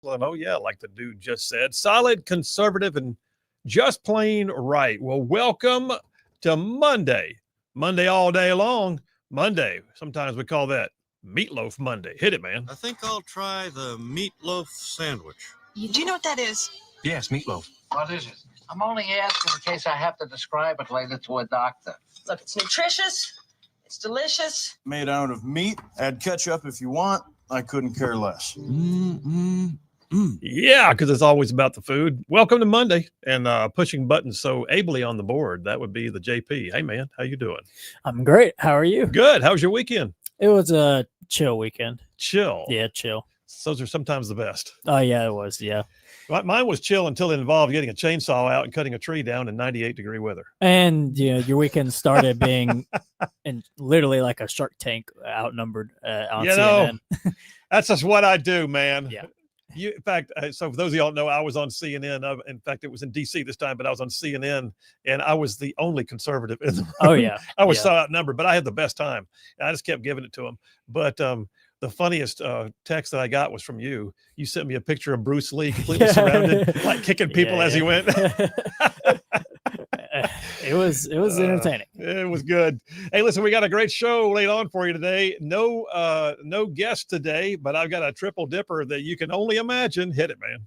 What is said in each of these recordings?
And oh, yeah, like the dude just said, solid, conservative, and just plain right. Well, welcome to Monday. Monday all day long. Monday. Sometimes we call that Meatloaf Monday. Hit it, man. I think I'll try the meatloaf sandwich. Do you know what that is? Yes, meatloaf. What is it? I'm only asking in case I have to describe it later to a doctor. Look, it's nutritious. It's delicious. Made out of meat. Add ketchup if you want. I couldn't care less. Yeah, because it's always about the food. Welcome to Monday, and pushing buttons so ably on the board. That would be the JP. Hey, man, how you doing? I'm great. How are you? Good. How was your weekend? It was a chill weekend. Chill. Yeah, chill. Those are sometimes the best. Oh, yeah, it was. Yeah. Mine was chill until it involved getting a chainsaw out and cutting a tree down in 98-degree weather. And your weekend started being and literally like a Shark Tank outnumbered on CNN. That's just what I do, man. Yeah. In fact, so for those of y'all know, I was on CNN. In fact, it was in D.C. this time, but I was on CNN, and I was the only conservative in the room. Oh, yeah. I was so outnumbered, but I had the best time. And I just kept giving it to them. But the funniest text that I got was from you. You sent me a picture of Bruce Lee completely surrounded, like kicking people as he went. It was entertaining. It was good. Hey, listen, we got a great show laid on for you today. No guest today, but I've got a triple dipper that you can only imagine. Hit it, man.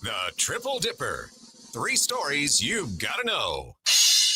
The Triple Dipper. 3 stories you've got to know.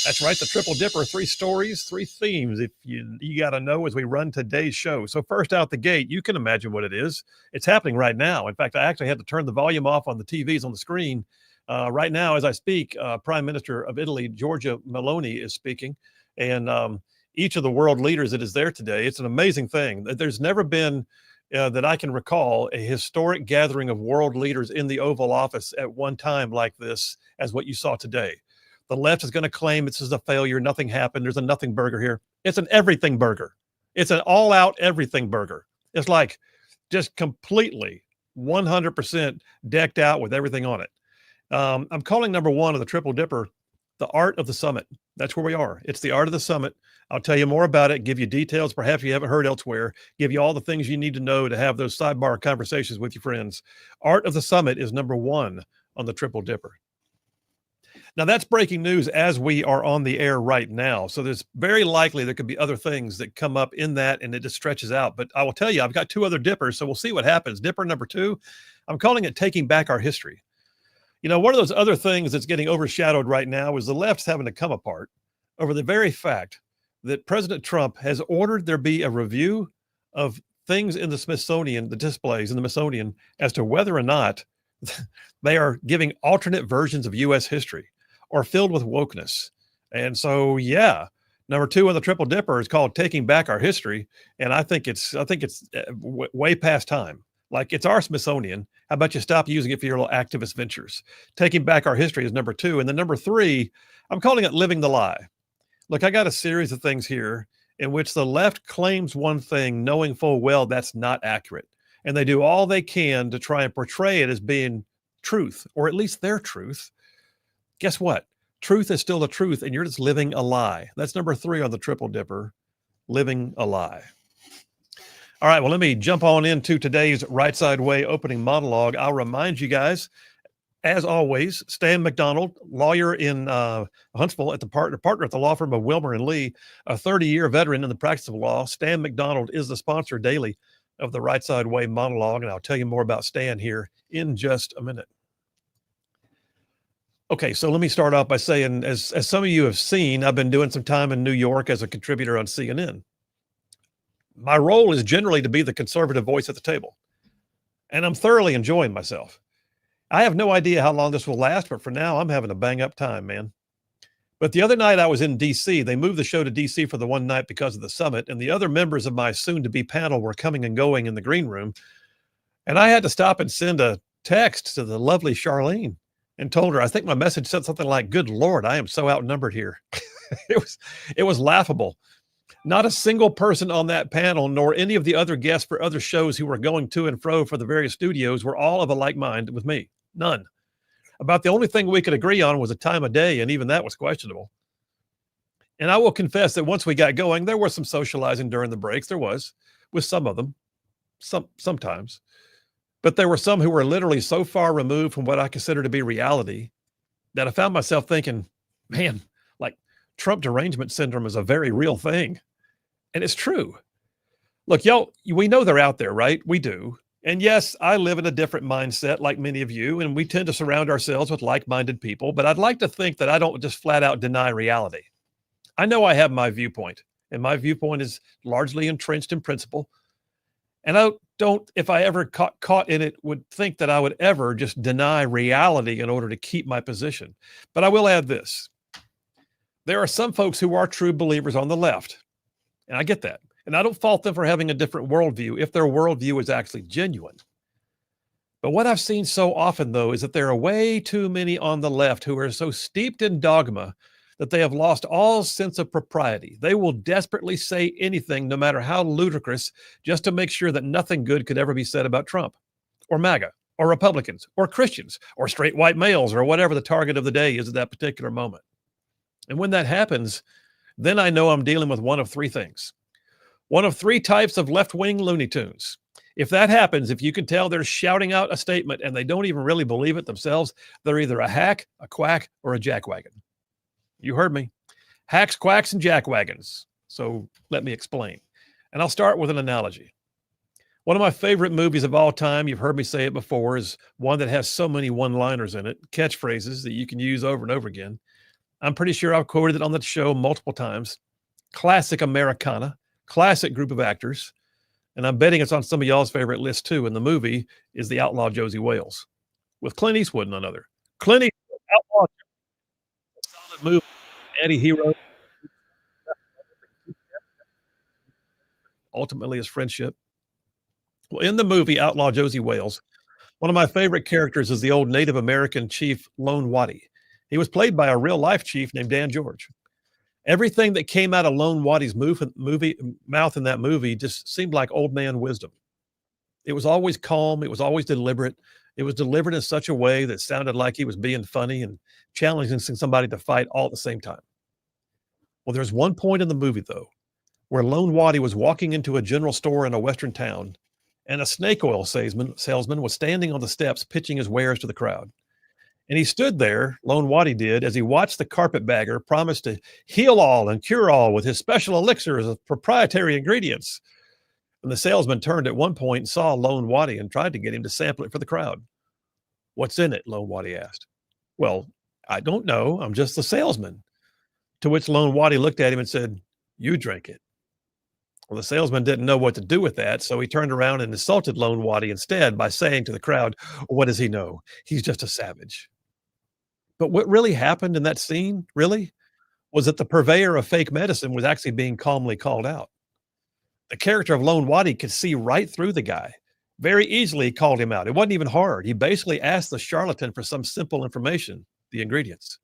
That's right, the Triple Dipper, 3 stories, 3 themes if you got to know as we run today's show. So first out the gate, you can imagine what it is. It's happening right now. In fact, I actually had to turn the volume off on the TVs on the screen. Right now, as I speak, Prime Minister of Italy, Giorgia Meloni, is speaking. And each of the world leaders that is there today, it's an amazing thing. There's never been, that I can recall, a historic gathering of world leaders in the Oval Office at one time like this as what you saw today. The left is going to claim this is a failure. Nothing happened. There's a nothing burger here. It's an everything burger. It's an all-out everything burger. It's like just completely 100% decked out with everything on it. I'm calling number 1 of the Triple Dipper, the art of the summit. That's where we are. It's the art of the summit. I'll tell you more about it, give you details perhaps you haven't heard elsewhere, give you all the things you need to know to have those sidebar conversations with your friends. Art of the Summit is number 1 on the Triple Dipper. Now, that's breaking news as we are on the air right now. So there's very likely there could be other things that come up in that, and it just stretches out. But I will tell you, I've got 2 other dippers, so we'll see what happens. Dipper number 2, I'm calling it Taking Back Our History. One of those other things that's getting overshadowed right now is the left's having to come apart over the very fact that President Trump has ordered there be a review of things in the Smithsonian, the displays in the Smithsonian, as to whether or not they are giving alternate versions of U.S. history or filled with wokeness. And so, yeah, number 2 on the Triple Dipper is called Taking Back Our History. And I think it's way past time. Like, it's our Smithsonian. How about you stop using it for your little activist ventures? Taking Back Our History is number 2. And then number 3, I'm calling it Living the Lie. Look, I got a series of things here in which the left claims one thing, knowing full well that's not accurate. And they do all they can to try and portray it as being truth, or at least their truth. Guess what? Truth is still the truth, and you're just living a lie. That's number 3 on the Triple Dipper, living a lie. All right, well, let me jump on into today's Rightside Way opening monologue. I'll remind you guys, as always, Stan McDonald, lawyer in Huntsville, partner at the law firm of Wilmer and Lee, a 30-year veteran in the practice of law. Stan McDonald is the sponsor daily of the Rightside Way monologue, and I'll tell you more about Stan here in just a minute. Okay, so let me start off by saying, as some of you have seen, I've been doing some time in New York as a contributor on CNN. My role is generally to be the conservative voice at the table, and I'm thoroughly enjoying myself. I have no idea how long this will last, but for now, I'm having a bang-up time, man. But the other night I was in D.C. They moved the show to D.C. for the one night because of the summit, and the other members of my soon-to-be panel were coming and going in the green room, and I had to stop and send a text to the lovely Charlene and told her, I think my message said something like, "Good Lord, I am so outnumbered here." It was laughable. Not a single person on that panel, nor any of the other guests for other shows who were going to and fro for the various studios, were all of a like mind with me. None. About the only thing we could agree on was a time of day, and even that was questionable. And I will confess that once we got going, there was some socializing during the breaks. There was, with some of them. Sometimes. But there were some who were literally so far removed from what I consider to be reality that I found myself thinking, man, like Trump derangement syndrome is a very real thing. And it's true. Look, y'all, we know they're out there, right? We do. And yes, I live in a different mindset like many of you, and we tend to surround ourselves with like-minded people, but I'd like to think that I don't just flat out deny reality. I know I have my viewpoint, and my viewpoint is largely entrenched in principle. And I don't, if I ever caught in it, would think that I would ever just deny reality in order to keep my position. But I will add this. There are some folks who are true believers on the left, and I get that. And I don't fault them for having a different worldview if their worldview is actually genuine. But what I've seen so often, though, is that there are way too many on the left who are so steeped in dogma that they have lost all sense of propriety. They will desperately say anything, no matter how ludicrous, just to make sure that nothing good could ever be said about Trump or MAGA or Republicans or Christians or straight white males or whatever the target of the day is at that particular moment. And when that happens, then I know I'm dealing with one of three things. One of three types of left-wing Looney Tunes. If that happens, if you can tell they're shouting out a statement and they don't even really believe it themselves, they're either a hack, a quack, or a jackwagon. You heard me. Hacks, quacks, and jackwagons. So let me explain. And I'll start with an analogy. One of my favorite movies of all time, you've heard me say it before, is one that has so many one-liners in it, catchphrases that you can use over and over again. I'm pretty sure I've quoted it on the show multiple times. Classic Americana. Classic group of actors, and I'm betting it's on some of y'all's favorite list too. And the movie is The Outlaw Josie Wales, with Clint Eastwood, none other. Clint Eastwood, Outlaw, solid movie, anti-hero. Ultimately, his friendship. Well, in the movie Outlaw Josie Wales, one of my favorite characters is the old Native American chief Lone Waddy. He was played by a real-life chief named Dan George. Everything that came out of Lone Waddy's mouth in that movie just seemed like old man wisdom. It was always calm. It was always deliberate. It was delivered in such a way that sounded like he was being funny and challenging somebody to fight all at the same time. Well, there's one point in the movie, though, where Lone Waddy was walking into a general store in a western town, and a snake oil salesman was standing on the steps pitching his wares to the crowd. And he stood there, Lone Waddy did, as he watched the carpetbagger promise to heal all and cure all with his special elixirs of proprietary ingredients. And the salesman turned at one point and saw Lone Waddy and tried to get him to sample it for the crowd. "What's in it?" Lone Waddy asked. "Well, I don't know. I'm just the salesman." To which Lone Waddy looked at him and said, "You drink it." Well, the salesman didn't know what to do with that, so he turned around and insulted Lone Waddy instead by saying to the crowd, "What does he know? He's just a savage." But what really happened in that scene, really, was that the purveyor of fake medicine was actually being calmly called out. The character of Lone Waddy could see right through the guy. Very easily he called him out. It wasn't even hard. He basically asked the charlatan for some simple information, the ingredients.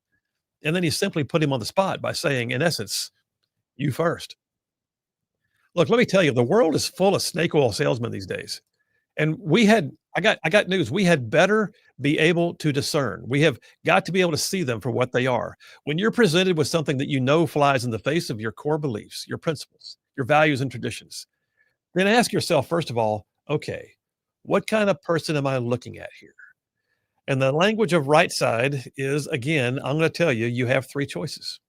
And then he simply put him on the spot by saying, in essence, "You first." Look, let me tell you, the world is full of snake oil salesmen these days. And I got news. We had better be able to discern. We have got to be able to see them for what they are. When you're presented with something that you know flies in the face of your core beliefs, your principles, your values and traditions, then ask yourself, first of all, okay, what kind of person am I looking at here? And the language of Rightside is, again, I'm going to tell you, you have three choices.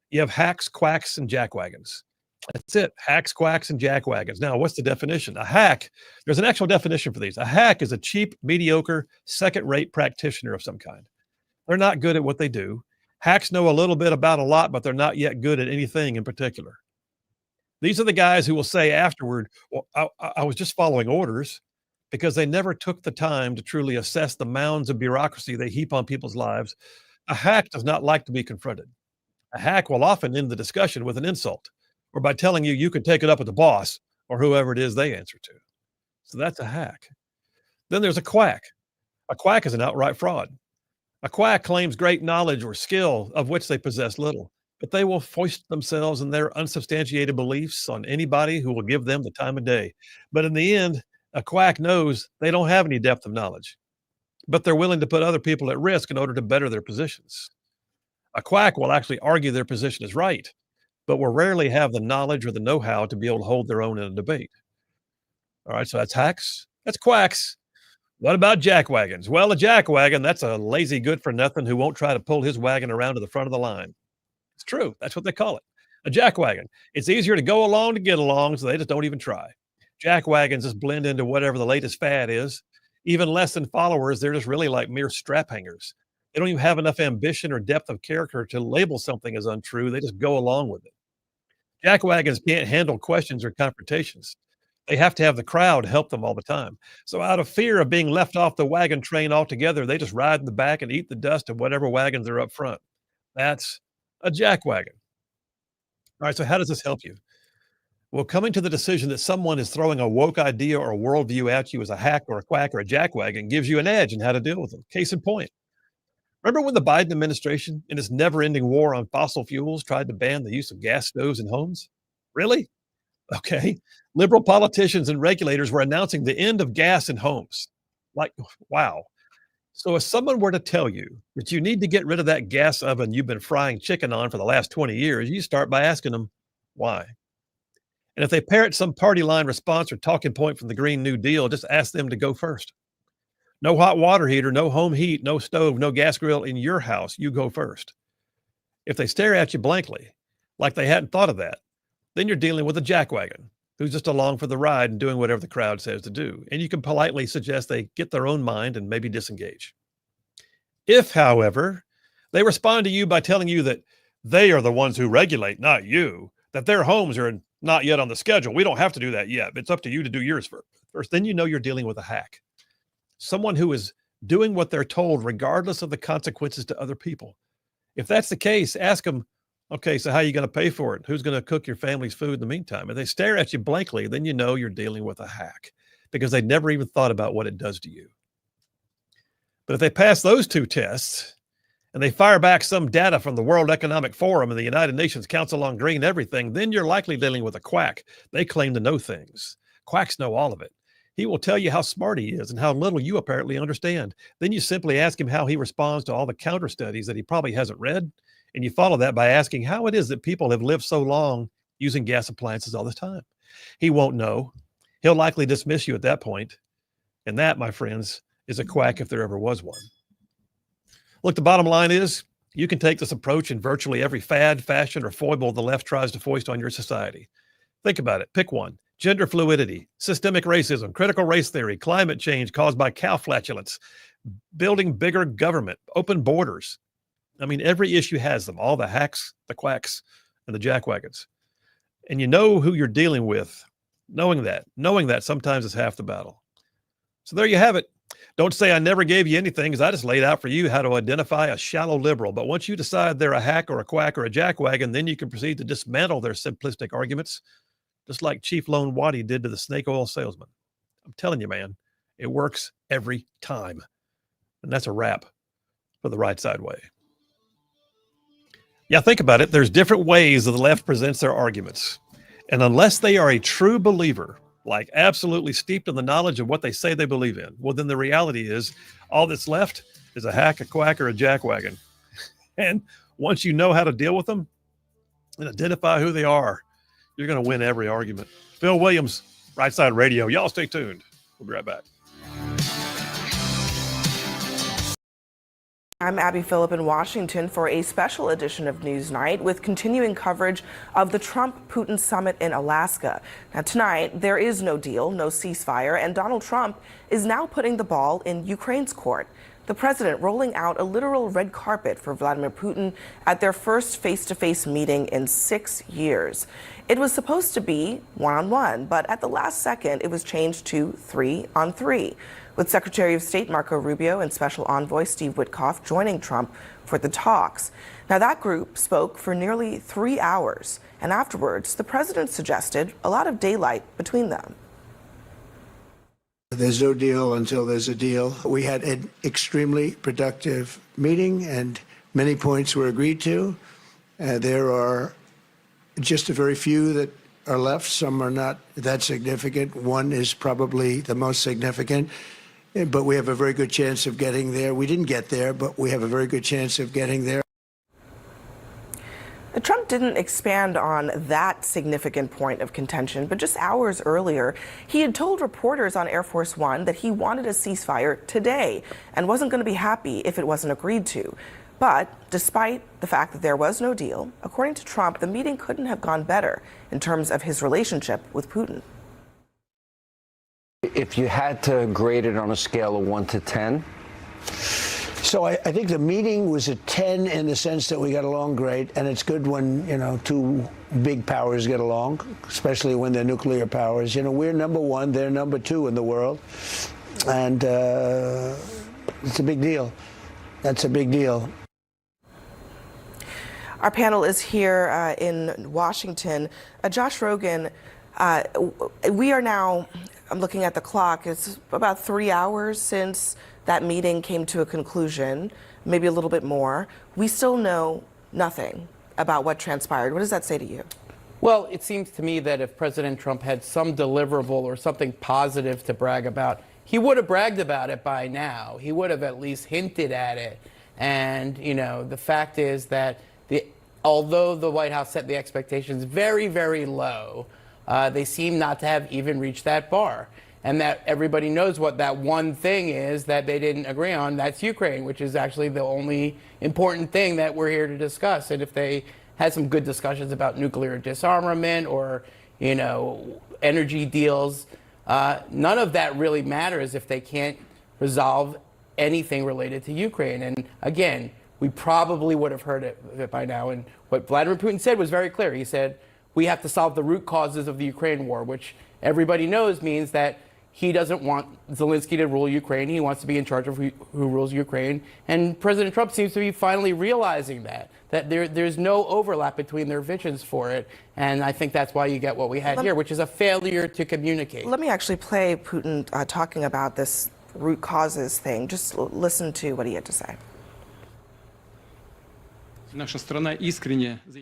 You have hacks, quacks, and jackwagons. That's it. Hacks, quacks, and jackwagons. Now, what's the definition? A hack, there's an actual definition for these. A hack is a cheap, mediocre, second-rate practitioner of some kind. They're not good at what they do. Hacks know a little bit about a lot, but they're not yet good at anything in particular. These are the guys who will say afterward, well, I was just following orders, because they never took the time to truly assess the mounds of bureaucracy they heap on people's lives. A hack does not like to be confronted. A hack will often end the discussion with an insult, or by telling you can take it up with the boss or whoever it is they answer to. So that's a hack. Then there's a quack. A quack is an outright fraud. A quack claims great knowledge or skill of which they possess little, but they will foist themselves and their unsubstantiated beliefs on anybody who will give them the time of day. But in the end, a quack knows they don't have any depth of knowledge, but they're willing to put other people at risk in order to better their positions. A quack will actually argue their position is right, but will rarely have the knowledge or the know-how to be able to hold their own in a debate. All right, so that's hacks. That's quacks. What about jackwagons? Well, a jackwagon, that's a lazy good for nothing who won't try to pull his wagon around to the front of the line. It's true. That's what they call it. A jackwagon. It's easier to go along to get along, so they just don't even try. Jackwagons just blend into whatever the latest fad is. Even less than followers, they're just really like mere strap hangers. They don't even have enough ambition or depth of character to label something as untrue. They just go along with it. Jackwagons can't handle questions or confrontations. They have to have the crowd help them all the time. So, out of fear of being left off the wagon train altogether, they just ride in the back and eat the dust of whatever wagons are up front. That's a jackwagon. All right, so how does this help you? Well, coming to the decision that someone is throwing a woke idea or worldview at you as a hack or a quack or a jackwagon gives you an edge in how to deal with them. Case in point, remember when the Biden administration, in its never ending war on fossil fuels, tried to ban the use of gas stoves in homes? Really? Okay. Liberal politicians and regulators were announcing the end of gas in homes. Like, wow. So if someone were to tell you that you need to get rid of that gas oven you've been frying chicken on for the last 20 years, you start by asking them, why? And if they parrot some party line response or talking point from the Green New Deal, just ask them to go first. No hot water heater, no home heat, no stove, no gas grill in your house. You go first. If they stare at you blankly, like they hadn't thought of that, then you're dealing with a jackwagon who's just along for the ride and doing whatever the crowd says to do. And you can politely suggest they get their own mind and maybe disengage. If, however, they respond to you by telling you that they are the ones who regulate, not you, that their homes are not yet on the schedule, we don't have to do that yet, it's up to you to do yours first, then you know you're dealing with a hack. Someone who is doing what they're told regardless of the consequences to other people. If that's the case, ask them, okay, so how are you going to pay for it? Who's going to cook your family's food in the meantime? If they stare at you blankly, then you know you're dealing with a hack because they never even thought about what it does to you. But if they pass those two tests and they fire back some data from the World Economic Forum and the United Nations Council on Green Everything, then you're likely dealing with a quack. They claim to know things. Quacks know all of it. He will tell you how smart he is and how little you apparently understand. Then you simply ask him how he responds to all the counter studies that he probably hasn't read. And you follow that by asking how it is that people have lived so long using gas appliances all the time. He won't know. He'll likely dismiss you at that point. And that, my friends, is a quack if there ever was one. Look, the bottom line is you can take this approach in virtually every fad, fashion, or foible the left tries to foist on your society. Think about it. Pick one. Gender fluidity, systemic racism, critical race theory, climate change caused by cow flatulence, building bigger government, open borders. I mean, every issue has them, all the hacks, the quacks, and the jackwagons. And you know who you're dealing with. Knowing that sometimes is half the battle. So there you have it. Don't say I never gave you anything, because I just laid out for you how to identify a shallow liberal. But once you decide they're a hack or a quack or a jackwagon, then you can proceed to dismantle their simplistic arguments, just like Chief Lone Waddy did to the snake oil salesman. I'm telling you, man, it works every time. And that's a wrap for the Rightside Way. Yeah, think about it. There's different ways that the left presents their arguments. And unless they are a true believer, like absolutely steeped in the knowledge of what they say they believe in, well, then the reality is all that's left is a hack, a quack, or a jackwagon. And once you know how to deal with them and identify who they are, you're going to win every argument. Phil Williams, Rightside Radio. Y'all stay tuned. We'll be right back. I'm Abby Phillip in Washington for a special edition of Newsnight with continuing coverage of the Trump-Putin summit in Alaska. Now tonight, there is no deal, no ceasefire, and Donald Trump is now putting the ball in Ukraine's court. The president rolling out a literal red carpet for Vladimir Putin at their first face-to-face meeting in 6 years. It was supposed to be one-on-one, but at the last second, it was changed to 3-on-3. With Secretary of State Marco Rubio and Special Envoy Steve Witkoff joining Trump for the talks. Now, that group spoke for nearly 3 hours, and afterwards, the president suggested a lot of daylight between them. There's no deal until there's a deal. We had an extremely productive meeting, and many points were agreed to. There are just a very few that are left. Some are not that significant. One is probably the most significant. But we have a very good chance of getting there. We didn't get there, but we have a very good chance of getting there. Trump didn't expand on that significant point of contention, but just hours earlier, he had told reporters on Air Force One that he wanted a ceasefire today and wasn't going to be happy if it wasn't agreed to. But despite the fact that there was no deal, according to Trump, the meeting couldn't have gone better in terms of his relationship with Putin. If you had to grade it on a scale of 1 to 10? So I think the meeting was a 10 in the sense that we got along great, and it's good when, two big powers get along, especially when they're nuclear powers. We're number one, they're number two in the world, and it's a big deal. That's a big deal. Our panel is here in Washington. Josh Rogan, we are now, I'm looking at the clock, it's about 3 hours since that meeting came to a conclusion, maybe a little bit more. We still know nothing about what transpired. What does that say to you? Well, it seems to me that if President Trump had some deliverable or something positive to brag about, he would have bragged about it by now. He would have at least hinted at it. And, the fact is that although the White House set the expectations very, very low, they seem not to have even reached that bar. And that everybody knows what that one thing is that they didn't agree on. That's Ukraine, which is actually the only important thing that we're here to discuss. And if they had some good discussions about nuclear disarmament or, energy deals, none of that really matters if they can't resolve anything related to Ukraine. And again, we probably would have heard it by now. And what Vladimir Putin said was very clear. He said, we have to solve the root causes of the Ukraine war, which everybody knows means that he doesn't want Zelensky to rule Ukraine. He wants to be in charge of who rules Ukraine. And President Trump seems to be finally realizing that there's no overlap between their visions for it. And I think that's why you get what we had here, which is a failure to communicate. Let me actually play Putin talking about this root causes thing. Just listen to what he had to say.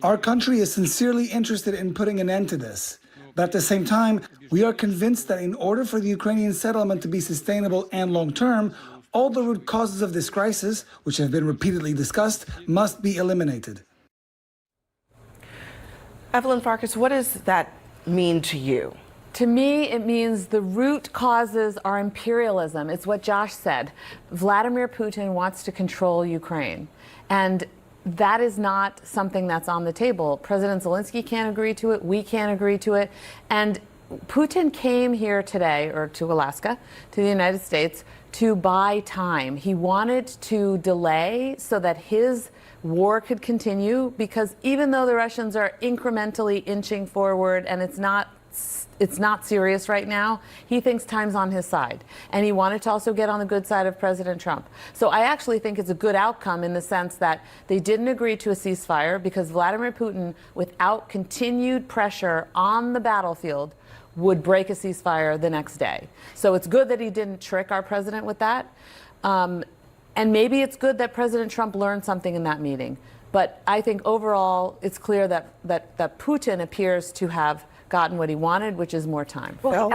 Our country is sincerely interested in putting an end to this. But at the same time, we are convinced that in order for the Ukrainian settlement to be sustainable and long-term, all the root causes of this crisis, which have been repeatedly discussed, must be eliminated. Evelyn Farkas, what does that mean to you? To me, it means the root causes are imperialism. It's what Josh said. Vladimir Putin wants to control Ukraine. And that is not something that's on the table. President Zelensky can't agree to it. We can't agree to it. And Putin came here today, or to Alaska, to the United States, to buy time. He wanted to delay so that his war could continue, because even though the Russians are incrementally inching forward and it's not serious right now, he thinks time's on his side. And he wanted to also get on the good side of President Trump. So I actually think it's a good outcome in the sense that they didn't agree to a ceasefire because Vladimir Putin, without continued pressure on the battlefield, would break a ceasefire the next day. So it's good that he didn't trick our president with that. And maybe it's good that President Trump learned something in that meeting. But I think overall, it's clear that Putin appears to have gotten what he wanted, which is more time. Well,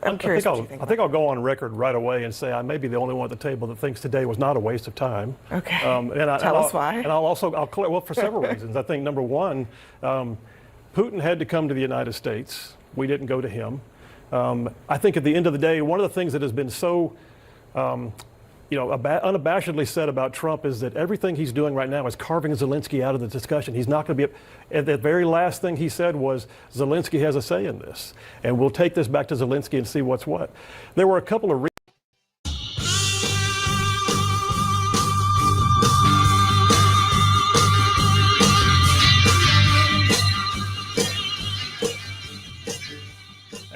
I'm curious. I think I'll go on record right away and say I may be the only one at the table that thinks today was not a waste of time. Okay. Tell us why. And I'll clear, well, for several reasons. I think number one, Putin had to come to the United States. We didn't go to him. I think at the end of the day, one of the things that has been so unabashedly said about Trump is that everything he's doing right now is carving Zelensky out of the discussion. He's not going to be, and the very last thing he said was Zelensky has a say in this, and we'll take this back to Zelensky and see what's what. There were a couple of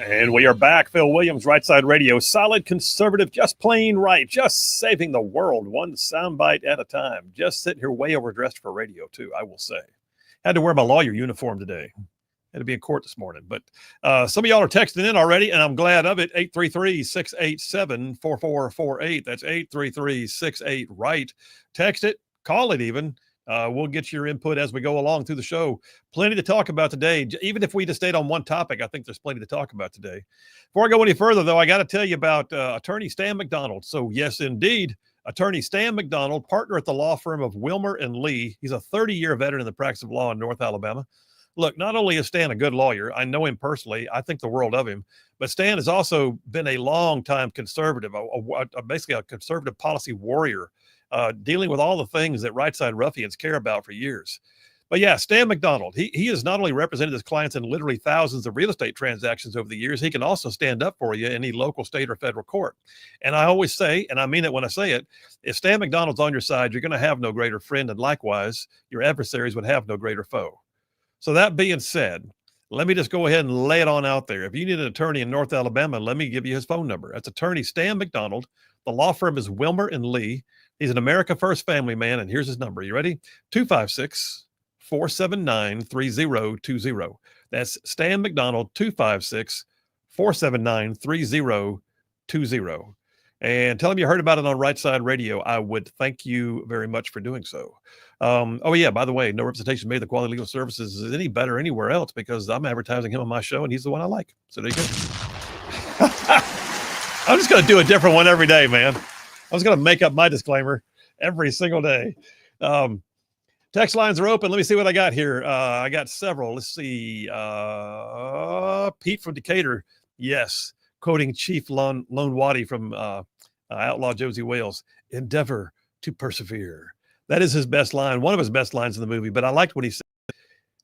And we are back. Phil Williams, Rightside Radio. Solid conservative, just plain right. Just saving the world one soundbite at a time. Just sitting here way overdressed for radio, too, I will say. Had to wear my lawyer uniform today. Had to be in court this morning. But some of y'all are texting in already, and I'm glad of it. 833-687-4448. That's 833-68-RIGHT. Text it. Call it even. We'll get your input as we go along through the show. Plenty to talk about today. Even if we just stayed on one topic, I think there's plenty to talk about today. Before I go any further, though, I got to tell you about attorney Stan McDonald. So, yes, indeed, Attorney Stan McDonald, partner at the law firm of Wilmer and Lee. He's a 30-year veteran in the practice of law in North Alabama. Look, not only is Stan a good lawyer, I know him personally, I think the world of him, but Stan has also been a long-time conservative, basically a conservative policy warrior, dealing with all the things that Rightside ruffians care about for years. But yeah, Stan McDonald, he has not only represented his clients in literally thousands of real estate transactions over the years, he can also stand up for you in any local, state, or federal court. And I always say, and I mean it when I say it, if Stan McDonald's on your side, you're going to have no greater friend, and likewise, your adversaries would have no greater foe. So that being said, let me just go ahead and lay it on out there. If you need an attorney in North Alabama, let me give you his phone number. That's attorney Stan McDonald. The law firm is Wilmer and Lee. He's an America First family man, and here's his number. You ready? 256-479-3020. That's Stan McDonald, 256-479-3020. And tell him you heard about it on Rightside Radio. I would thank you very much for doing so. Oh, yeah, by the way, no representation made the quality legal services is any better anywhere else because I'm advertising him on my show, and he's the one I like. So there you go. I'm just going to do a different one every day, man. I was going to make up my disclaimer every single day. Text lines are open. Let me see what I got here. I got several. Let's see. Pete from Decatur. Yes. Quoting Chief Lone Waddy from Outlaw Josie Wales. Endeavor to persevere. That is his best line. One of his best lines in the movie. But I liked what he said.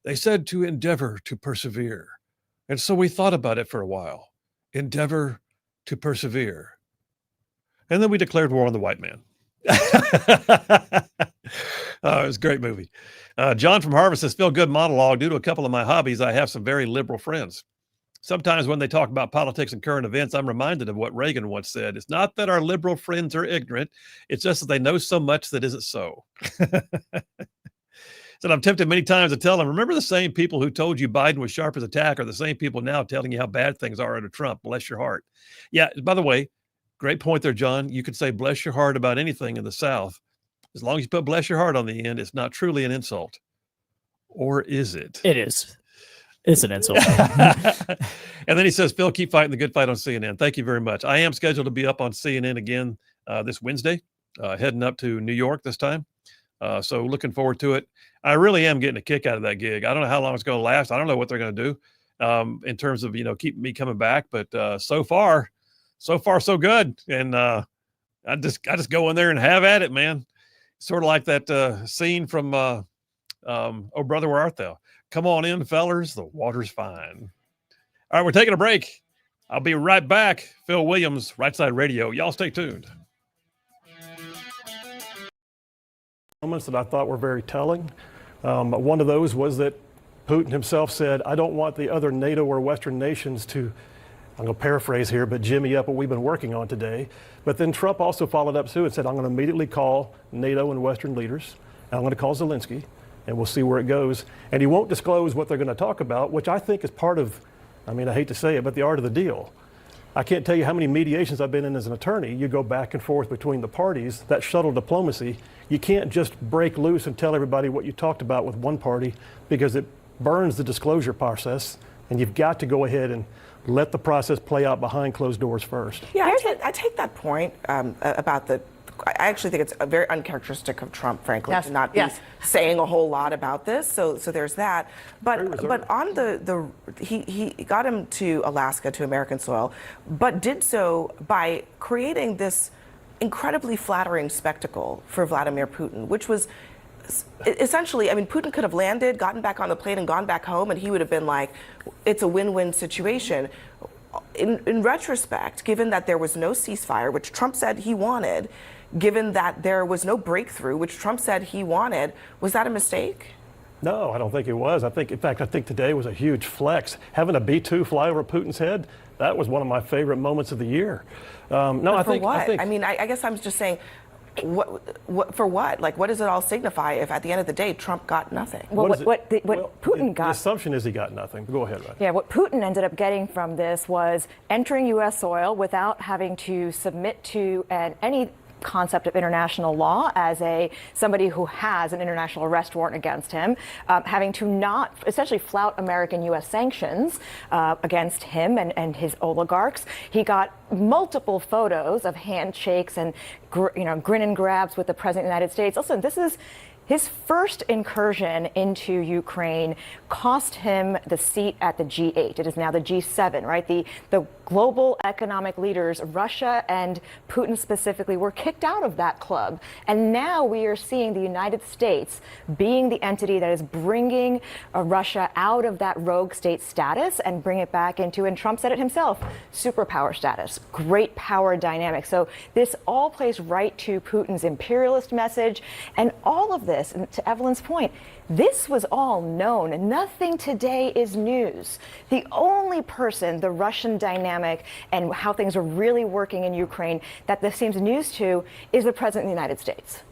They said to endeavor to persevere. And so we thought about it for a while. Endeavor to persevere. And then we declared war on the white man. It was a great movie. John from Harvest says, Phil, good monologue. Due to a couple of my hobbies, I have some very liberal friends. Sometimes when they talk about politics and current events, I'm reminded of what Reagan once said. It's not that our liberal friends are ignorant. It's just that they know so much that isn't so. So I'm tempted many times to tell them, remember the same people who told you Biden was sharp as a tack are the same people now telling you how bad things are under Trump. Bless your heart. Yeah, by the way, great point there, John. You could say bless your heart about anything in the South. As long as you put bless your heart on the end, it's not truly an insult. Or is it? It is. It's an insult. And then he says, Phil, keep fighting the good fight on CNN. Thank you very much. I am scheduled to be up on CNN again this Wednesday, heading up to New York this time. So looking forward to it. I really am getting a kick out of that gig. I don't know how long it's going to last. I don't know what they're going to do in terms of, keeping me coming back. But so far, so good. And I just go in there and have at it, man. Sort of like that scene from Oh Brother, Where Art Thou? Come on in, fellers. The water's fine. All right, we're taking a break. I'll be right back. Phil Williams, Rightside Radio. Y'all stay tuned. Moments that I thought were very telling. One of those was that Putin himself said, I don't want the other NATO or Western nations to, I'm going to paraphrase here, but jimmy up what we've been working on today. But then Trump also followed up too and said, I'm going to immediately call NATO and Western leaders. And I'm going to call Zelensky, and we'll see where it goes. And he won't disclose what they're going to talk about, which I think is part of, I hate to say it, but the art of the deal. I can't tell you how many mediations I've been in as an attorney. You go back and forth between the parties, that shuttle diplomacy. You can't just break loose and tell everybody what you talked about with one party because it burns the disclosure process, and you've got to go ahead and let the process play out behind closed doors first. Yeah, I take that point about I actually think it's very uncharacteristic of Trump, frankly, to not be saying a whole lot about this. So there's that. But on he got him to Alaska, to American soil, but did so by creating this incredibly flattering spectacle for Vladimir Putin, which was essentially, Putin could have landed, gotten back on the plane, and gone back home, and he would have been like, it's a win-win situation. In retrospect, given that there was no ceasefire, which Trump said he wanted, given that there was no breakthrough, which Trump said he wanted, was that a mistake? No, I don't think it was. In fact, I think today was a huge flex. Having a B-2 fly over Putin's head, that was one of my favorite moments of the year. I guess I'm just saying, what for what? Like, what does it all signify if at the end of the day Trump got nothing? Well, Putin got. The assumption is he got nothing. Go ahead, Ryan. Yeah, what Putin ended up getting from this was entering U.S. soil without having to submit to any concept of international law as somebody who has an international arrest warrant against him, having to not essentially flout American U.S. sanctions against him and his oligarchs. He got multiple photos of handshakes and grin and grabs with the president of the United States. Listen, this is his first incursion into Ukraine cost him the seat at the G8. It is now the G7, right? The global economic leaders, Russia and Putin specifically, were kicked out of that club. And now we are seeing the United States being the entity that is bringing Russia out of that rogue state status and bring it back into, and Trump said it himself, superpower status, great power dynamic. So this all plays right to Putin's imperialist message. And all of this, and to Evelyn's point, this was all known. Nothing today is news. The only person, the Russian dynamic and how things are really working in Ukraine that this seems news to is the president of the United States.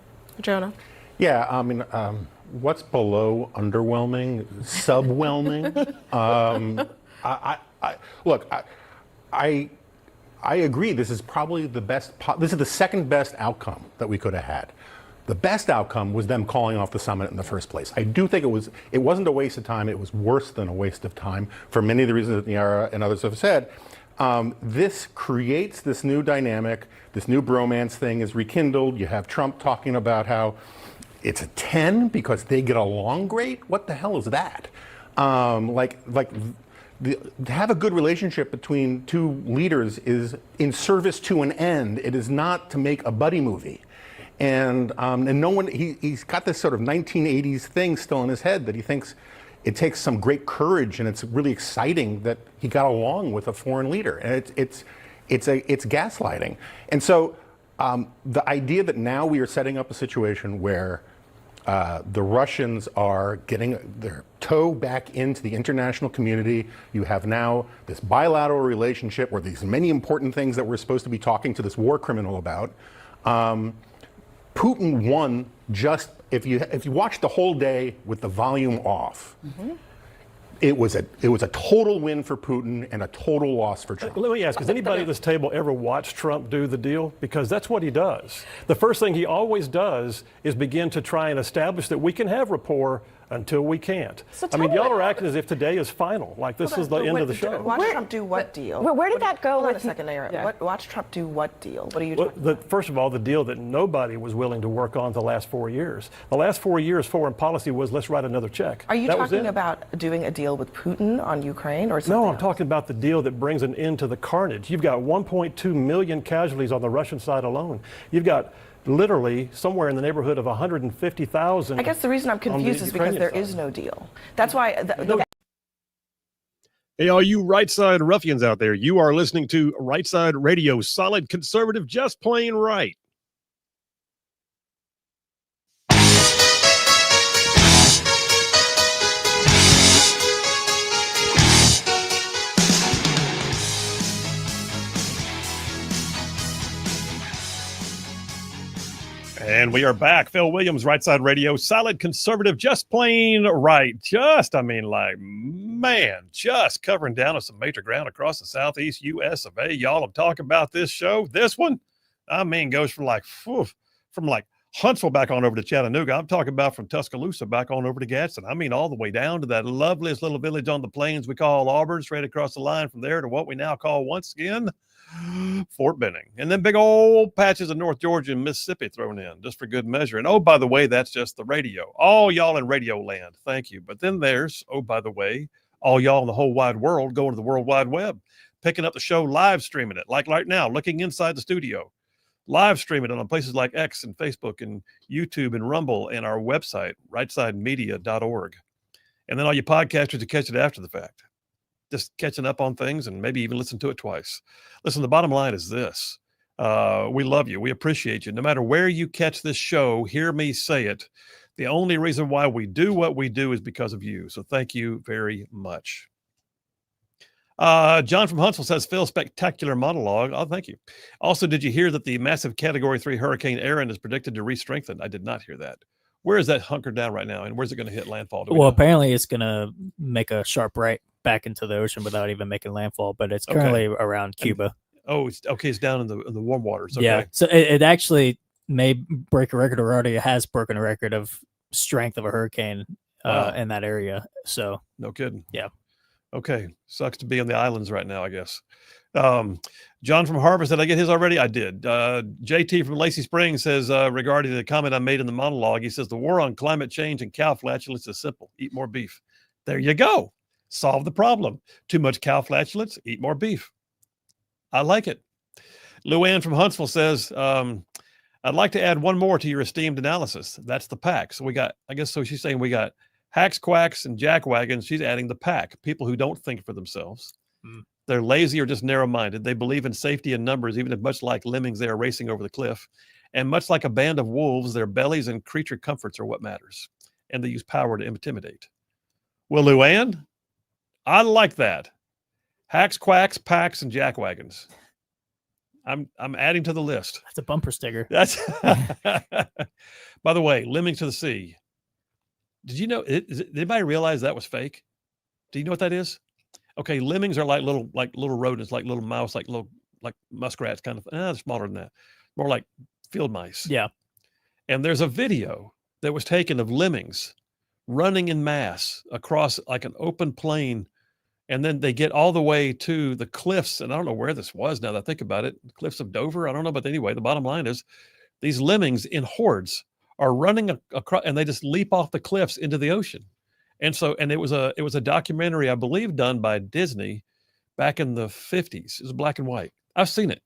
Jonah? Yeah, I mean, what's below underwhelming? Subwhelming? I agree. This is probably the best. This is the second best outcome that we could have had. The best outcome was them calling off the summit in the first place. I do think it wasn't a waste of time. It was worse than a waste of time for many of the reasons that Niara and others have said. This creates this new dynamic. This new bromance thing is rekindled. You have Trump talking about how it's a 10 because they get along great. What the hell is that? To have a good relationship between two leaders is in service to an end. It is not to make a buddy movie. And no one, he's got this sort of 1980s thing still in his head that he thinks it takes some great courage, and it's really exciting that he got along with a foreign leader. And it's gaslighting. And so the idea that now we are setting up a situation where the Russians are getting their toe back into the international community. You have now this bilateral relationship where these many important things that we're supposed to be talking to this war criminal about. Putin won just, if you watch the whole day with the volume off, it was a total win for Putin and a total loss for Trump. Let me ask, has anybody at this table ever watched Trump do the deal? Because that's what he does. The first thing he always does is begin to try and establish that we can have rapport until we can't. So I mean, y'all are acting as if today is final, like this is the end of the show. Watch Trump do what deal? Where did that go? Hold on a second, Naira. Watch Trump do what deal? What are you talking about? First of all, the deal that nobody was willing to work on the last 4 years. The last 4 years, foreign policy was let's write another check. Are you talking about doing a deal with Putin on Ukraine or something No, I'm else? talking about the deal that brings an end to the carnage. You've got 1.2 million casualties on the Russian side alone. You've got literally somewhere in the neighborhood of 150,000. I guess the reason I'm confused is because there is no deal. That's why. Hey, all you Rightside ruffians out there, you are listening to Rightside Radio, solid conservative, just plain right. And we are back. Phil Williams, Rightside Radio, solid conservative, just plain right. Just covering down on some major ground across the southeast U.S. of A. Y'all, I'm talking about this show. This one, goes from Huntsville back on over to Chattanooga. I'm talking about from Tuscaloosa back on over to Gadsden. All the way down to that loveliest little village on the plains we call Auburn, straight across the line from there to what we now call once again Fort Benning, and then big old patches of North Georgia and Mississippi thrown in just for good measure. And oh, by the way, that's just the radio. All y'all in radio land, thank you. But then there's, oh, by the way, all y'all in the whole wide world going to the World Wide Web, picking up the show, live streaming it, like right now, looking inside the studio, live streaming it on places like X and Facebook and YouTube and Rumble and our website, rightsidemedia.org. And then all you podcasters who catch it after the fact, just catching up on things and maybe even listen to it twice. Listen, the bottom line is this. We love you. We appreciate you. No matter where you catch this show, hear me say it. The only reason why we do what we do is because of you. So thank you very much. John from Huntsville says, Phil, spectacular monologue. Oh, thank you. Also, did you hear that the massive Category 3 Hurricane Aaron is predicted to re-strengthen? I did not hear that. Where is that hunkered down right now? And where's it going to hit landfall? Well, apparently it's going to make a sharp right back into the ocean without even making landfall, but it's currently around Cuba. It's down in the warm waters. Okay. Yeah, so it actually, may break a record or already has broken a record of strength of a hurricane in that area. So no kidding. Yeah. Okay. Sucks to be on the islands right now, I guess. John from Harvest, did I get his already? I did. JT from Lacey Springs says, regarding the comment I made in the monologue, he says, the war on climate change and cow flatulence is simple. Eat more beef. There you go. Solve the problem. Too much cow flatulence, eat more beef. I like it. Luann from Huntsville says, I'd like to add one more to your esteemed analysis. That's the pack. So we got, I guess, so she's saying we got hacks, quacks, and jackwagons. She's adding the pack, people who don't think for themselves. They're lazy or just narrow-minded. They believe in safety in numbers, even if much like lemmings, they are racing over the cliff. And much like a band of wolves, their bellies and creature comforts are what matters. And they use power to intimidate. Well, Luann, I like that. Hacks, quacks, packs, and jackwagons. I'm adding to the list. That's a bumper sticker. That's by the way, Lemmings to the Sea. Did you know did anybody realize that was fake? Do you know what that is? Okay, lemmings are like little rodents, like little mouse, like muskrats kind of. They're smaller than that. More like field mice. Yeah. And there's a video that was taken of lemmings running in mass across like an open plain. And then they get all the way to the cliffs. And I don't know where this was now that I think about it. The cliffs of Dover. I don't know. But anyway, the bottom line is these lemmings in hordes are running across, and they just leap off the cliffs into the ocean. And so, and it was a documentary, I believe, done by Disney back in the 50s. It was black and white. I've seen it.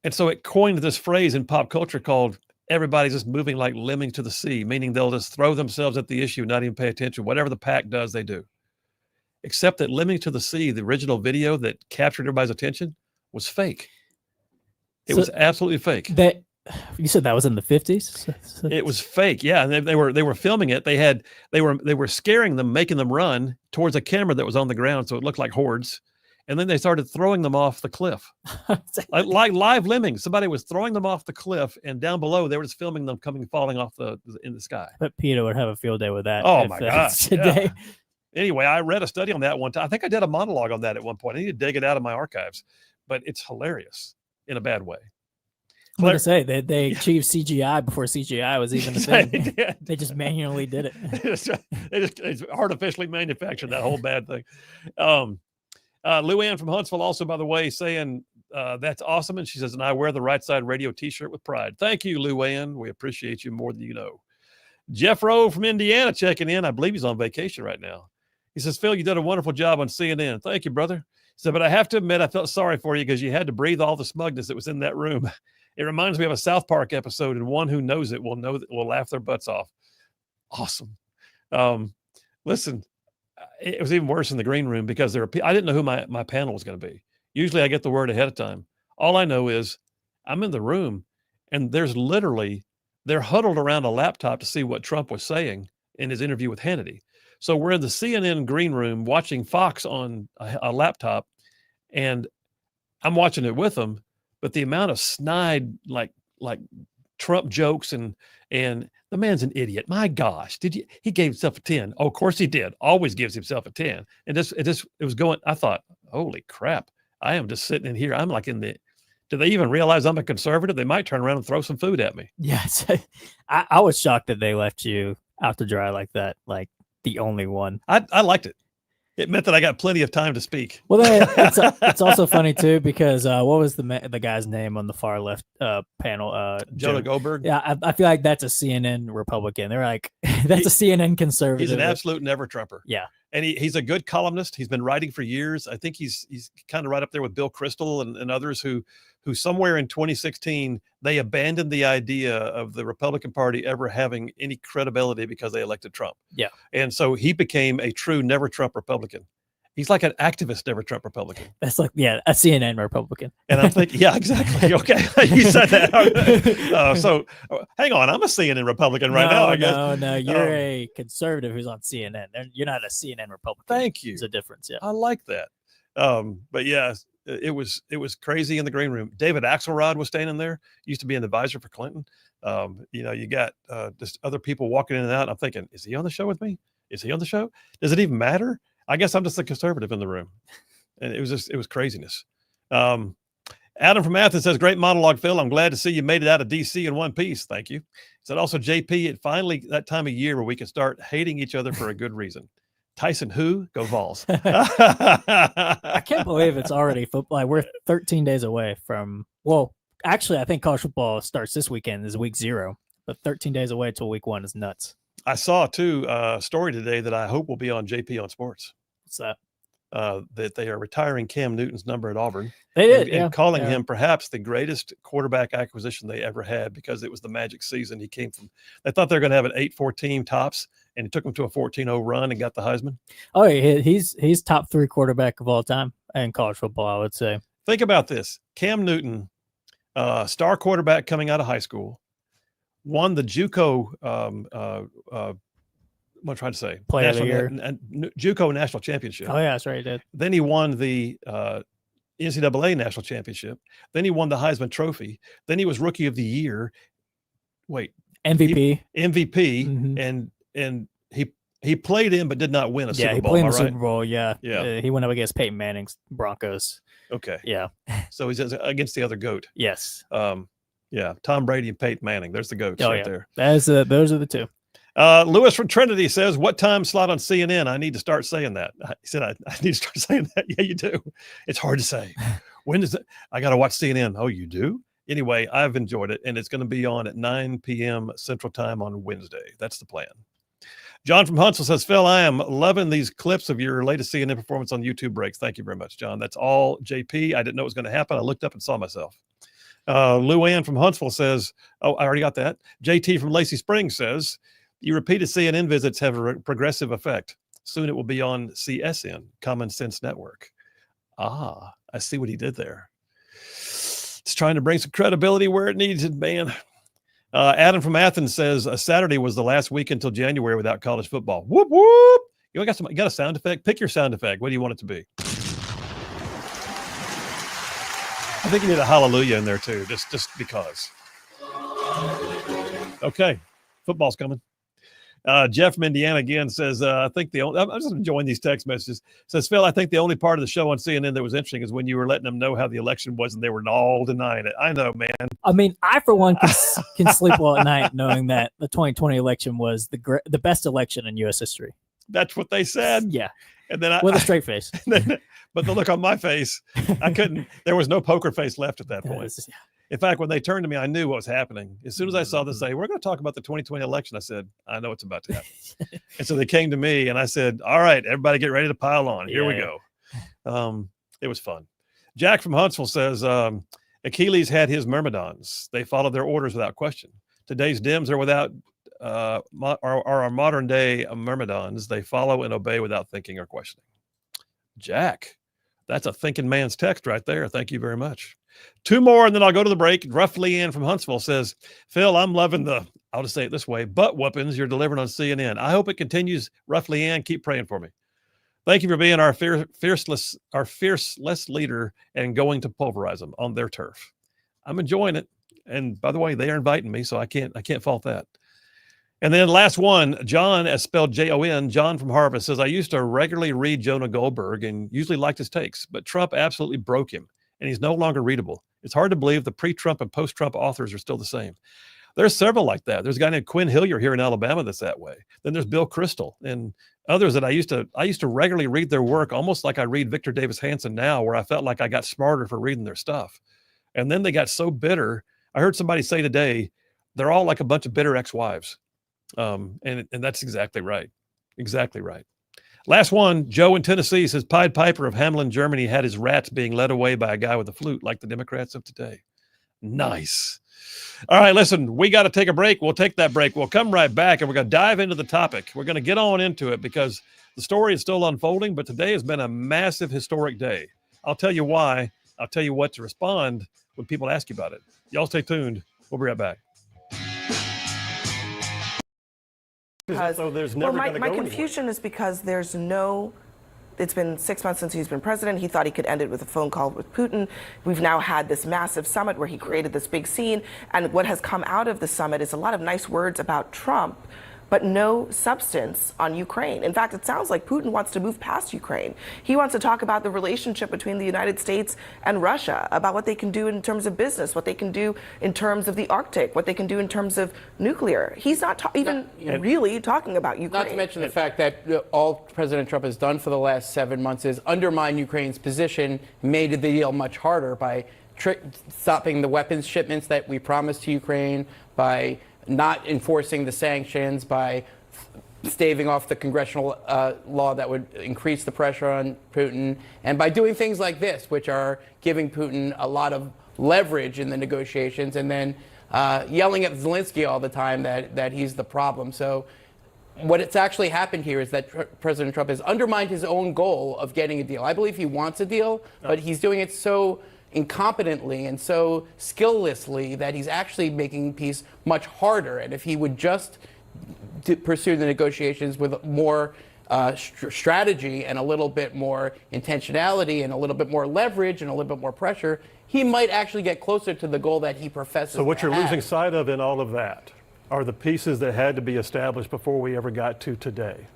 And so it coined this phrase in pop culture called everybody's just moving like lemmings to the sea, meaning they'll just throw themselves at the issue, not even pay attention. Whatever the pack does, they do. Except that Lemmings to the Sea, the original video that captured everybody's attention, was fake. It was absolutely fake. You said that was in the 50s? It was fake. Yeah. And they were filming it. They were scaring them, making them run towards a camera that was on the ground. So it looked like hordes. And then they started throwing them off the cliff. like live lemmings. Somebody was throwing them off the cliff, and down below they were just filming them falling off in the sky. But Peter would have a field day with that. Oh my gosh. Today. Yeah. Anyway, I read a study on that one time. I think I did a monologue on that at one point. I need to dig it out of my archives, but it's hilarious in a bad way. What to say? They achieved CGI before CGI was even a thing. They just manually did it. They just artificially manufactured that whole bad thing. Luann from Huntsville also, by the way, saying that's awesome. And she says, and I wear the Rightside Radio t-shirt with pride. Thank you, Luann. We appreciate you more than you know. Jeff Rowe from Indiana checking in. I believe he's on vacation right now. He says, Phil, you did a wonderful job on CNN. Thank you, brother. He said, but I have to admit, I felt sorry for you because you had to breathe all the smugness that was in that room. It reminds me of a South Park episode, and one who knows it will laugh their butts off. Awesome. Listen, it was even worse in the green room because I didn't know who my panel was going to be. Usually I get the word ahead of time. All I know is I'm in the room, and they're huddled around a laptop to see what Trump was saying in his interview with Hannity. So we're in the CNN green room watching Fox on a laptop, and I'm watching it with them. But the amount of snide, like Trump jokes and the man's an idiot. My gosh, he gave himself a 10. Oh, of course he did. Always gives himself a 10. And it was going, I thought, holy crap. I am just sitting in here. I'm like do they even realize I'm a conservative? They might turn around and throw some food at me. Yes. I was shocked that they left you out to dry like that. Like the only one. I liked it. It meant that I got plenty of time to speak. Well, it's also funny too because what was the guy's name on the far left panel? Jonah Goldberg. Yeah, I feel like that's a CNN Republican. They're like that's a CNN conservative. He's an absolute never Trumper. Yeah, and he's a good columnist. He's been writing for years. I think he's kind of right up there with Bill Kristol and others who somewhere in 2016 they abandoned the idea of the Republican Party ever having any credibility because they elected Trump. Yeah. And so he became a true never Trump Republican. He's like an activist never Trump Republican. That's like, yeah, a CNN Republican. And I'm thinking, yeah, exactly. Okay. You said that. So hang on. I'm a CNN Republican right now. I guess. No, you're a conservative who's on CNN. You're not a CNN Republican. Thank you. There's a difference. Yeah. I like that. But yeah, it was crazy in the green room. David Axelrod was standing there, used to be an advisor for Clinton. You got just other people walking in and out. I'm thinking, is he on the show with me? Is he on the show? Does it even matter? I guess I'm just a conservative in the room. And it was craziness. Adam from Athens says, great monologue, Phil. I'm glad to see you made it out of D.C. in one piece. Thank you. He said, also, JP, it finally that time of year where we can start hating each other for a good reason. Tyson who? Go Vols. I can't believe it's already football. Like, we're 13 days away from, well, actually, I think college football starts this weekend, is week 0. But 13 days away till week 1 is nuts. I saw, too, a story today that I hope will be on JP on Sports. What's that? That they are retiring Cam Newton's number at Auburn. They did, and calling him perhaps the greatest quarterback acquisition they ever had because it was the magic season he came from. They thought they were going to have an 8-4 team tops, and he took them to a 14-0 run and got the Heisman. Oh, he's top 3 quarterback of all time in college football, I would say. Think about this. Cam Newton, star quarterback coming out of high school, won the JUCO what am I trying to say? Player of the year. JUCO national championship. Oh, yeah, that's right. He did. Then he won the NCAA national championship. Then he won the Heisman Trophy. Then he was rookie of the year. Wait. MVP. MVP. And he played in but did not win a Super Bowl. Yeah, he played in the right? Super Bowl. Yeah. Yeah. He went up against Peyton Manning's Broncos. Okay. Yeah. So he's against the other GOAT. Yes. Yeah. Tom Brady and Peyton Manning. There's the GOATs right there. Those are the two. Lewis from Trinity says, what time slot on CNN? I need to start saying that. He said, I need to start saying that. Yeah, you do. It's hard to say. When does it? I got to watch CNN. Oh, you do? Anyway, I've enjoyed it, and it's going to be on at 9 p.m. Central Time on Wednesday. That's the plan. John from Huntsville says, Phil, I am loving these clips of your latest CNN performance on YouTube breaks. Thank you very much, John. That's all JP. I didn't know it was going to happen. I looked up and saw myself. Lou Ann from Huntsville says, oh, I already got that. JT from Lacey Springs says, you repeated CNN visits have a progressive effect. Soon it will be on CSN, Common Sense Network. Ah, I see what he did there. It's trying to bring some credibility where it needs it, man. Adam from Athens says, Saturday was the last week until January without college football. Whoop, whoop. You got a sound effect? Pick your sound effect. What do you want it to be? I think you need a hallelujah in there, too, just because. Okay, football's coming. Jeff from Indiana again says, I think I'm just enjoying these text messages. Says, Phil, I think the only part of the show on CNN that was interesting is when you were letting them know how the election was and they were all denying it. I know, man. I mean, I, for one, can sleep well at night knowing that the 2020 election was the best election in U.S. history. That's what they said. Yeah. And then with a straight face. But the look on my face, I couldn't. There was no poker face left at that point. In fact, when they turned to me, I knew what was happening. As soon as I saw them say, we're going to talk about the 2020 election, I said, I know what's about to happen. And so they came to me and I said, all right, everybody get ready to pile on. Here we go. It was fun. Jack from Huntsville says, Achilles had his myrmidons. They followed their orders without question. Today's Dems are without are our modern day myrmidons. They follow and obey without thinking or questioning. Jack, that's a thinking man's text right there. Thank you very much. 2 more, and then I'll go to the break. Roughly Ann from Huntsville says, Phil, I'm loving I'll just say it this way, butt whoopings you're delivering on CNN. I hope it continues. Roughly Ann, keep praying for me. Thank you for being our fierceless leader and going to pulverize them on their turf. I'm enjoying it. And by the way, they are inviting me, so I can't fault that. And then last one, John, as spelled Jon, John from Harvest says, I used to regularly read Jonah Goldberg and usually liked his takes, but Trump absolutely broke him. And he's no longer readable. It's hard to believe the pre-Trump and post-Trump authors are still the same. There's several like that. There's a guy named Quinn Hillier here in Alabama that's that way. Then there's Bill Kristol and others that I used to regularly read their work, almost like I read Victor Davis Hanson now, where I felt like I got smarter for reading their stuff. And then they got so bitter. I heard somebody say today, they're all like a bunch of bitter ex-wives. And that's exactly right. Exactly right. Last one, Joe in Tennessee says, Pied Piper of Hamelin, Germany had his rats being led away by a guy with a flute like the Democrats of today. Nice. All right, listen, we got to take a break. We'll take that break. We'll come right back, and we're going to dive into the topic. We're going to get on into it because the story is still unfolding, but today has been a massive historic day. I'll tell you why. I'll tell you what to respond when people ask you about it. Y'all stay tuned. We'll be right back. So there's never my confusion is because it's been 6 months since he's been president. He thought he could end it with a phone call with Putin. We've now had this massive summit where he created this big scene. And what has come out of the summit is a lot of nice words about Trump. but no substance on Ukraine. In fact, it sounds like Putin wants to move past Ukraine. He wants to talk about the relationship between the United States and Russia, about what they can do in terms of business, what they can do in terms of the Arctic, what they can do in terms of nuclear. He's not really talking about Ukraine. Not to mention the fact that all President Trump has done for the last 7 months is undermine Ukraine's position, made the deal much harder by stopping the weapons shipments that we promised to Ukraine, by not enforcing the sanctions, by staving off the congressional law that would increase the pressure on Putin, and by doing things like this, which are giving Putin a lot of leverage in the negotiations, and then yelling at Zelensky all the time that he's the problem. So what it's actually happened here is that President Trump has undermined his own goal of getting a deal. I believe he wants a deal, but he's doing it so incompetently and so skilllessly that he's actually making peace much harder. And if he would just pursue the negotiations with more strategy and a little bit more intentionality and a little bit more leverage and a little bit more pressure, he might actually get closer to the goal that he professes. So what to you're have. losing sight of in all of that are the pieces that had to be established before we ever got to today.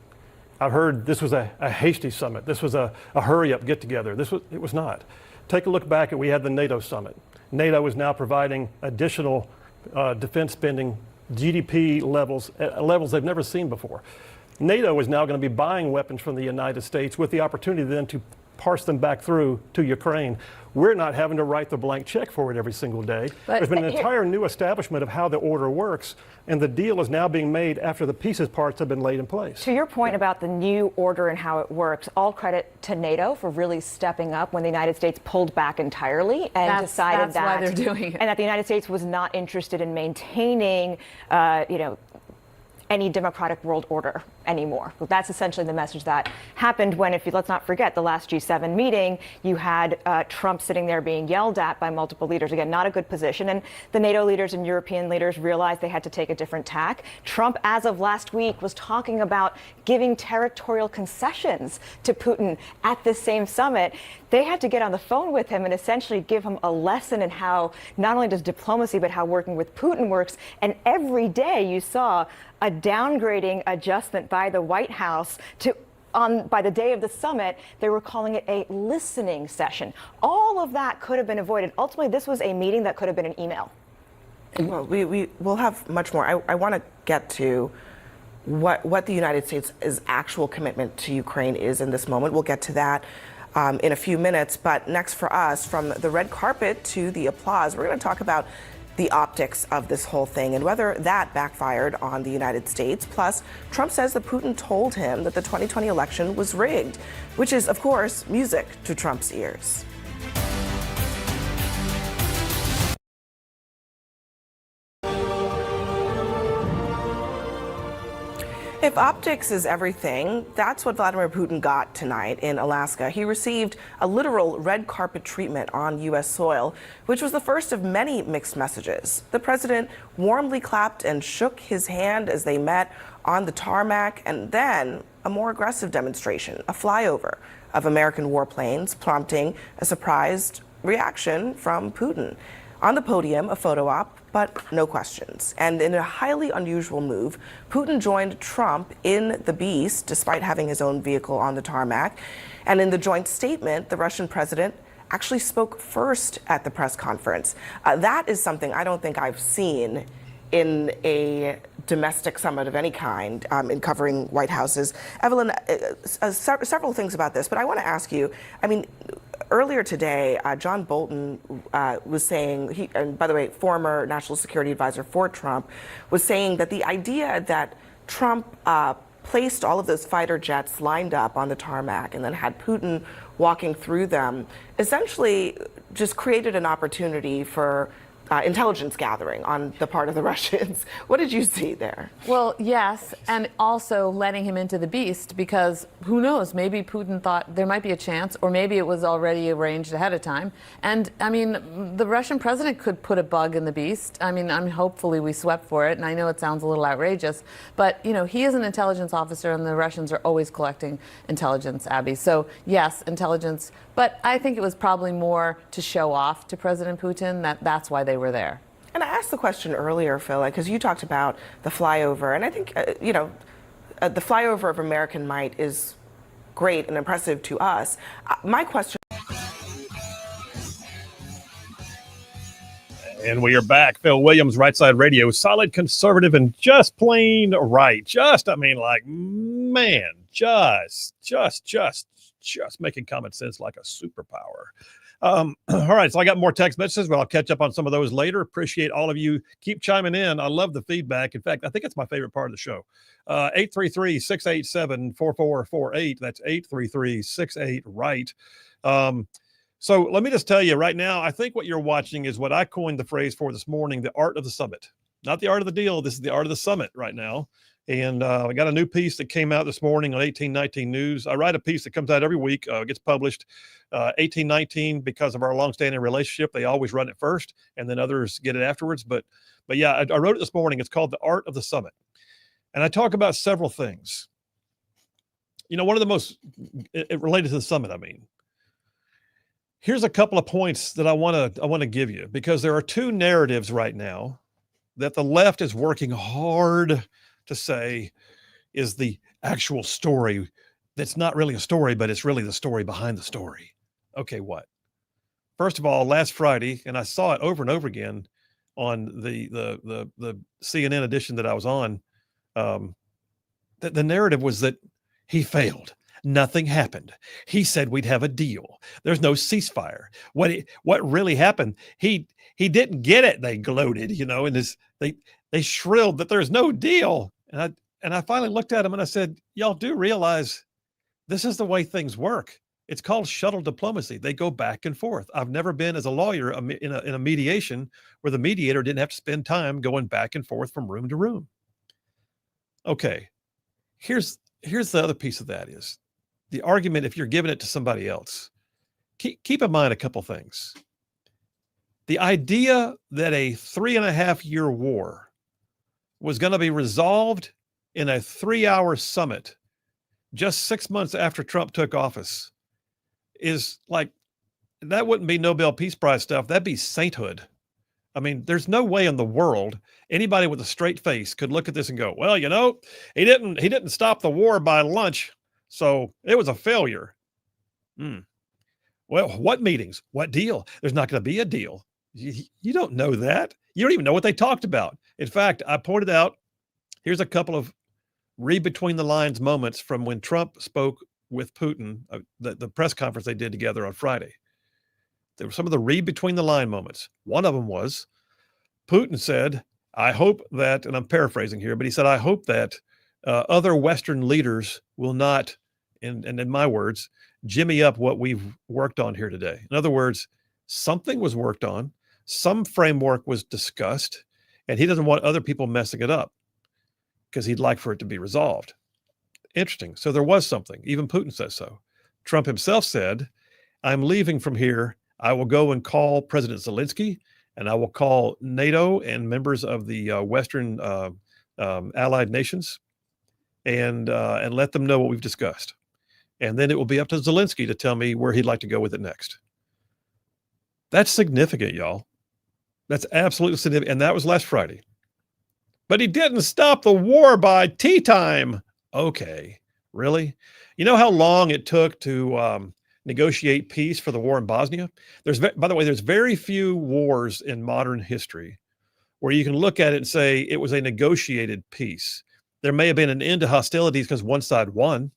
I've heard this was a hasty summit. This was a hurry-up get-together. It was not. Take a look back at we had the NATO summit. NATO is now providing additional defense spending, GDP levels, levels they've never seen before. NATO is now going to be buying weapons from the United States with the opportunity then to parse them back through to Ukraine. We're not having to write the blank check for it every single day. But there's been an entire new establishment of how the order works, and the deal is now being made after the pieces parts have been laid in place. To your point about the new order and how it works, all credit to NATO for really stepping up when the United States pulled back entirely and decided that's why they're doing it. and that the United States was not interested in maintaining, any democratic world order anymore. Well, that's essentially the message that happened when, let's not forget, the last G7 meeting, you had Trump sitting there being yelled at by multiple leaders. Again, not a good position. And the NATO leaders and European leaders realized they had to take a different tack. Trump, as of last week, was talking about giving territorial concessions to Putin at this same summit. They had to get on the phone with him and essentially give him a lesson in how not only does diplomacy, but how working with Putin works. And every day you saw a downgrading adjustment by the White House by the day of the summit. They were calling it a listening session. All of that could have been avoided. Ultimately, this was a meeting that could have been an email. Well, we'll have much more. I want to get to what the United States' actual commitment to Ukraine is in this moment. We'll get to that in a few minutes. But next for us, from the red carpet to the applause, we're going to talk about the optics of this whole thing and whether that backfired on the United States. Plus, Trump says that Putin told him that the 2020 election was rigged, which is, of course, music to Trump's ears. If optics is everything, that's what Vladimir Putin got tonight in Alaska. He received a literal red carpet treatment on U.S. soil, which was the first of many mixed messages. The president warmly clapped and shook his hand as they met on the tarmac, and then a more aggressive demonstration, a flyover of American warplanes, prompting a surprised reaction from Putin. On the podium, a photo op, but no questions. And in a highly unusual move, Putin joined Trump in the Beast, despite having his own vehicle on the tarmac. And in the joint statement, the Russian president actually spoke first at the press conference. That is something I don't think I've seen in a domestic summit of any kind in covering White Houses. Evelyn, several things about this, but I want to ask you, earlier today, John Bolton was saying, and by the way, former national security advisor for Trump, was saying that the idea that Trump placed all of those fighter jets lined up on the tarmac and then had Putin walking through them essentially just created an opportunity for intelligence gathering on the part of the Russians. What did you see there? Well, yes, and also letting him into the Beast, because who knows, maybe Putin thought there might be a chance, or maybe it was already arranged ahead of time. And the Russian president could put a bug in the Beast. Hopefully we swept for it, and I know it sounds a little outrageous, but he is an intelligence officer, and the Russians are always collecting intelligence, Abby. So yes, intelligence, but I think it was probably more to show off to President Putin that's why they were there. I asked the question earlier, Phil, because you talked about the flyover, and I think, the flyover of American might is great and impressive to us. My question. And we are back. Phil Williams, Rightside Radio, solid conservative and just plain right. Just making common sense like a superpower. All right, so I got more text messages, but I'll catch up on some of those later. Appreciate all of you. Keep chiming in. I love the feedback. In fact, I think it's my favorite part of the show. 833-687-4448. That's 833-68-RIGHT. So let me just tell you right now, I think what you're watching is what I coined the phrase for this morning, the art of the summit. Not the art of the deal. This is the art of the summit right now. And I got a new piece that came out this morning on 1819 News. I write a piece that comes out every week, gets published. 1819, because of our longstanding relationship, they always run it first, and then others get it afterwards. But yeah, I wrote it this morning. It's called The Art of the Summit. And I talk about several things. One of the most related to the summit, I mean. Here's a couple of points that I want to give you, because there are two narratives right now that the left is working hard to say is the actual story. That's not really a story, but it's really the story behind the story. Okay, what? First of all, last Friday, and I saw it over and over again on the CNN edition that I was on, that the narrative was that he failed. Nothing happened. He said we'd have a deal. There's no ceasefire. What really happened? He didn't get it. They gloated, and they shrilled that there's no deal. And I finally looked at him and I said, y'all do realize this is the way things work. It's called shuttle diplomacy. They go back and forth. I've never been as a lawyer in a mediation where the mediator didn't have to spend time going back and forth from room to room. Okay, here's the other piece of that is the argument. If you're giving it to somebody else, keep in mind a couple things. The idea that a 3.5-year war was going to be resolved in a 3-hour summit just 6 months after Trump took office is like, that wouldn't be Nobel Peace Prize stuff. That'd be sainthood. I mean, there's no way in the world anybody with a straight face could look at this and go, well, he didn't stop the war by lunch, so it was a failure. Well, what meetings? What deal? There's not going to be a deal. You don't know that. You don't even know what they talked about. In fact, I pointed out, here's a couple of read between the lines moments from when Trump spoke with Putin, the press conference they did together on Friday. There were some of the read between the line moments. One of them was Putin said, I hope that, and I'm paraphrasing here, but he said, I hope that other Western leaders will not, and in my words, jimmy up what we've worked on here today. In other words, something was worked on, some framework was discussed, and he doesn't want other people messing it up because he'd like for it to be resolved. Interesting. So there was something. Even Putin says so. Trump himself said, I'm leaving from here. I will go and call President Zelensky, and I will call NATO and members of the Western allied nations and let them know what we've discussed. And then it will be up to Zelensky to tell me where he'd like to go with it next. That's significant, y'all. That's absolutely significant. And that was last Friday. But he didn't stop the war by tea time. Okay, really? You know how long it took to negotiate peace for the war in Bosnia? By the way, there's very few wars in modern history where you can look at it and say it was a negotiated peace. There may have been an end to hostilities because one side won.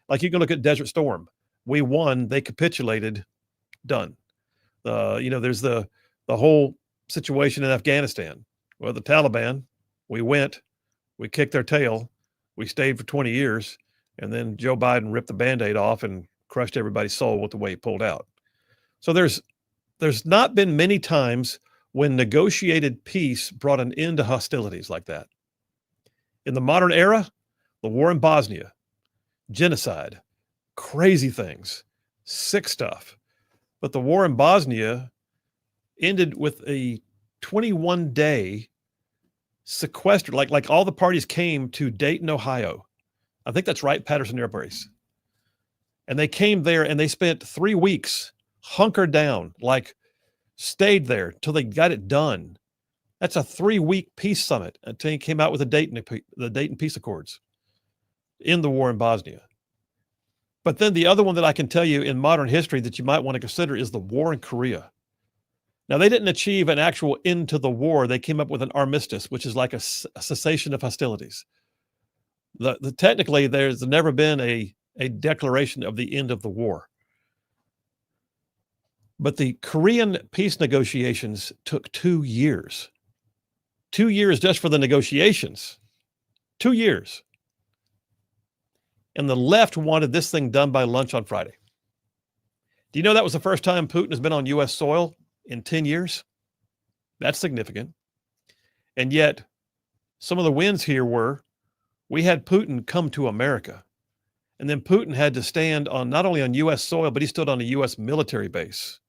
Like you can look at Desert Storm. We won, they capitulated, done. There's the whole situation in Afghanistan. Well, the Taliban, we went, we kicked their tail, we stayed for 20 years, and then Joe Biden ripped the Band-Aid off and crushed everybody's soul with the way he pulled out. So there's not been many times when negotiated peace brought an end to hostilities like that. In the modern era, the war in Bosnia, genocide, crazy things, sick stuff. But the war in Bosnia ended with a 21-day sequester, like all the parties came to Dayton, Ohio. I think that's right, Patterson Air Base. And they came there and they spent 3 weeks hunkered down, like stayed there till they got it done. That's a 3-week peace summit until he came out with the Dayton Peace Accords in the war in Bosnia. But then the other one that I can tell you in modern history that you might want to consider is the war in Korea. Now, they didn't achieve an actual end to the war. They came up with an armistice, which is like a cessation of hostilities. Technically, there's never been a declaration of the end of the war. But the Korean peace negotiations took 2 years. 2 years just for the negotiations. 2 years. And the left wanted this thing done by lunch on Friday. Do you know that was the first time Putin has been on U.S. soil in 10 years? That's significant. And yet, some of the wins here were, we had Putin come to America. And then Putin had to stand on not only on U.S. soil, but he stood on a U.S. military base.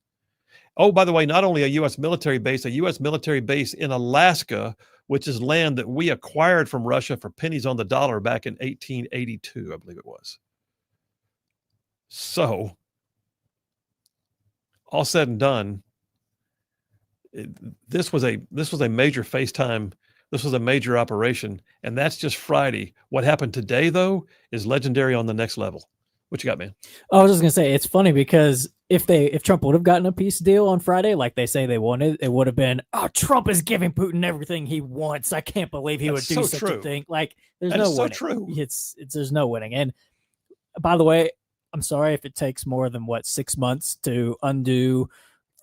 Oh, by the way, not only a U.S. military base in Alaska, which is land that we acquired from Russia for pennies on the dollar back in 1882, I believe it was. So, all said and done, this was a major FaceTime. This was a major operation, and that's just Friday. What happened today, though, is legendary on the next level. What you got, man? I was just gonna say, it's funny because if Trump would have gotten a peace deal on Friday, like they say they wanted, it would have been, oh, Trump is giving Putin everything he wants. I can't believe he would do such a thing. Like, there's no winning. True. There's no winning. And by the way, I'm sorry if it takes more than 6 months to undo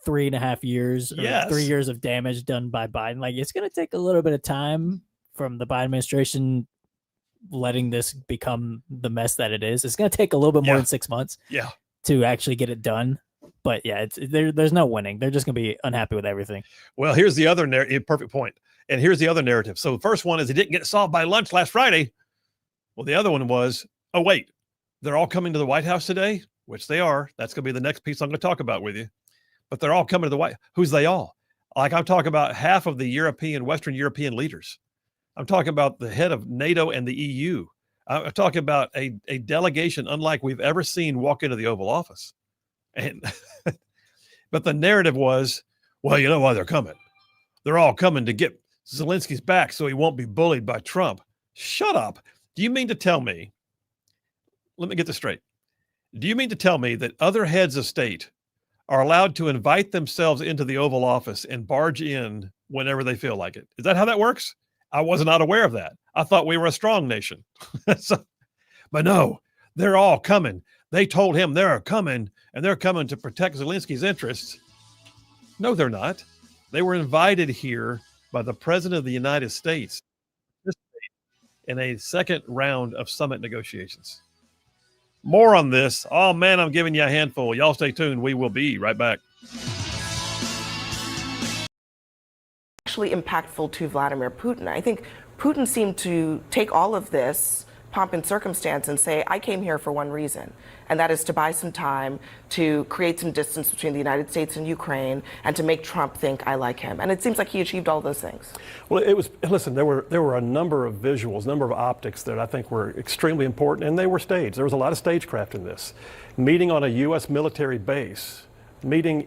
3.5 years, or 3 years of damage done by Biden. Like, it's going to take a little bit of time from the Biden administration letting this become the mess that it is. It's going to take a little bit more than 6 months to actually get it done. But yeah, there's no winning. They're just going to be unhappy with everything. Well, here's the other perfect point. And here's the other narrative. So the first one is he didn't get solved by lunch last Friday. Well, the other one was, oh, wait, they're all coming to the White House today, which they are. That's going to be the next piece I'm going to talk about with you. But they're all coming to the White House. Who's they all? Like, I'm talking about half of the Western European leaders. I'm talking about the head of NATO and the EU. I'm talking about a delegation unlike we've ever seen walk into the Oval Office. And but the narrative was, well, you know why they're coming. They're all coming to get Zelensky's back so he won't be bullied by Trump. Shut up. Do you mean to tell me, let me get this straight. Do you mean to tell me that other heads of state are allowed to invite themselves into the Oval Office and barge in whenever they feel like it? Is that how that works? I was not aware of that. I thought we were a strong nation. But no, they're all coming. They told him they're coming, and they're coming to protect Zelensky's interests. No, they're not. They were invited here by the President of the United States in a second round of summit negotiations. More on this. Oh, man, I'm giving you a handful. Y'all stay tuned. We will be right back. Actually impactful to Vladimir Putin. I think Putin seemed to take all of this pomp and circumstance and say, I came here for one reason, and that is to buy some time, to create some distance between the United States and Ukraine, and to make Trump think I like him. And it seems like he achieved all those things. Well, listen, there were a number of visuals, number of optics that I think were extremely important, and they were staged. There was a lot of stagecraft in this. Meeting on a U.S. military base, meeting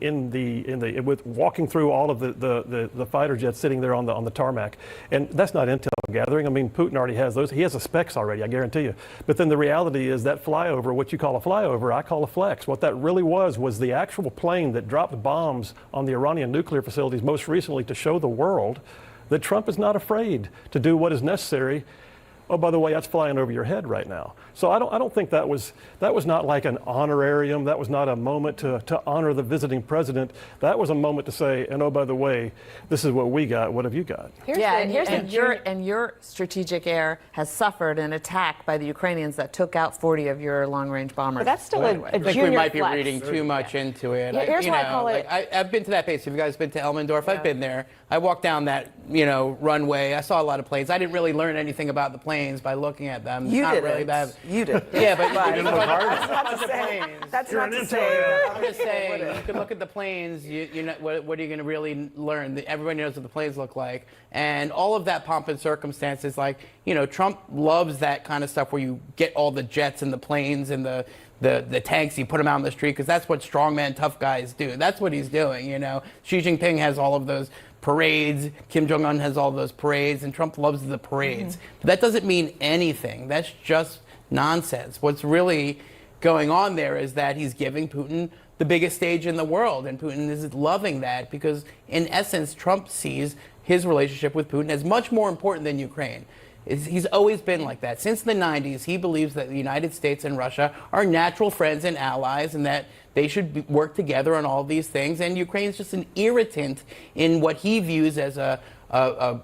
with walking through all of the fighter jets sitting there on the tarmac, and that's not intel gathering. I mean, Putin already has those. He has the specs already, I guarantee you. But then the reality is that flyover, what you call a flyover, I call a flex. What that really was the actual plane that dropped bombs on the Iranian nuclear facilities most recently to show the world that Trump is not afraid to do what is necessary. Oh, by the way, that's flying over your head right now. So I don't think that was not like an honorarium. That was not a moment to honor the visiting president. That was a moment to say, and oh, by the way, this is what we got. What have you got? Your strategic air has suffered an attack by the Ukrainians that took out 40 of your long-range bombers. But that's still I think we might be reading too much into it. Here's why I call it. I've been to that base. Have you guys been to Elmendorf? Yeah. I've been there. I walked down that runway. I saw a lot of planes. I didn't really learn anything about the planes by looking at them. You not didn't. Really bad. You did. Yeah, but that's not to say. That's not to say. I'm just saying, you can look at the planes. You know, what are you going to really learn? Everybody knows what the planes look like, and all of that pomp and circumstances. Like, Trump loves that kind of stuff where you get all the jets and the planes and the the tanks, you put them out on the street, because that's what strongman tough guys do. That's what he's doing, you know. Xi Jinping has all of those parades, Kim Jong-un has all those parades, and Trump loves the parades. But that doesn't mean anything. That's just nonsense. What's really going on there is that he's giving Putin the biggest stage in the world, and Putin is loving that, because in essence, Trump sees his relationship with Putin as much more important than Ukraine. He's always been like that. Since the 90s, he believes that the United States and Russia are natural friends and allies, and that they should work together on all these things. And Ukraine is just an irritant in what he views as a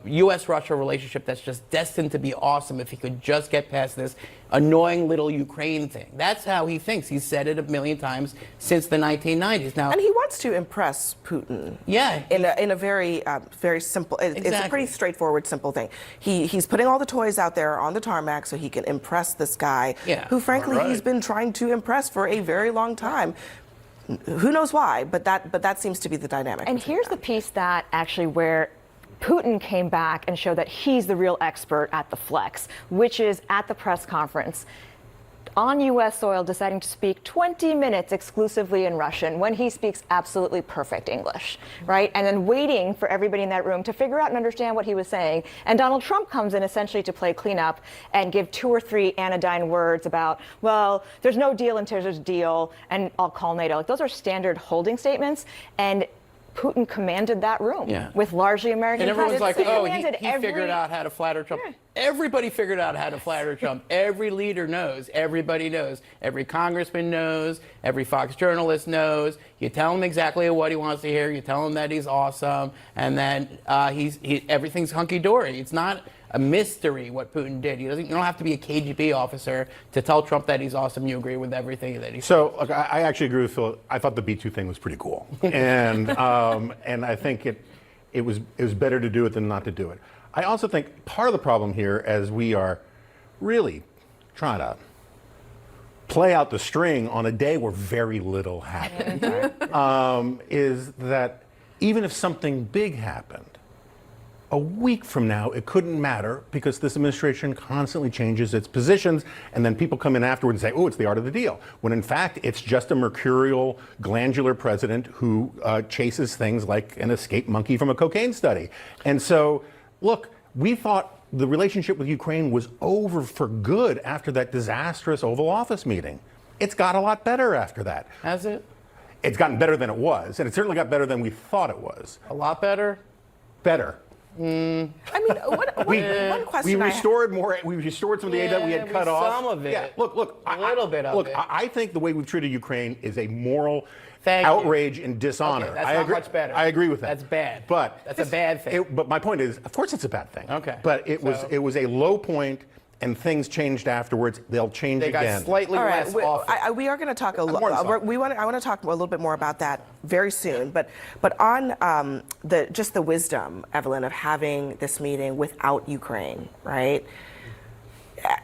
U.S.-Russia relationship that's just destined to be awesome if he could just get past this annoying little Ukraine thing. That's how he thinks. He's said it a million times since the 1990s. Now, and he wants to impress Putin. Yeah, in a very very simple. It's a pretty straightforward, simple thing. He's putting all the toys out there on the tarmac so he can impress this guy, who frankly he's been trying to impress for a very long time. Who knows why? But that seems to be the dynamic. And here's the piece that actually where Putin came back and showed that he's the real expert at the flex, which is at the press conference on U.S. soil deciding to speak 20 minutes exclusively in Russian when he speaks absolutely perfect English, right? And then waiting for everybody in that room to figure out and understand what he was saying. And Donald Trump comes in essentially to play cleanup and give 2 or 3 anodyne words about, well, there's no deal until there's a deal, and I'll call NATO. Like, those are standard holding statements. And Putin commanded that room with largely American and everyone's like, oh, he every... figured out how to flatter Trump. Yeah. Everybody figured out how to flatter Trump. Every leader knows. Everybody knows. Every congressman knows. Every Fox journalist knows. You tell him exactly what he wants to hear. You tell him that he's awesome and that everything's hunky-dory. It's not a mystery what Putin did. You don't have to be a KGB officer to tell Trump that he's awesome. You agree with everything that he said. So look, I actually agree with Phil. I thought the B2 thing was pretty cool, and and I think it was better to do it than not to do it. I also think part of the problem here, as we are really trying to play out the string on a day where very little happened, is that even if something big happened, a week from now, it couldn't matter because this administration constantly changes its positions, and then people come in afterwards and say, oh, it's the art of the deal. When in fact, it's just a mercurial, glandular president who chases things like an escaped monkey from a cocaine study. And so, look, we thought the relationship with Ukraine was over for good after that disastrous Oval Office meeting. It's got a lot better after that. Has it? It's gotten better than it was, and it certainly got better than we thought it was. A lot better? Better. I mean, one question we restored more. We restored some of the aid that we had cut off. Some of it. Yeah, look, a little bit of it. I think the way we've treated Ukraine is a moral outrage and dishonor. Okay, that's not much better. I agree with that. That's bad. But that's a bad thing. But my point is, of course, it's a bad thing. Okay. But it was a low point, and things changed afterwards. They'll change again. They got slightly less awful. We are going to talk I want to talk a little bit more about that very soon. But on just the wisdom, Evelyn, of having this meeting without Ukraine, right?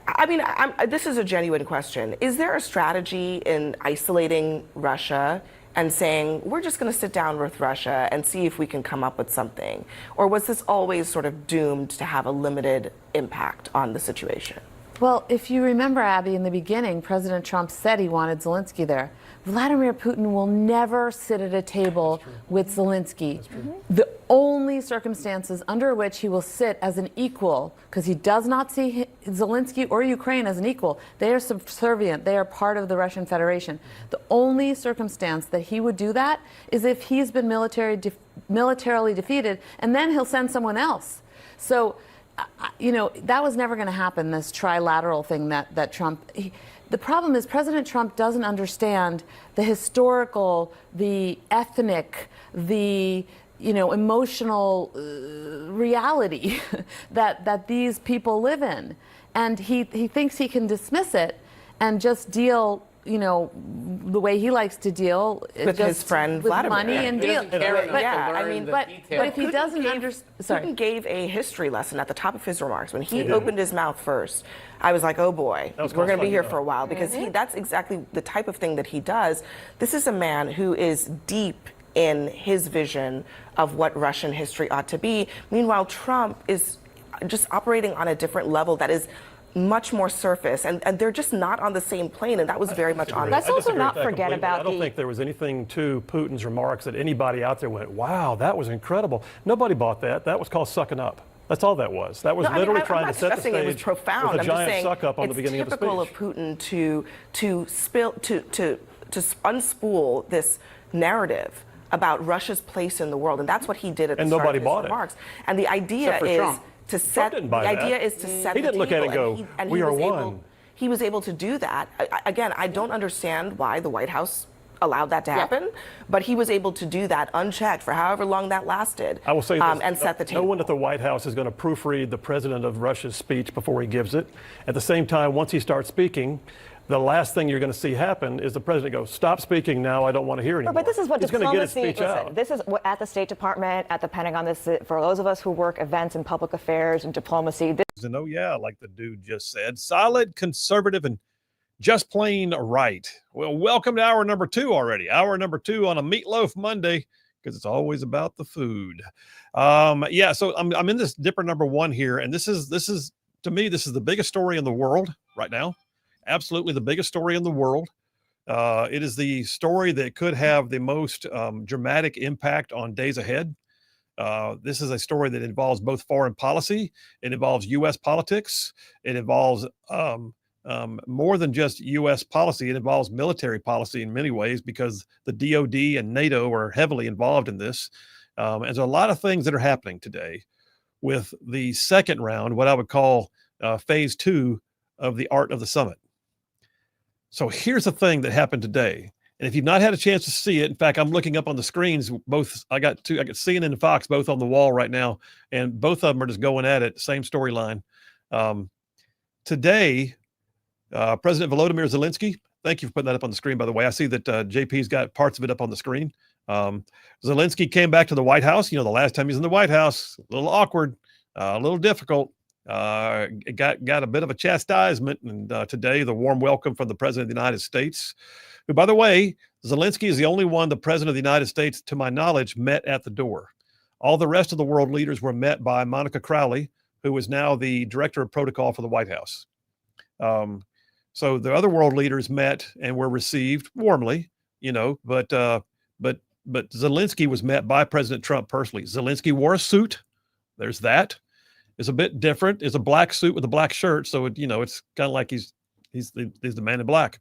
I mean, this is a genuine question. Is there a strategy in isolating Russia and saying, we're just going to sit down with Russia and see if we can come up with something? Or was this always sort of doomed to have a limited impact on the situation? Well, if you remember, Abby, in the beginning, President Trump said he wanted Zelensky there. Vladimir Putin will never sit at a table with Zelensky. The only circumstances under which he will sit as an equal, because he does not see Zelensky or Ukraine as an equal, they are subservient, they are part of the Russian Federation. The only circumstance that he would do that is if he's been militarily defeated, and then he'll send someone else. So, that was never going to happen, this trilateral thing that Trump... The problem is President Trump doesn't understand the historical, the ethnic, the emotional reality that these people live in. And he thinks he can dismiss it and just deal the way he likes to deal with his friend with Vladimir. money and deal. But if he doesn't understand, Putin gave a history lesson at the top of his remarks when he opened his mouth first. I was like, oh boy, we're going to be here for a while, because that's exactly the type of thing that he does. This is a man who is deep in his vision of what Russian history ought to be. Meanwhile, Trump is just operating on a different level that is much more surface, and they're just not on the same plane, and that was very much on. Let's also not forget about I don't think there was anything to Putin's remarks that anybody out there went, wow, that was incredible. Nobody bought that. That was called sucking up. That's all that was. That was literally trying to set the stage. It was profound. With a giant suck up on the beginning of the speech. It's typical of Putin to unspool this narrative about Russia's place in the world, and that's what he did at the start of his remarks. And the idea is to set the He didn't look at it and go, we are one. He was able to do that. Again, I don't understand why the White House allowed that to happen, but he was able to do that unchecked for however long that lasted. I will say this, and set the table. No one at the White House is going to proofread the president of Russia's speech before he gives it. At the same time, once he starts speaking, the last thing you're going to see happen is the president go, stop speaking now, I don't want to hear anymore. But this is what He's diplomacy, going to get his speech out. This is what at the State Department, at the Pentagon, this is, for those of us who work events and public affairs and diplomacy. And oh yeah, like the dude just said, solid, conservative, and just plain right. Well, welcome to hour number 2 already. Hour number 2 on a Meatloaf Monday, because it's always about the food. So I'm in this Dipper number 1 here, and this is to me, this is the biggest story in the world right now. Absolutely the biggest story in the world. It is the story that could have the most dramatic impact on days ahead. This is a story that involves both foreign policy. It involves U.S. politics. It involves more than just U.S. policy. It involves military policy in many ways, because the DOD and NATO are heavily involved in this. And there's a lot of things that are happening today with the second round, what I would call phase 2 of the Art of the Summit. So here's the thing that happened today. And if you've not had a chance to see it, in fact, I'm looking up on the screens, both, I got CNN and Fox both on the wall right now, and both of them are just going at it, same storyline. Today, President Volodymyr Zelensky, thank you for putting that up on the screen, by the way. I see that JP's got parts of it up on the screen. Zelensky came back to the White House. You know, the last time he was in the White House, a little awkward, a little difficult. It got a bit of a chastisement, and today the warm welcome from the President of the United States, who, by the way, Zelensky is the only one the President of the United States, to my knowledge, met at the door. All the rest of the world leaders were met by Monica Crowley, who is now the Director of Protocol for the White House. So the other world leaders met and were received warmly, you know, but Zelensky was met by President Trump personally. Zelensky wore a suit. There's that. It's a bit different. It's a black suit with a black shirt, so it, you know, it's kind of like he's the man in black.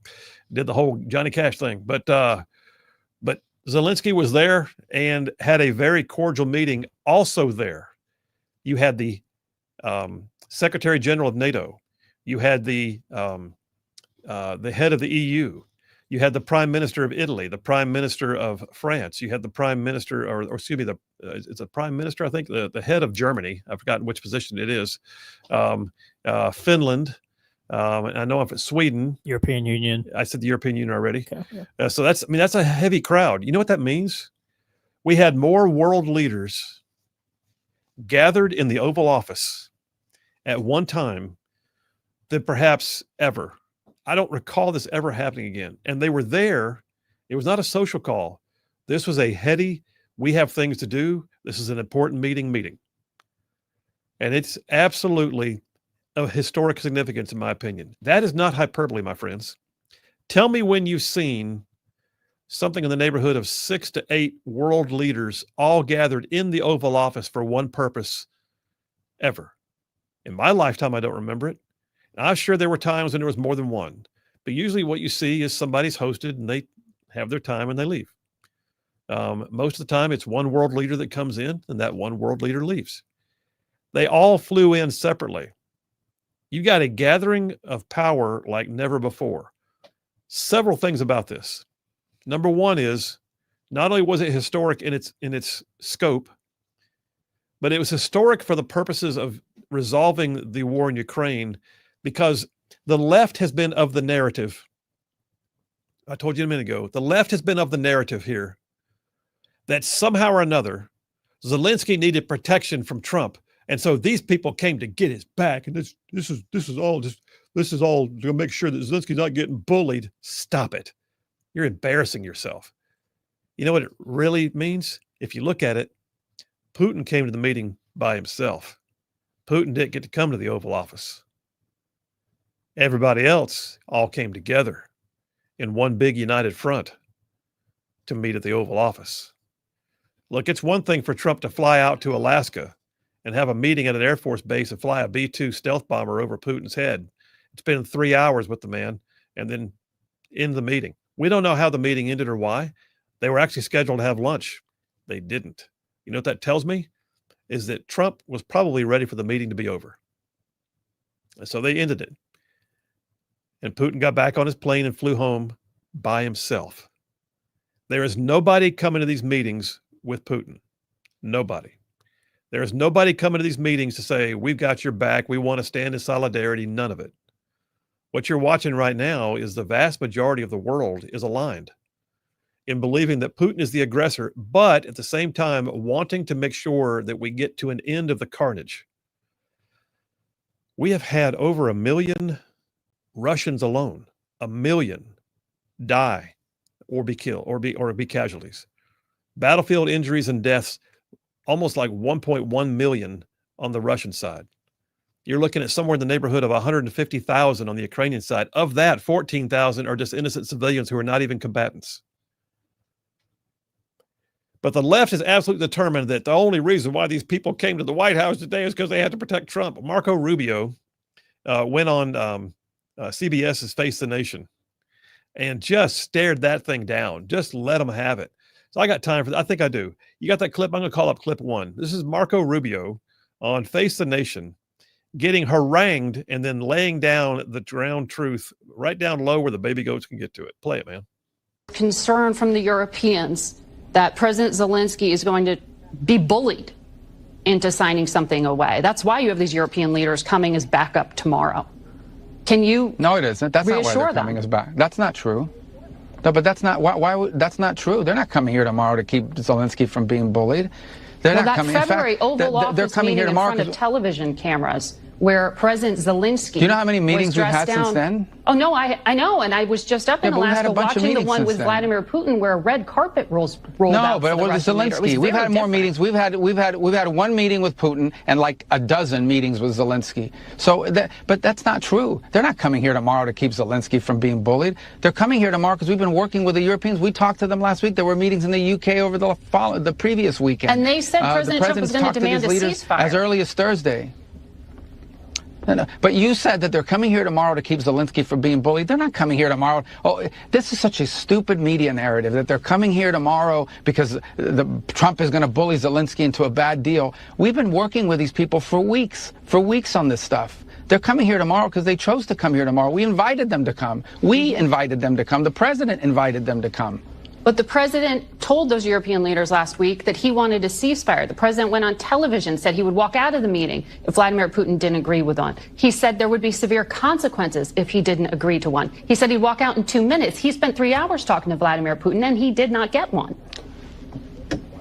Did the whole Johnny Cash thing, but Zelensky was there and had a very cordial meeting. Also there, you had the Secretary General of NATO, you had the head of the EU, you had the Prime Minister of Italy, the Prime Minister of France, you had the Prime Minister, or excuse me, it's a Prime Minister, I think, the head of Germany. I've forgotten which position it is. Finland. I know if it's Sweden. European Union. I said the European Union already. Okay, yeah. So that's a heavy crowd. You know what that means? We had more world leaders gathered in the Oval Office at one time than perhaps ever. I don't recall this ever happening again. And they were there. It was not a social call. This was a heady, we have things to do. This is an important meeting. And it's absolutely of historic significance, in my opinion. That is not hyperbole, my friends. Tell me when you've seen something in the neighborhood of 6 to 8 world leaders all gathered in the Oval Office for one purpose ever. In my lifetime, I don't remember it. I'm sure there were times when there was more than one, but usually what you see is somebody's hosted and they have their time and they leave. Most of the time, it's one world leader that comes in and that one world leader leaves. They all flew in separately. You got a gathering of power like never before. Several things about this. Number one is, not only was it historic in its scope, but it was historic for the purposes of resolving the war in Ukraine, because the left has been of the narrative. I told you a minute ago, the left has been of the narrative here that somehow or another, Zelensky needed protection from Trump. And so these people came to get his back. And this is all to make sure that Zelensky's not getting bullied. Stop it. You're embarrassing yourself. You know what it really means? If you look at it, Putin came to the meeting by himself. Putin didn't get to come to the Oval Office. Everybody else all came together in one big united front to meet at the Oval Office. Look, it's one thing for Trump to fly out to Alaska and have a meeting at an Air Force base and fly a B-2 stealth bomber over Putin's head. Spend 3 hours with the man and then end the meeting. We don't know how the meeting ended or why. They were actually scheduled to have lunch. They didn't. You know what that tells me? Is that Trump was probably ready for the meeting to be over. And so they ended it. And Putin got back on his plane and flew home by himself. There is nobody coming to these meetings with Putin. Nobody. There is nobody coming to these meetings to say, we've got your back, we want to stand in solidarity. None of it. What you're watching right now is the vast majority of the world is aligned in believing that Putin is the aggressor, but at the same time wanting to make sure that we get to an end of the carnage. We have had over 1 million Russians alone, 1 million die or be killed or be casualties. Battlefield injuries and deaths, almost like 1.1 million on the Russian side. You're looking at somewhere in the neighborhood of 150,000 on the Ukrainian side. Of that, 14,000 are just innocent civilians who are not even combatants. But the left is absolutely determined that the only reason why these people came to the White House today is because they had to protect Trump. Marco Rubio went on CBS's Face the Nation and just stared that thing down. Just let them have it. So I got time for that. I think I do. You got that clip? I'm going to call up clip 1. This is Marco Rubio on Face the Nation getting harangued and then laying down the ground truth right down low where the baby goats can get to it. Play it, man. Concern from the Europeans that President Zelensky is going to be bullied into signing something away. That's why you have these European leaders coming as backup tomorrow. Can you? No, it isn't. That's not why they're coming as back. That's not true. No, but that's not why that's not true. They're not coming here tomorrow to keep Zelensky from being bullied. They're not coming. February Oval Office they're coming here tomorrow in front of television cameras where President Zelensky. Do you know how many meetings we've had since then? Oh no, I know, and I was just up in Alaska watching the one with Vladimir Putin where a red carpet rolled out. No, but it was Zelensky. We've had more meetings. We've had one meeting with Putin and like a dozen meetings with Zelensky. So, but that's not true. They're not coming here tomorrow to keep Zelensky from being bullied. They're coming here tomorrow because we've been working with the Europeans. We talked to them last week. There were meetings in the UK over the previous weekend. And they said President Trump was going to demand a ceasefire as early as Thursday. No. But you said that they're coming here tomorrow to keep Zelensky from being bullied. They're not coming here tomorrow. Oh, this is such a stupid media narrative that they're coming here tomorrow because Trump is going to bully Zelensky into a bad deal. We've been working with these people for weeks on this stuff. They're coming here tomorrow because they chose to come here tomorrow. We invited them to come. We invited them to come. The president invited them to come. But the president told those European leaders last week that he wanted a ceasefire. The president went on television, said he would walk out of the meeting if Vladimir Putin didn't agree with one. He said there would be severe consequences if he didn't agree to one. He said he'd walk out in 2 minutes. He spent 3 hours talking to Vladimir Putin, and he did not get one.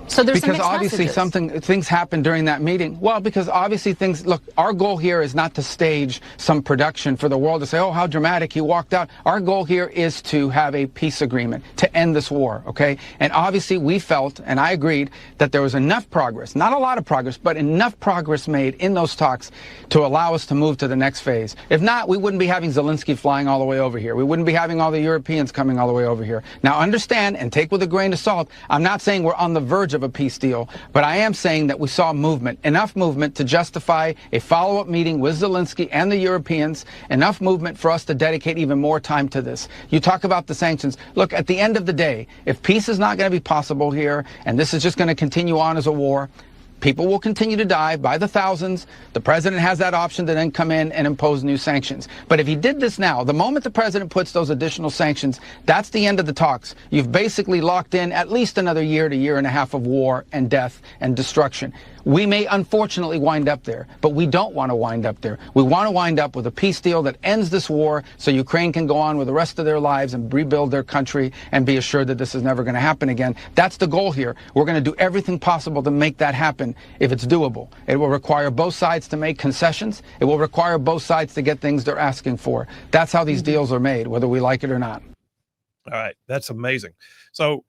So there's because some obviously things happened during that meeting. Well, because obviously look, our goal here is not to stage some production for the world to say, oh, how dramatic, he walked out. Our goal here is to have a peace agreement, to end this war, okay? And obviously we felt, and I agreed, that there was enough progress, not a lot of progress, but enough progress made in those talks to allow us to move to the next phase. If not, we wouldn't be having Zelensky flying all the way over here. We wouldn't be having all the Europeans coming all the way over here. Now understand, and take with a grain of salt, I'm not saying we're on the verge of a peace deal, but I am saying that we saw movement, enough movement to justify a follow-up meeting with Zelensky and the Europeans, enough movement for us to dedicate even more time to this. You talk about the sanctions. Look, at the end of the day, if peace is not going to be possible here, and this is just going to continue on as a war, people will continue to die by the thousands. The president has that option to then come in and impose new sanctions. But if he did this now, the moment the president puts those additional sanctions, that's the end of the talks. You've basically locked in at least another year to year and a half of war and death and destruction. We may unfortunately wind up there, but we don't want to wind up there. We want to wind up with a peace deal that ends this war so Ukraine can go on with the rest of their lives and rebuild their country and be assured that this is never going to happen again. That's the goal here. We're going to do everything possible to make that happen if it's doable. It will require both sides to make concessions. It will require both sides to get things they're asking for. That's how these deals are made, whether we like it or not. All right. That's amazing. So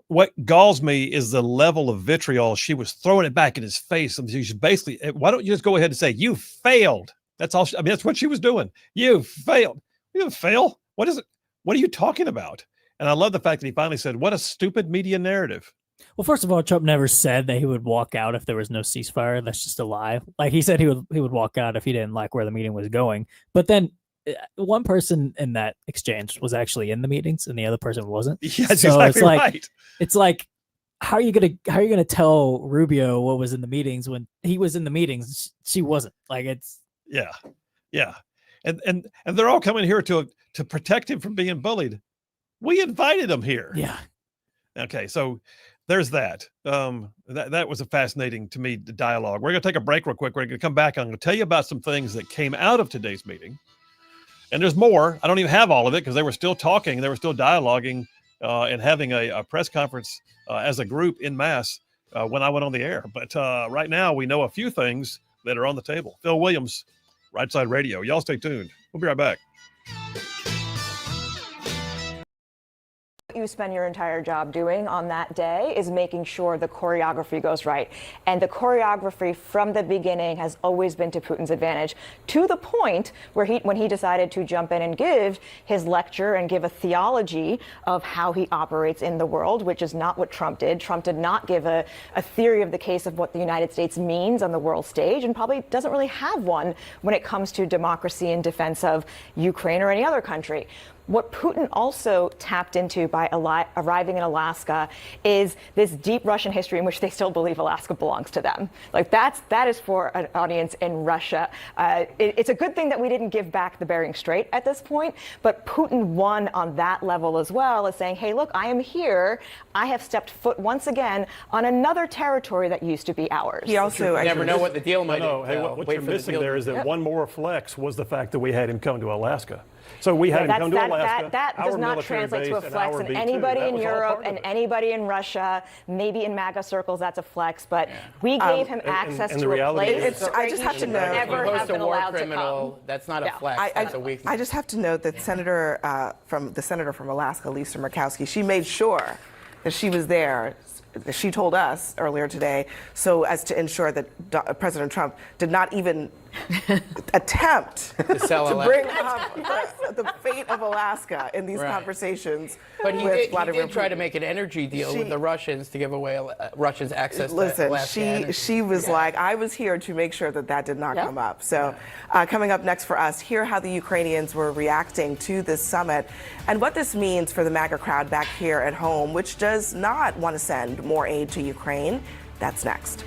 what galls me is the level of vitriol. She was throwing it back in his face. And she's basically, why don't you just go ahead and say, you failed? That's all. I mean, that's what she was doing. You failed. You didn't fail. What is it? What are you talking about? And I love the fact that he finally said, what a stupid media narrative. Well, first of all, Trump never said that he would walk out if there was no ceasefire. That's just a lie. Like, he said he would walk out if he didn't like where the meeting was going. But then one person in that exchange was actually in the meetings and the other person wasn't. Yeah, that's so exactly right. It's like, how are you gonna tell Rubio what was in the meetings when he was in the meetings? She wasn't. Like, it's yeah. And they're all coming here to protect him from being bullied. We invited him here. Yeah. Okay, so there's that. That was a fascinating to me dialogue. We're going to take a break real quick. We're going to come back. I'm going to tell you about some things that came out of today's meeting. And there's more. I don't even have all of it because they were still talking. They were still dialoguing and having a press conference as a group in mass when I went on the air. But right now, we know a few things that are on the table. Phil Williams, Rightside Radio. Y'all stay tuned. We'll be right back. You spend your entire job doing on that day is making sure the choreography goes right. And the choreography from the beginning has always been to Putin's advantage, to the point where when he decided to jump in and give his lecture and give a theology of how he operates in the world, which is not what Trump did. Trump did not give a theory of the case of what the United States means on the world stage, and probably doesn't really have one when it comes to democracy in defense of Ukraine or any other country. What Putin also tapped into by arriving in Alaska is this deep Russian history in which they still believe Alaska belongs to them. Like, that is for an audience in Russia. It's a good thing that we didn't give back the Bering Strait at this point, but Putin won on that level as well, as saying, hey, look, I am here. I have stepped foot once again on another territory that used to be ours. He also never know what the deal might be. Hey, what you're missing there is that one more flex was the fact that we had him come to Alaska. So we had him come to Alaska. That does not translate to a flex. And anybody in Europe and anybody in Russia, maybe in MAGA circles, that's a flex. But we gave him access to a place. I just have to know. Never have been allowed to come. That's not a flex. That's a weakness. I just have to note that the senator from Alaska, Lisa Murkowski, she made sure that she was there. She told us earlier today, so as to ensure that President Trump did not even attempt to bring up the fate of Alaska in these conversations. But he did try to make an energy deal with the Russians to give away Russians access to Alaska energy. She was like, I was here to make sure that did not come up. So coming up next for us, hear how the Ukrainians were reacting to this summit and what this means for the MAGA crowd back here at home, which does not want to send more aid to Ukraine. That's next.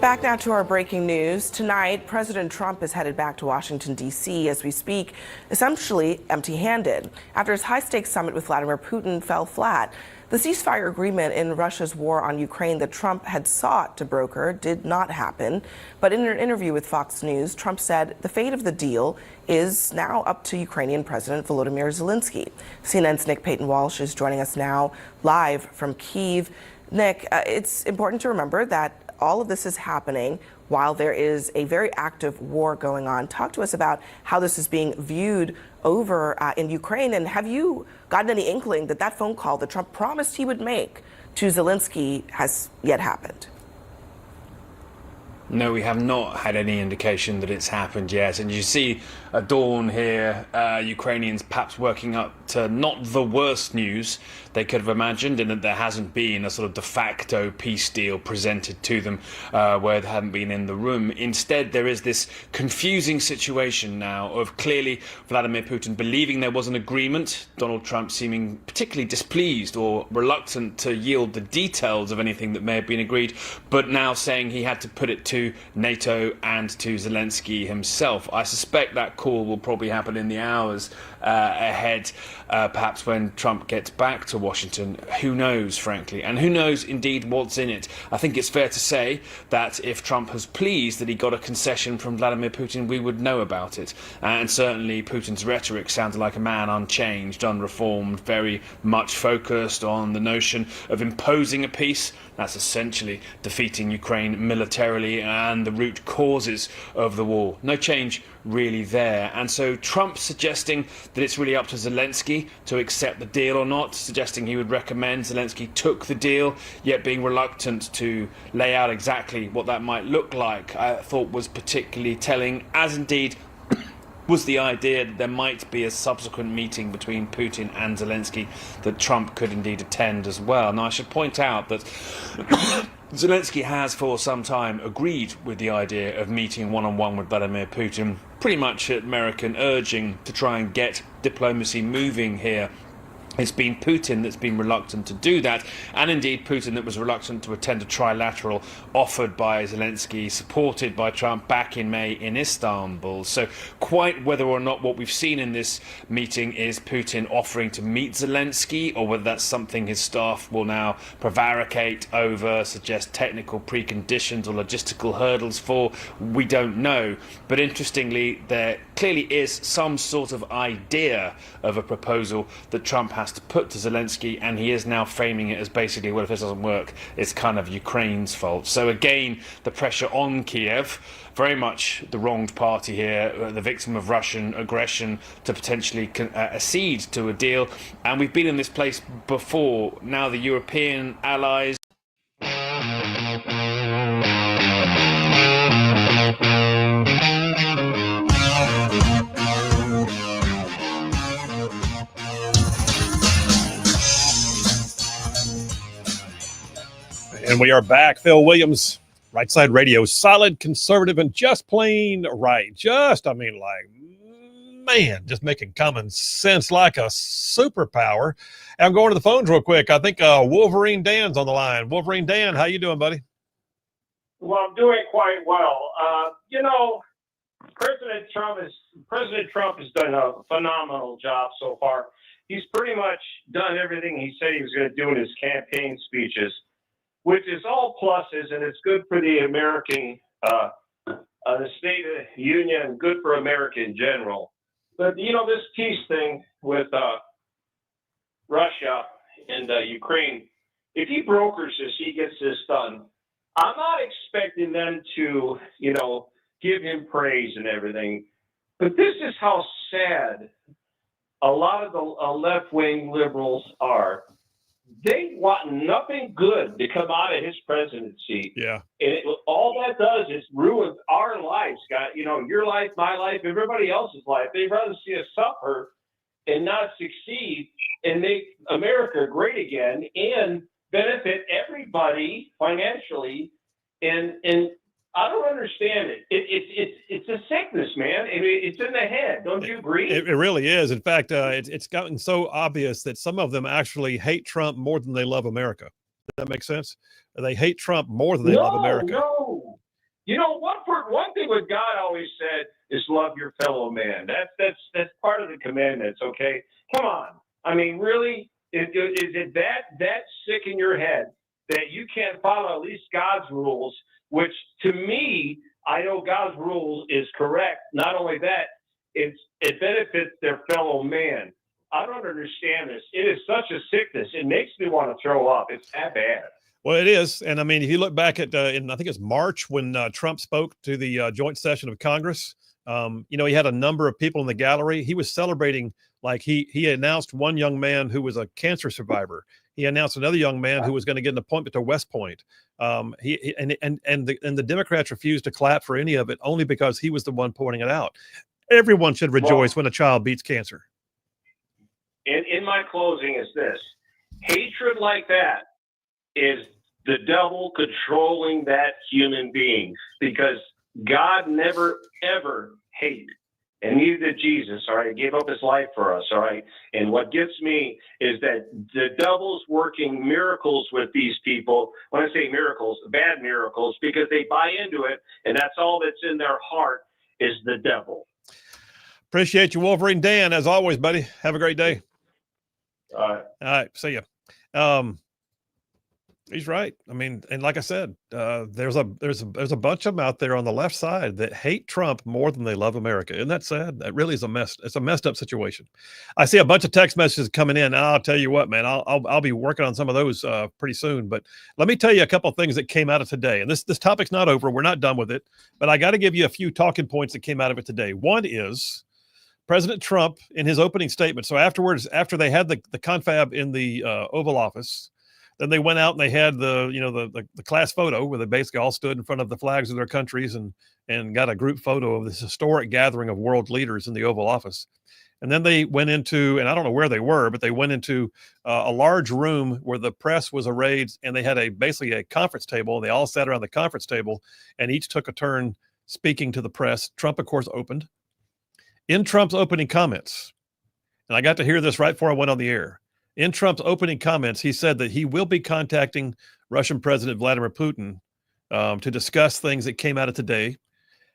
Back now to our breaking news. Tonight, President Trump is headed back to Washington, D.C. as we speak, essentially empty-handed, after his high-stakes summit with Vladimir Putin fell flat. The ceasefire agreement in Russia's war on Ukraine that Trump had sought to broker did not happen. But in an interview with Fox News, Trump said the fate of the deal is now up to Ukrainian President Volodymyr Zelensky. CNN's Nick Payton-Walsh is joining us now live from Kyiv. Nick, it's important to remember that all of this is happening while there is a very active war going on. Talk to us about how this is being viewed over in Ukraine, and have you gotten any inkling that phone call that Trump promised he would make to Zelensky has yet happened? No, we have not had any indication that it's happened yet. And you see a dawn here, Ukrainians perhaps working up to not the worst news they could have imagined, in that there hasn't been a sort of de facto peace deal presented to them where they haven't been in the room. Instead, there is this confusing situation now of clearly Vladimir Putin believing there was an agreement, Donald Trump seeming particularly displeased or reluctant to yield the details of anything that may have been agreed, but now saying he had to put it to NATO and to Zelensky himself. I suspect that call will probably happen in the hours ahead, perhaps when Trump gets back to Washington. Who knows, frankly, and who knows indeed what's in it. I think it's fair to say that if Trump was pleased that he got a concession from Vladimir Putin, we would know about it. And certainly Putin's rhetoric sounded like a man unchanged, unreformed, very much focused on the notion of imposing a peace, That's essentially defeating Ukraine militarily and the root causes of the war. No change really there. And so Trump suggesting that it's really up to Zelensky to accept the deal or not, suggesting he would recommend Zelensky took the deal, yet being reluctant to lay out exactly what that might look like, I thought was particularly telling, as indeed was the idea that there might be a subsequent meeting between Putin and Zelensky that Trump could indeed attend as well. Now, I should point out that Zelensky has for some time agreed with the idea of meeting one-on-one with Vladimir Putin, pretty much at American urging, to try and get diplomacy moving here. It's been Putin that's been reluctant to do that, and indeed Putin that was reluctant to attend a trilateral offered by Zelensky, supported by Trump back in May in Istanbul. So quite whether or not what we've seen in this meeting is Putin offering to meet Zelensky, or whether that's something his staff will now prevaricate over, suggest technical preconditions or logistical hurdles for, we don't know. But interestingly, there clearly is some sort of idea of a proposal that Trump has to put to Zelensky, and he is now framing it as basically, well, if this doesn't work, it's kind of Ukraine's fault. So again, the pressure on Kiev, very much the wronged party here, the victim of Russian aggression, to potentially accede to a deal. And we've been in this place before. Now the European allies And we are back. Phil Williams, Rightside Radio, solid, conservative, and just plain right. Just making common sense like a superpower. And I'm going to the phones real quick. I think Wolverine Dan's on the line. Wolverine Dan, how you doing, buddy? Well, I'm doing quite well. President Trump has done a phenomenal job so far. He's pretty much done everything he said he was going to do in his campaign speeches, which is all pluses, and it's good for the American, the State of the Union, good for America in general. But, this peace thing with Russia and Ukraine, if he brokers this, he gets this done. I'm not expecting them to, give him praise and everything. But this is how sad a lot of the left-wing liberals are. They want nothing good to come out of his presidency. Yeah. And all that does is ruin our lives, guys. Your life, my life, everybody else's life. They'd rather see us suffer and not succeed and make America great again and benefit everybody financially. And I don't understand it. It's a sickness, man. It's in the head. Don't you agree? It really is. In fact, it's gotten so obvious that some of them actually hate Trump more than they love America. Does that make sense? They hate Trump more than they love America. No. One thing what God always said is love your fellow man. That's part of the commandments. Okay, come on. I mean, really, is it that sick in your head that you can't follow at least God's rules? Which, to me, I know God's rule is correct. Not only that, it benefits their fellow man. I don't understand this. It is such a sickness. It makes me want to throw up. It's that bad. Well, it is. And I mean, if you look back at, in I think it's March when Trump spoke to the joint session of Congress, he had a number of people in the gallery. He was celebrating, like he announced one young man who was a cancer survivor. He announced another young man who was going to get an appointment to West Point. The Democrats refused to clap for any of it only because he was the one pointing it out. Everyone should rejoice when a child beats cancer. In my closing is this: hatred like that is the devil controlling that human being, because God never ever hated. And neither did Jesus, all right? He gave up his life for us, all right? And what gets me is that the devil's working miracles with these people. When I say miracles, bad miracles, because they buy into it, and that's all that's in their heart is the devil. Appreciate you, Wolverine Dan, as always, buddy. Have a great day. All right. All right, see ya. He's right. I mean, and like I said, there's a bunch of them out there on the left side that hate Trump more than they love America. Isn't that sad? That really is a mess. It's a messed up situation. I see a bunch of text messages coming in. I'll tell you what, man. I'll be working on some of those pretty soon. But let me tell you a couple of things that came out of today. And this topic's not over. We're not done with it. But I got to give you a few talking points that came out of it today. One is President Trump in his opening statement. So afterwards, after they had the confab in the Oval Office. Then they went out and they had the class photo where they basically all stood in front of the flags of their countries and got a group photo of this historic gathering of world leaders in the Oval Office. And then they went into, and I don't know where they were, but they went into a large room where the press was arrayed, and they had basically a conference table. And they all sat around the conference table, and each took a turn speaking to the press. Trump, of course, opened. In Trump's opening comments, and I got to hear this right before I went on the air. In Trump's opening comments, he said that he will be contacting Russian President Vladimir Putin to discuss things that came out of today.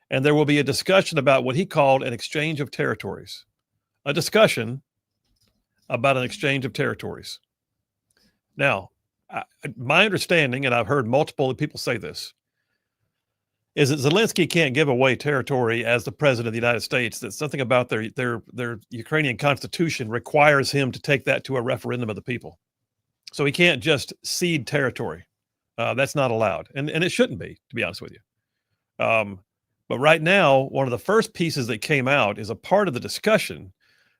And there will be a discussion about what he called an exchange of territories. A discussion about an exchange of territories. Now, my understanding, and I've heard multiple people say this, is that Zelensky can't give away territory as the president of the United States. That something about their Ukrainian constitution requires him to take that to a referendum of the people. So he can't just cede territory. That's not allowed. And it shouldn't be, to be honest with you. But right now, one of the first pieces that came out is a part of the discussion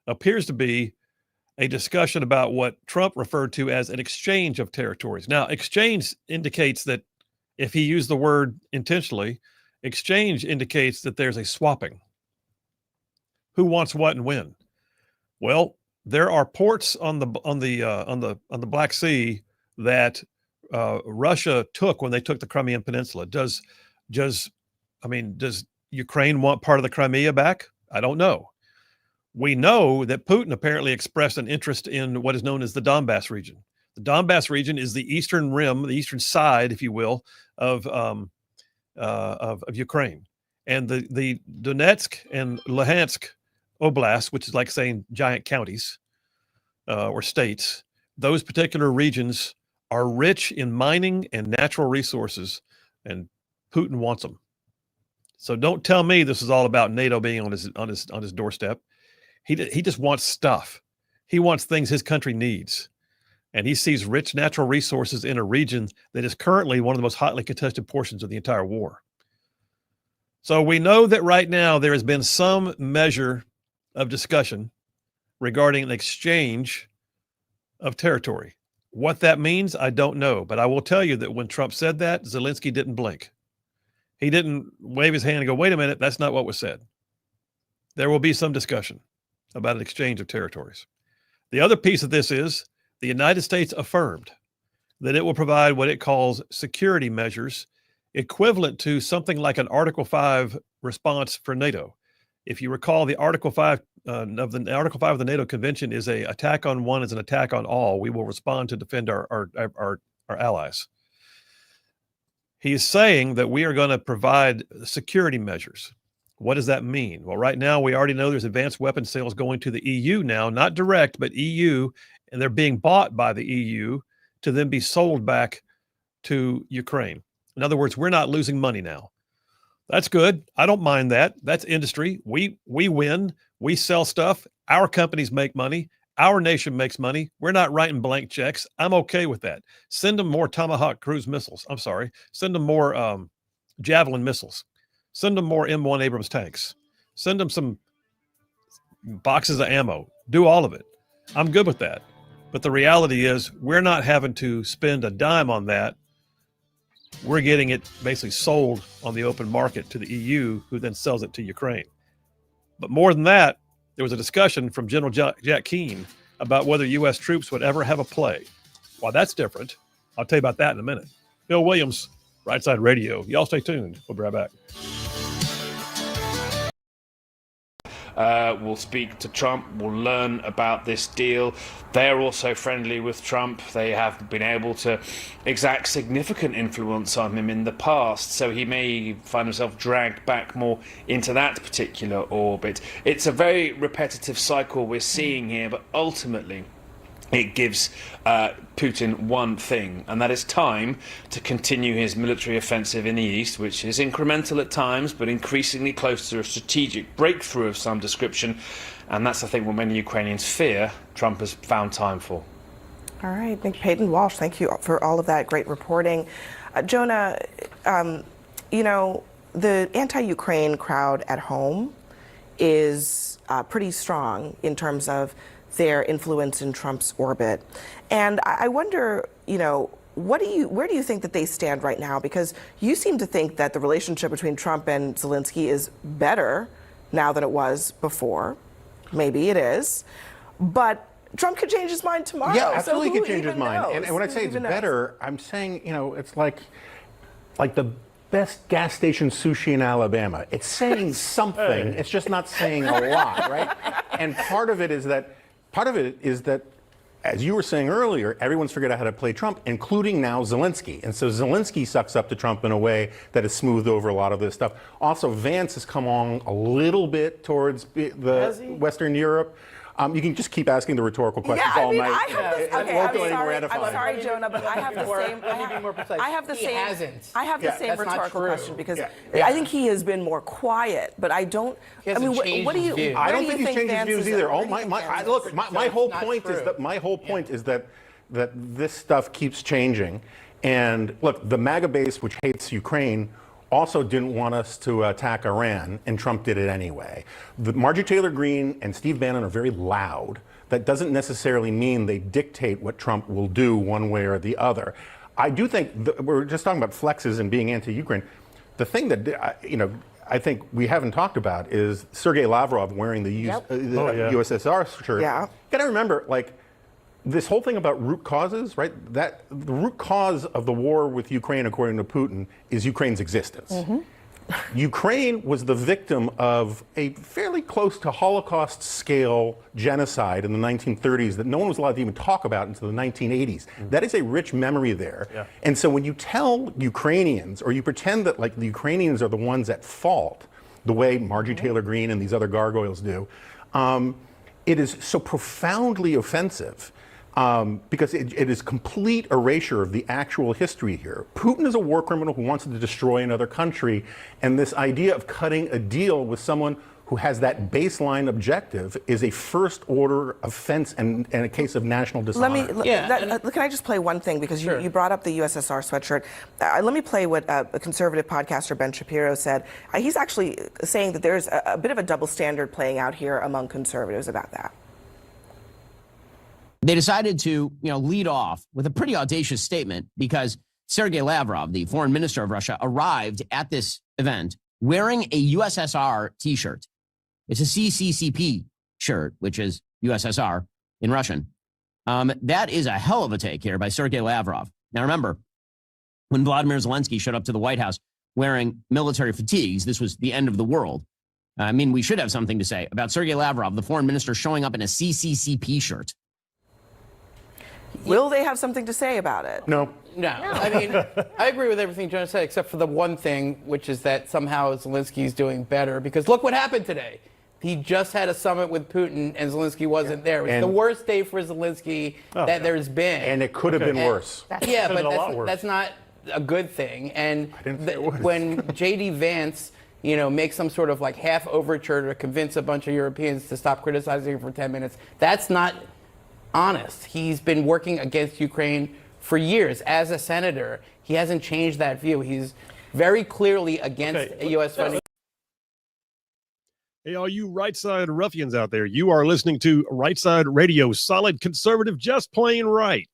appears to be a discussion about what Trump referred to as an exchange of territories. Now, exchange indicates that if he used the word intentionally, exchange indicates that there's a swapping. Who wants what and when? Well, there are ports on the Black Sea that Russia took when they took the Crimean Peninsula. Does Ukraine want part of the Crimea back? I don't know. We know that Putin apparently expressed an interest in what is known as the Donbass region. The Donbass region is the eastern rim, the eastern side, if you will, of Ukraine. And the Donetsk and Luhansk Oblast, which is like saying giant counties or states, those particular regions are rich in mining and natural resources, and Putin wants them. So don't tell me this is all about NATO being on his doorstep. He just wants stuff. He wants things his country needs. And he sees rich natural resources in a region that is currently one of the most hotly contested portions of the entire war. So we know that right now there has been some measure of discussion regarding an exchange of territory. What that means, I don't know. But I will tell you that when Trump said that, Zelensky didn't blink. He didn't wave his hand and go, wait a minute, that's not what was said. There will be some discussion about an exchange of territories. The other piece of this is the United States affirmed that it will provide what it calls security measures equivalent to something like an Article 5 response for NATO. If you recall, the Article 5 of the NATO Convention is a attack on one is an attack on all. We will respond to defend our allies. He is saying that we are going to provide security measures. What does that mean? Well, right now we already know there's advanced weapon sales going to the EU now, not direct, but EU, and they're being bought by the EU to then be sold back to Ukraine. In other words, we're not losing money now. That's good. I don't mind that. That's industry. We win. We sell stuff. Our companies make money. Our nation makes money. We're not writing blank checks. I'm okay with that. Send them more Tomahawk cruise missiles. I'm sorry. Send them more Javelin missiles. Send them more M1 Abrams tanks. Send them some boxes of ammo. Do all of it. I'm good with that. But the reality is we're not having to spend a dime on that. We're getting it basically sold on the open market to the EU, who then sells it to Ukraine. But more than that, there was a discussion from General Jack Keane about whether U.S. troops would ever have a play. Well, that's different. I'll tell you about that in a minute. Bill Williams, Rightside Radio. Y'all stay tuned. We'll be right back. We'll speak to Trump. We'll learn about this deal. They're also friendly with Trump. They have been able to exact significant influence on him in the past, so he may find himself dragged back more into that particular orbit. It's a very repetitive cycle we're seeing here, but ultimately it gives Putin one thing, and that is time to continue his military offensive in the east, which is incremental at times, but increasingly close to a strategic breakthrough of some description. And that's, I think, what many Ukrainians fear Trump has found time for. All right, Nick Payton Walsh, thank you for all of that great reporting. Jonah, you know, the anti-Ukraine crowd at home is pretty strong in terms of their influence in Trump's orbit. And I wonder, you know, where do you think that they stand right now? Because you seem to think that the relationship between Trump and Zelensky is better now than it was before. Maybe it is. But Trump could change his mind tomorrow. Yeah, absolutely so could change his mind. And when I say it's better, I'm saying, you know, it's like the best gas station sushi in Alabama. It's saying something. It's just not saying a lot, right? And part of it is that, as you were saying earlier, everyone's figured out how to play Trump, including now Zelensky. And so Zelensky sucks up to Trump in a way that has smoothed over a lot of this stuff. Also, Vance has come on a little bit towards the Western Europe. You can just keep asking the rhetorical questions all night. I'm sorry, Jonah, but I have the same. I have the same. I have the same rhetorical question because I think he has been more quiet. But I don't. I mean, what do you? I don't think he's changed his views either. My whole point is that this stuff keeps changing, and look, the MAGA base, which hates Ukraine, also didn't want us to attack Iran, and Trump did it anyway. Marjorie Taylor Greene and Steve Bannon are very loud. That doesn't necessarily mean they dictate what Trump will do one way or the other. I do think, we're just talking about flexes and being anti-Ukraine. The thing that, I think we haven't talked about is Sergei Lavrov wearing the USSR shirt. Yeah. You gotta remember, this whole thing about root causes, right? That the root cause of the war with Ukraine, according to Putin, is Ukraine's existence. Mm-hmm. Ukraine was the victim of a fairly close to Holocaust scale genocide in the 1930s that no one was allowed to even talk about until the 1980s. Mm-hmm. That is a rich memory there. Yeah. And so when you tell Ukrainians, or you pretend that the Ukrainians are the ones at fault, the way Marjorie Taylor Greene and these other gargoyles do, it is so profoundly offensive. Because it is complete erasure of the actual history here. Putin is a war criminal who wants to destroy another country, and this idea of cutting a deal with someone who has that baseline objective is a first-order offense and a case of national dishonor. Can I just play one thing? Because you brought up the USSR sweatshirt. Let me play what a conservative podcaster, Ben Shapiro, said. He's actually saying that there's a bit of a double standard playing out here among conservatives about that. They decided to, lead off with a pretty audacious statement because Sergei Lavrov, the foreign minister of Russia, arrived at this event wearing a USSR T-shirt. It's a CCCP shirt, which is USSR in Russian. That is a hell of a take here by Sergei Lavrov. Now, remember, when Vladimir Zelensky showed up to the White House wearing military fatigues, this was the end of the world. I mean, we should have something to say about Sergei Lavrov, the foreign minister, showing up in a CCCP shirt. Will they have something to say about it? No. I mean, I agree with everything Jonah said, except for the one thing, which is that somehow Zelensky's doing better. Because look what happened today. He just had a summit with Putin, and Zelensky wasn't there. It was the worst day for Zelensky that there's been. And it could have been worse. But that's not a good thing. And when J.D. Vance, makes some sort of half overture to convince a bunch of Europeans to stop criticizing him for 10 minutes, that's not honest. He's been working against Ukraine for years as a senator. He hasn't changed that view. He's very clearly against U.S. funding. Hey, all you Rightside ruffians out there, you are listening to Rightside Radio, solid conservative, just plain right.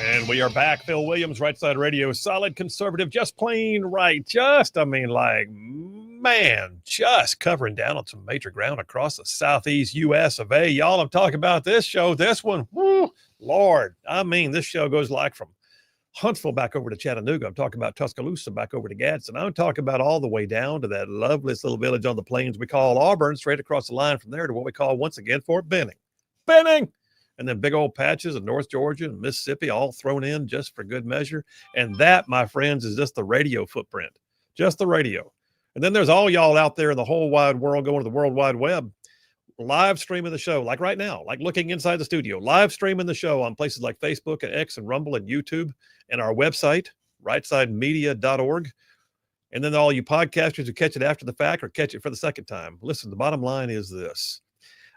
And we are back. Phil Williams, Rightside Radio, solid conservative, just plain right. Just covering down on some major ground across the southeast U.S. of A. Y'all, I'm talking about this show, this one. Woo, Lord, this show goes from Huntsville back over to Chattanooga. I'm talking about Tuscaloosa back over to Gadsden. I'm talking about all the way down to that loveless little village on the plains we call Auburn, straight across the line from there to what we call, once again, Fort Benning. and then big old patches of North Georgia and Mississippi all thrown in just for good measure. And that, my friends, is just the radio footprint, just the radio. And then there's all y'all out there in the whole wide world going to the World Wide Web, live streaming the show, like right now, like looking inside the studio, live streaming the show on places like Facebook and X and Rumble and YouTube and our website, rightsidemedia.org. And then all you podcasters who catch it after the fact or catch it for the second time. Listen, the bottom line is this.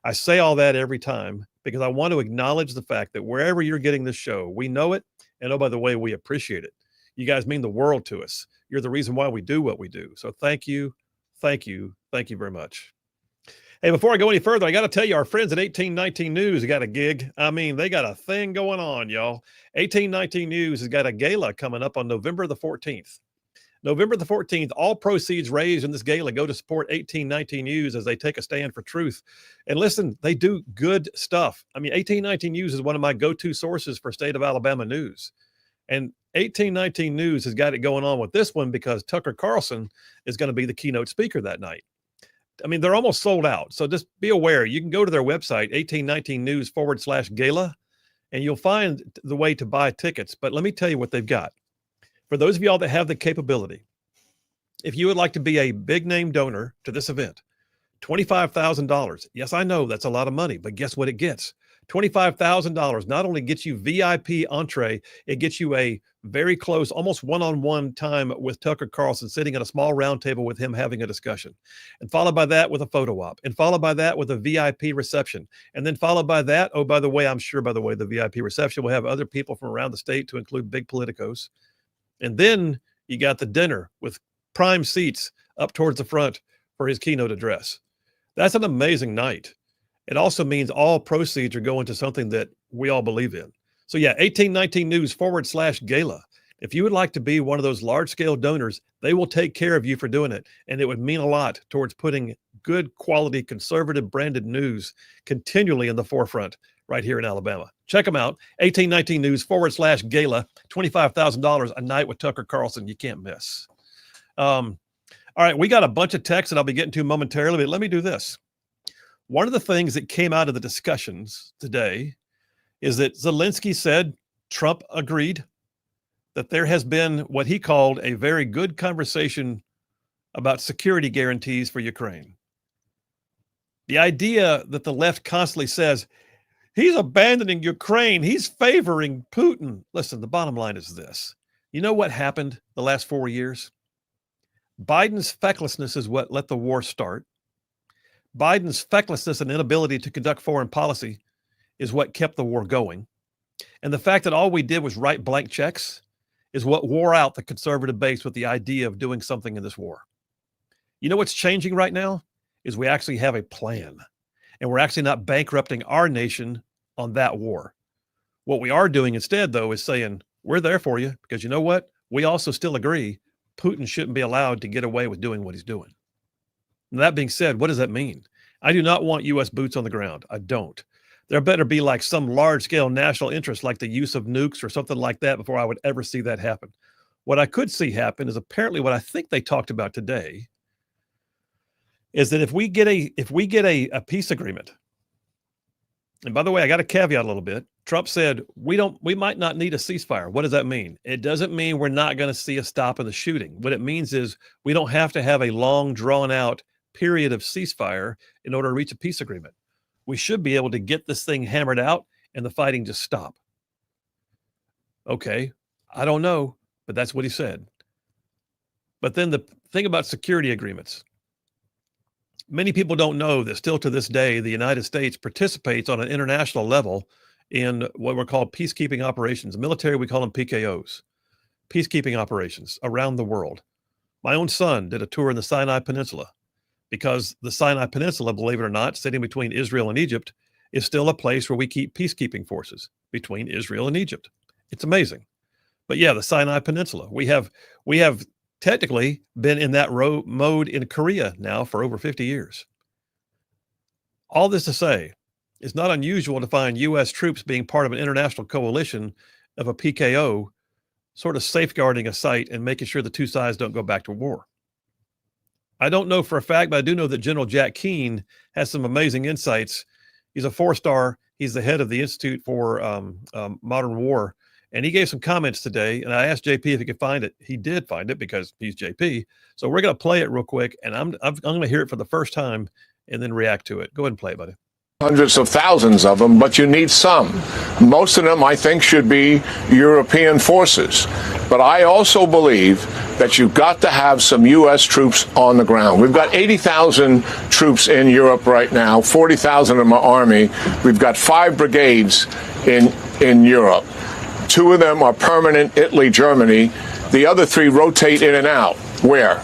I say all that every time because I want to acknowledge the fact that wherever you're getting this show, we know it. And oh, by the way, we appreciate it. You guys mean the world to us. You're the reason why we do what we do. So thank you. Thank you. Thank you very much. Hey, before I go any further, I got to tell you, our friends at 1819 News got a gig. I mean, they got a thing going on, y'all. 1819 News has got a gala coming up on November the 14th. November the 14th, all proceeds raised in this gala go to support 1819 News as they take a stand for truth. And listen, they do good stuff. I mean, 1819 News is one of my go-to sources for state of Alabama news. And 1819 News has got it going on with this one because Tucker Carlson is going to be the keynote speaker that night. I mean, they're almost sold out. So just be aware. You can go to their website, 1819news/gala, and you'll find the way to buy tickets. But let me tell you what they've got. For those of y'all that have the capability, if you would like to be a big name donor to this event, $25,000. Yes, I know that's a lot of money, but guess what it gets? $25,000 not only gets you VIP entree, it gets you a very close, almost one-on-one time with Tucker Carlson, sitting at a small round table with him having a discussion. And followed by that with a photo op. And followed by that with a VIP reception. And then followed by that, oh, by the way, I'm sure, by the way, the VIP reception will have other people from around the state to include big politicos. And then you got the dinner with prime seats up towards the front for his keynote address. That's an amazing night. It also means all proceeds are going to something that we all believe in. So yeah, 1819 News/gala. If you would like to be one of those large scale donors, they will take care of you for doing it. And it would mean a lot towards putting good quality conservative branded news continually in the forefront right here in Alabama. Check them out. 1819 News/gala, $25,000 a night with Tucker Carlson. You can't miss. All right, we got a bunch of texts that I'll be getting to momentarily, but let me do this. One of the things that came out of the discussions today is that Zelensky said Trump agreed that there has been what he called a very good conversation about security guarantees for Ukraine. The idea that the left constantly says, he's abandoning Ukraine, he's favoring Putin. Listen, the bottom line is this. You know what happened the last 4 years? Biden's fecklessness is what let the war start. Biden's fecklessness and inability to conduct foreign policy is what kept the war going. And the fact that all we did was write blank checks is what wore out the conservative base with the idea of doing something in this war. You know what's changing right now is we actually have a plan, and we're actually not bankrupting our nation on that war. What we are doing instead, though, is saying, we're there for you because you know what? We also still agree Putin shouldn't be allowed to get away with doing what he's doing. And that being said, what does that mean? I do not want U.S. boots on the ground. I don't. There better be like some large-scale national interest like the use of nukes or something like that before I would ever see that happen. What I could see happen is apparently what I think they talked about today is that if we get a peace agreement, and by the way, I got to caveat a little bit. Trump said, we might not need a ceasefire. What does that mean? It doesn't mean we're not going to see a stop in the shooting. What it means is we don't have to have a long, drawn-out period of ceasefire in order to reach a peace agreement. We should be able to get this thing hammered out and the fighting just stop. Okay, I don't know, but that's what he said. But then the thing about security agreements, many people don't know that still to this day, the United States participates on an international level in what were called peacekeeping operations. The military, we call them PKOs, peacekeeping operations around the world. My own son did a tour in the Sinai Peninsula because the Sinai Peninsula, believe it or not, sitting between Israel and Egypt, is still a place where we keep peacekeeping forces between Israel and Egypt. It's amazing. But yeah, the Sinai Peninsula, we have technically been in that mode in Korea now for over 50 years. All this to say, it's not unusual to find U.S. troops being part of an international coalition of a PKO, sort of safeguarding a site and making sure the two sides don't go back to war. I don't know for a fact, but I do know that General Jack Keane has some amazing insights. He's a 4-star He's the head of the Institute for Modern War. And he gave some comments today. And I asked JP if he could find it. He did find it because he's JP. So we're going to play it real quick. And I'm going to hear it for the first time and then react to it. Go ahead and play it, buddy. Hundreds of thousands of them, but you need some. Most of them, I think, should be European forces. But I also believe that you've got to have some U.S. troops on the ground. We've got 80,000 troops in Europe right now, 40,000 in my army. We've got 5 brigades in Europe. 2 of them are permanent, Italy, Germany. The other 3 rotate in and out. Where?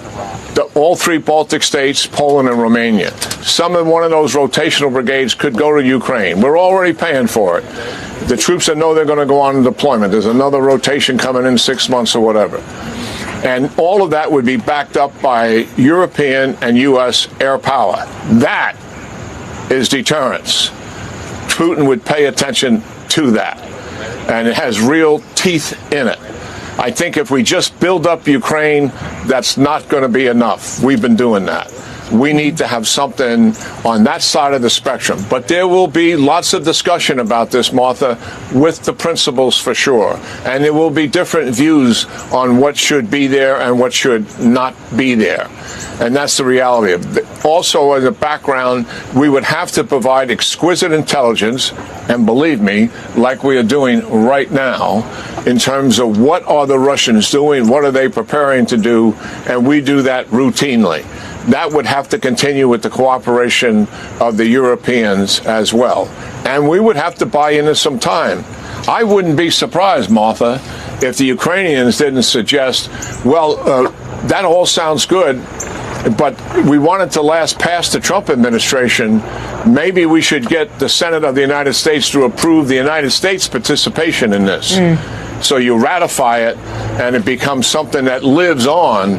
All 3 Baltic states, Poland and Romania. One of those rotational brigades could go to Ukraine. We're already paying for it. The troops that know they're going to go on deployment. There's another rotation coming in 6 months or whatever. And all of that would be backed up by European and U.S. air power. That is deterrence. Putin would pay attention to that. And it has real teeth in it. I think if we just build up Ukraine, that's not going to be enough. We've been doing that. We need to have something on that side of the spectrum. But there will be lots of discussion about this, Martha, with the principals for sure. And there will be different views on what should be there and what should not be there. And that's the reality of it. Also, as a background, we would have to provide exquisite intelligence, and believe me, like we are doing right now, in terms of what are the Russians doing, what are they preparing to do, and we do that routinely. That would have to continue with the cooperation of the Europeans as well. And we would have to buy into some time. I wouldn't be surprised, Martha, if the Ukrainians didn't suggest, well, that all sounds good, but we want it to last past the Trump administration. Maybe we should get the Senate of the United States to approve the United States participation in this. So you ratify it, and it becomes something that lives on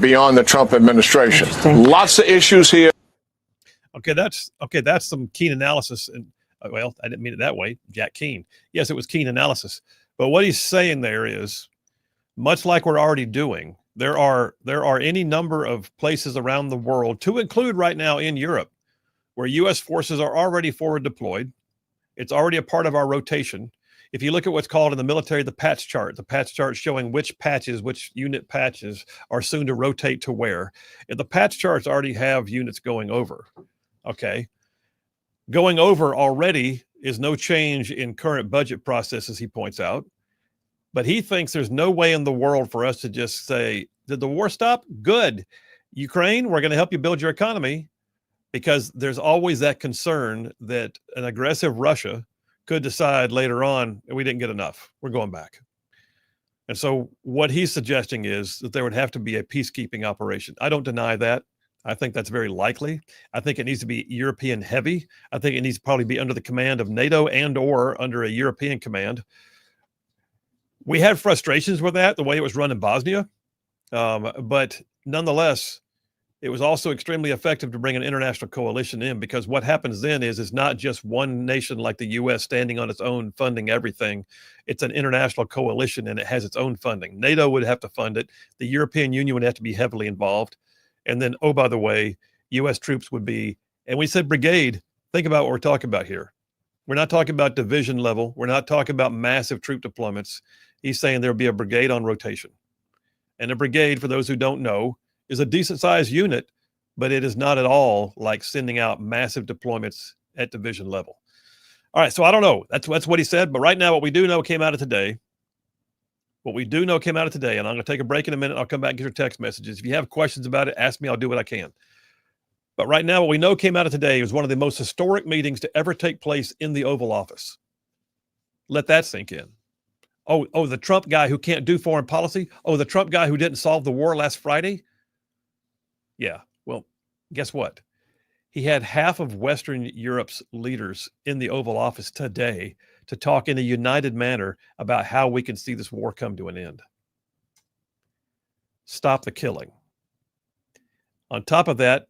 beyond the Trump administration. Lots of issues here. Okay, that's some keen analysis. And well, I didn't mean it that way, Jack Keane. Yes, it was keen analysis. But what he's saying there is, much like we're already doing, there are any number of places around the world, to include right now in Europe, where U.S. forces are already forward deployed. It's already a part of our rotation. If you look at what's called in the military the patch chart showing which unit patches are soon to rotate to where. And the patch charts already have units going over. Okay. Going over already is no change in current budget processes, he points out. But he thinks there's no way in the world for us to just say, did the war stop? Good. Ukraine, we're going to help you build your economy, because there's always that concern that an aggressive Russia could decide later on, we didn't get enough. We're going back. And so what he's suggesting is that there would have to be a peacekeeping operation. I don't deny that. I think that's very likely. I think it needs to be European heavy. I think it needs to probably be under the command of NATO and or under a European command. We had frustrations with that, the way it was run in Bosnia. But nonetheless, it was also extremely effective to bring an international coalition in, because what happens then is it's not just one nation like the U.S. standing on its own funding everything. It's an international coalition, and it has its own funding. NATO would have to fund it. The European Union would have to be heavily involved. And then, oh, by the way, U.S. troops would be, and we said brigade, think about what we're talking about here. We're not talking about division level. We're not talking about massive troop deployments. He's saying there'll be a brigade on rotation. And a brigade, for those who don't know, is a decent sized unit, but it is not at all like sending out massive deployments at division level. All right, so I don't know. That's what he said. But right now, what we do know came out of today. And I'm going to take a break in a minute. I'll come back and get your text messages. If you have questions about it, ask me. I'll do what I can. But right now, what we know came out of today was one of the most historic meetings to ever take place in the Oval Office. Let that sink in. Oh, the Trump guy who can't do foreign policy. Oh, the Trump guy who didn't solve the war last Friday. Yeah, well, guess what? He had half of Western Europe's leaders in the Oval Office today to talk in a united manner about how we can see this war come to an end. Stop the killing. On top of that,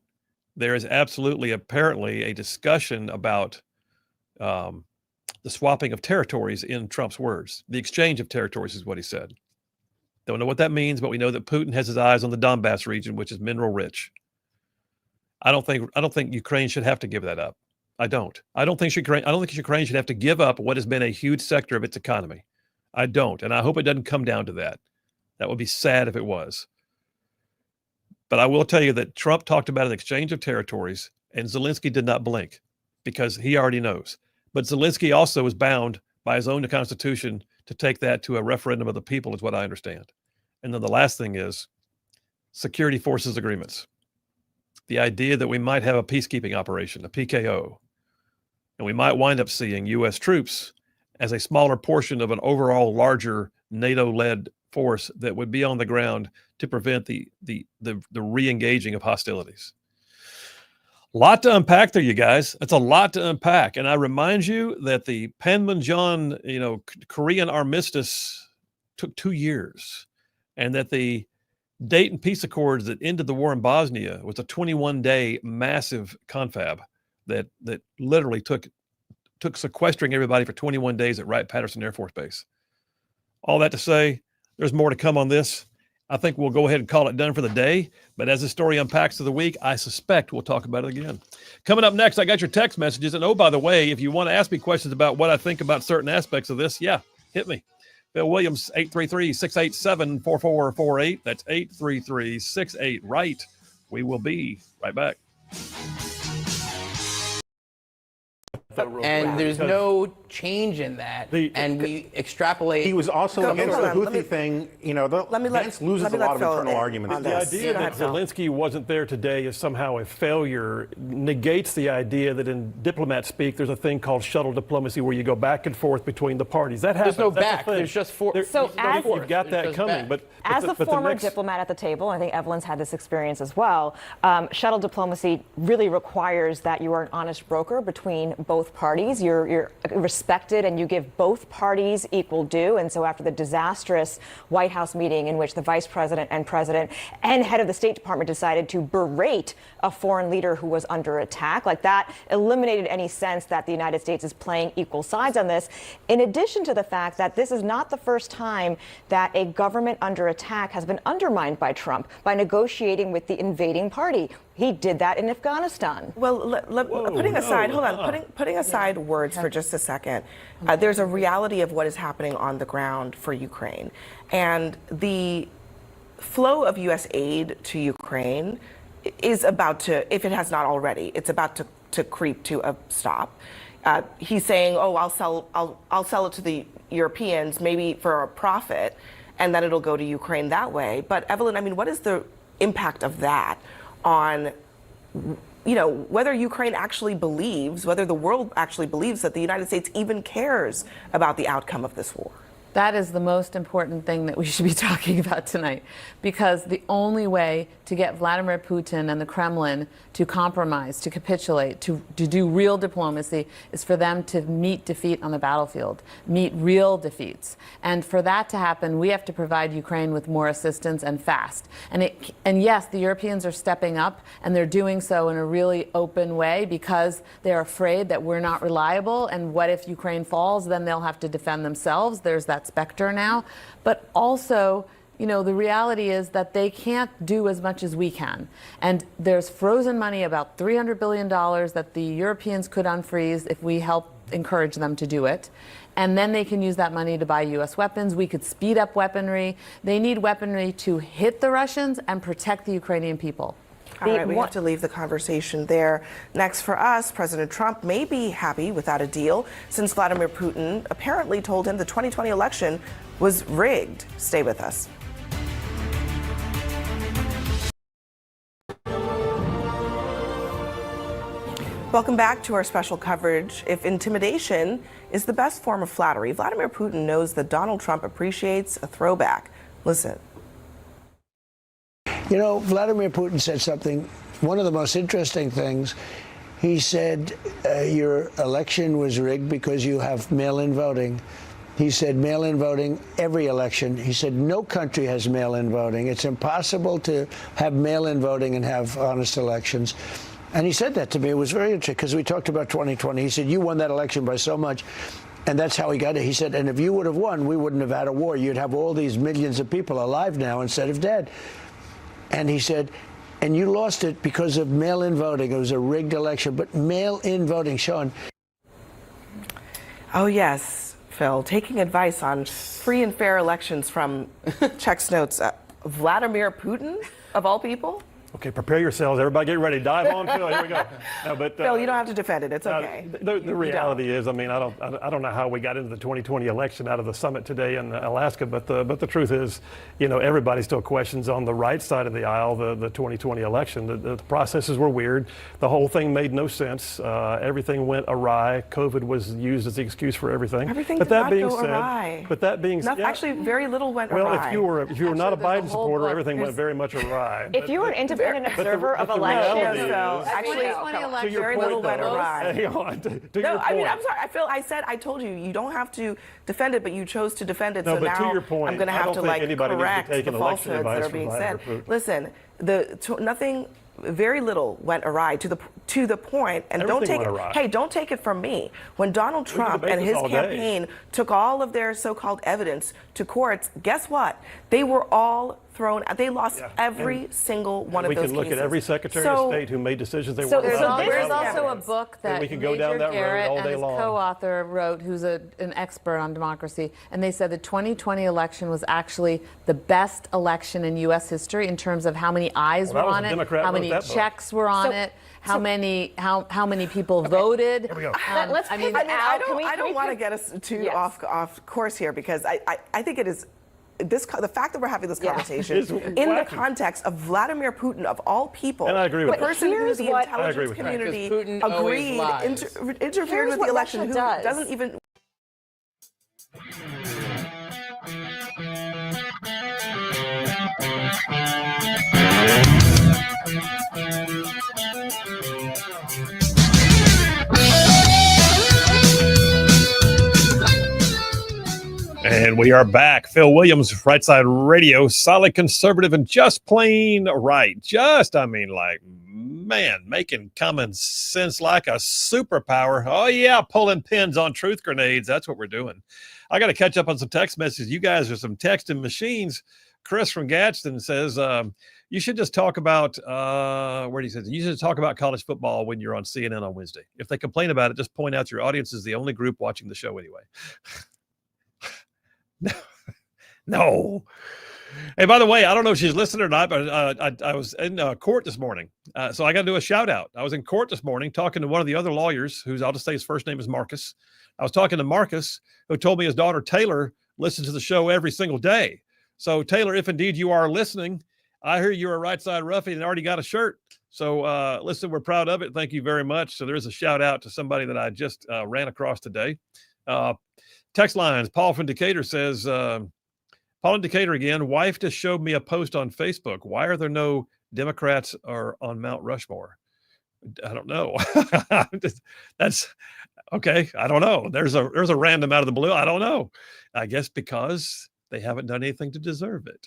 there is absolutely, apparently, a discussion about the swapping of territories, in Trump's words. The exchange of territories is what he said. Don't know what that means, but we know that Putin has his eyes on the Donbass region, which is mineral rich. I don't think Ukraine should have to give that up. I don't. I don't think Ukraine should have to give up what has been a huge sector of its economy. I don't, and I hope it doesn't come down to that. That would be sad if it was. But I will tell you that Trump talked about an exchange of territories, and Zelensky did not blink because he already knows. But Zelensky also is bound by his own constitution to take that to a referendum of the people, is what I understand. And then the last thing is security forces agreements. The idea that we might have a peacekeeping operation, a PKO, and we might wind up seeing U.S. troops as a smaller portion of an overall larger NATO-led force that would be on the ground to prevent the re-engaging of hostilities. A lot to unpack there, you guys. It's a lot to unpack. And I remind you that the Panmunjom, Korean armistice took 2 years, and that the Dayton peace accords that ended the war in Bosnia was a 21-day massive confab that literally took sequestering everybody for 21 days at Wright-Patterson Air Force Base. All that to say, there's more to come on this. I think we'll go ahead and call it done for the day. But as the story unpacks through the week, I suspect we'll talk about it again. Coming up next, I got your text messages. And oh, by the way, if you want to ask me questions about what I think about certain aspects of this, hit me. Bill Williams, 833-687-4448. That's 833-68-RIGHT. We will be right back. And there's no change in that. And we extrapolate. He was also against the Houthi thing. Vance loses a lot of internal arguments. The idea that Zelensky wasn't there today is somehow a failure negates the idea that in diplomat speak, there's a thing called shuttle diplomacy where you go back and forth between the parties. That happens. There's no back. There's just forth. So you've got that coming. But as the former diplomat at the table, I think Evelyn's had this experience as well, shuttle diplomacy really requires that you are an honest broker between both parties. You're respected and you give both parties equal due. And so after the disastrous White House meeting in which the vice president and president and head of the State Department decided to berate a foreign leader who was under attack, like that eliminated any sense that the United States is playing equal sides on this. In addition to the fact that this is not the first time that a government under attack has been undermined by Trump by negotiating with the invading party. He did that in Afghanistan. Well, putting aside words for just a second, there's a reality of what is happening on the ground for Ukraine. And the flow of U.S. aid to Ukraine is about to, if it has not already, it's about to creep to a stop. He's saying, I'll sell it to the Europeans, maybe for a profit, and then it'll go to Ukraine that way. But Evelyn, what is the impact of that on, whether Ukraine actually believes, whether the world actually believes that the United States even cares about the outcome of this war? That is the most important thing that we should be talking about tonight, because the only way to get Vladimir Putin and the Kremlin to compromise, to capitulate, to do real diplomacy is for them to meet defeat on the battlefield, meet real defeats. And for that to happen, we have to provide Ukraine with more assistance and fast. And yes, the Europeans are stepping up, and they're doing so in a really open way because they're afraid that we're not reliable. And what if Ukraine falls? Then they'll have to defend themselves. There's that specter now. But also, the reality is that they can't do as much as we can. And there's frozen money, about $300 billion, that the Europeans could unfreeze if we help encourage them to do it. And then they can use that money to buy U.S. weapons. We could speed up weaponry. They need weaponry to hit the Russians and protect the Ukrainian people. All right, we have to leave the conversation there. Next for us, President Trump may be happy without a deal since Vladimir Putin apparently told him the 2020 election was rigged. Stay with us. Welcome back to our special coverage. If intimidation is the best form of flattery, Vladimir Putin knows that Donald Trump appreciates a throwback. Listen. Vladimir Putin said something, one of the most interesting things. He said, your election was rigged because you have mail-in voting. He said mail-in voting, every election. He said no country has mail-in voting. It's impossible to have mail-in voting and have honest elections. And he said that to me. It was very interesting because we talked about 2020. He said, you won that election by so much. And that's how he got it. He said, and if you would have won, we wouldn't have had a war. You'd have all these millions of people alive now instead of dead. And he said, and you lost it because of mail-in voting. It was a rigged election, but mail-in voting, Sean. Oh, yes, Phil. Taking advice on free and fair elections from Check's Notes, Vladimir Putin, of all people? Okay, prepare yourselves. Everybody get ready. Dive on, Phil. Here we go. No, but, Phil, you don't have to defend it. It's okay. The reality is, I mean, I don't know how we got into the 2020 election out of the summit today in Alaska, but the truth is, you know, everybody still questions on the right side of the aisle the 2020 election. The processes were weird. The whole thing made no sense. Everything went awry. COVID was used as the excuse for everything. Everything but did that not being go said, awry. But that being said, Actually, very little went awry. Well, if you were not a Biden supporter, book. everything went very much awry. If you were an independent observer of elections, actually, very little went awry. Hang on. To No, your I mean, point. I'm sorry. I told you, you don't have to defend it, but you chose to defend it. No, so but now to your point, I'm going to I have don't to think like anybody needs to correct take the an election falsehoods that advice are being from said. Vladimir Putin. Listen, nothing. Very little went awry to the point, and don't Everything take went it. awry. Hey, don't take it from me. When Donald We can Trump debate and this his all day. campaign took all of their so-called evidence to courts, guess what? They were all thrown. They lost every single one of those cases. We can look at every Secretary of State who made decisions they So weren't allowed to make. there's also a book that we can go Major down that road Garrett all and day his long. co-author wrote, who's an expert on democracy, and they said the 2020 election was actually the best election in U.S. history in terms of how many eyes Well, that were was on a it, Democrat how wrote many that book. checks were on it, how many people voted. Here we go. Let's I mean, pivot out. I don't want to get us too off course here, because I think it is the fact that we're having this conversation in the context of Vladimir Putin, of all people, And I agree with the person who the I agree intelligence with that. community Because Putin always agreed lies. interfered Here's with what the election, Russia who does. doesn't even. And we are back. Phil Williams, Rightside Radio, solid conservative and just plain right. Making common sense like a superpower. Oh, yeah, pulling pins on truth grenades. That's what we're doing. I got to catch up on some text messages. You guys are some texting machines. Chris from Gadsden says, you should just talk about, you should talk about college football when you're on CNN on Wednesday. If they complain about it, just point out your audience is the only group watching the show anyway. No. Hey, by the way, I don't know if she's listening or not, but I was in court this morning. So I got to do a shout out. I was in court this morning talking to one of the other lawyers, I'll just say his first name is Marcus. I was talking to Marcus, who told me his daughter Taylor listens to the show every single day. So Taylor, if indeed you are listening, I hear you're a right side roughie and already got a shirt. So listen, we're proud of it. Thank you very much. So there's a shout out to somebody that I just ran across today. Text lines. Paul from Decatur says, Paul in Decatur again, wife just showed me a post on Facebook. Why are there no Democrats are on Mount Rushmore? I don't know. That's okay. I don't know. There's a random out of the blue. I don't know. I guess because they haven't done anything to deserve it.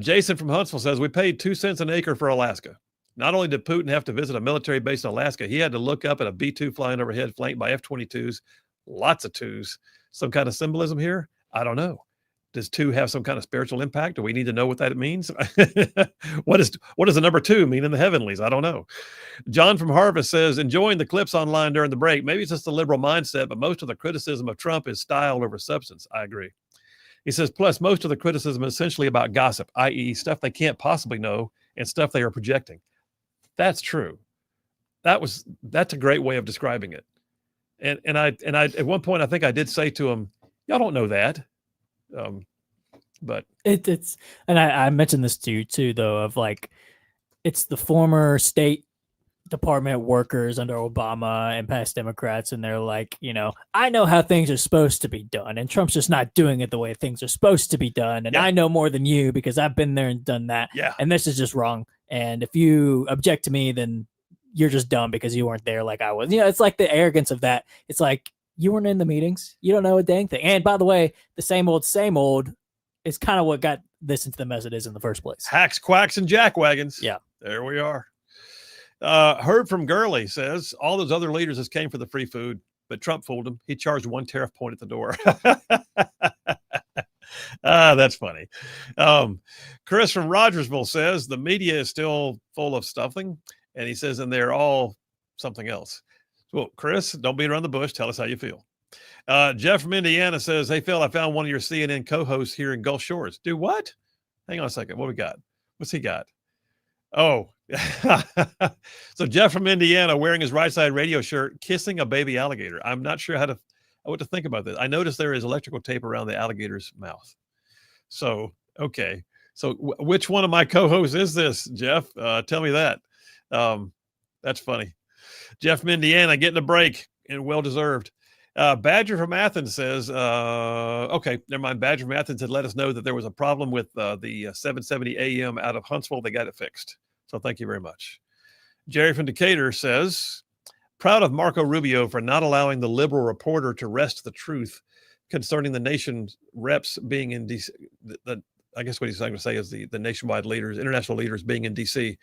Jason from Huntsville says, we paid 2 cents an acre for Alaska. Not only did Putin have to visit a military base in Alaska, he had to look up at a B-2 flying overhead, flanked by F-22s. Lots of twos. Some kind of symbolism here? I don't know. Does 2 have some kind of spiritual impact? Do we need to know what that means? What does the number 2 mean in the heavenlies? I don't know. John from Harvest says, enjoying the clips online during the break. Maybe it's just a liberal mindset, but most of the criticism of Trump is style over substance. I agree. He says, plus most of the criticism is essentially about gossip, i.e. stuff they can't possibly know and stuff they are projecting. That's true. That's a great way of describing it. And I at one point I think I did say to him, y'all don't know that. But it's and I mentioned this to you too, though, of like it's the former State Department workers under Obama and past Democrats, and they're like, I know how things are supposed to be done, and Trump's just not doing it the way things are supposed to be done, and I know more than you because I've been there and done that, and this is just wrong. And if you object to me, then you're just dumb because you weren't there like I was. It's like the arrogance of that. It's like, you weren't in the meetings. You don't know a dang thing. And by the way, the same old is kind of what got this into the mess it is in the first place. Hacks, quacks, and jackwagons. Yeah. There we are. Heard from Gurley says, all those other leaders just came for the free food, but Trump fooled them. He charged 1 tariff point at the door. That's funny. Chris from Rogersville says the media is still full of stuffing, and he says, and they're all something else. Well, Chris, don't beat around the bush. Tell us how you feel. Jeff from Indiana says, hey, Phil, I found one of your CNN co-hosts here in Gulf Shores. Do what? Hang on a second. What we got? What's he got? Oh, so Jeff from Indiana wearing his Rightside radio shirt, kissing a baby alligator. I'm not sure what to think about this. I noticed there is electrical tape around the alligator's mouth. So, okay. So which one of my co-hosts is this, Jeff? Tell me that. That's funny. Jeff from Indiana getting a break, and well-deserved. Badger from Athens says, okay, never mind. Badger from Athens had let us know that there was a problem with the 770 AM out of Huntsville. They got it fixed. So thank you very much. Jerry from Decatur says, proud of Marco Rubio for not allowing the liberal reporter to wrest the truth concerning the nation's reps being in D.C. I guess what he's trying to say is the nationwide leaders, international leaders being in D.C.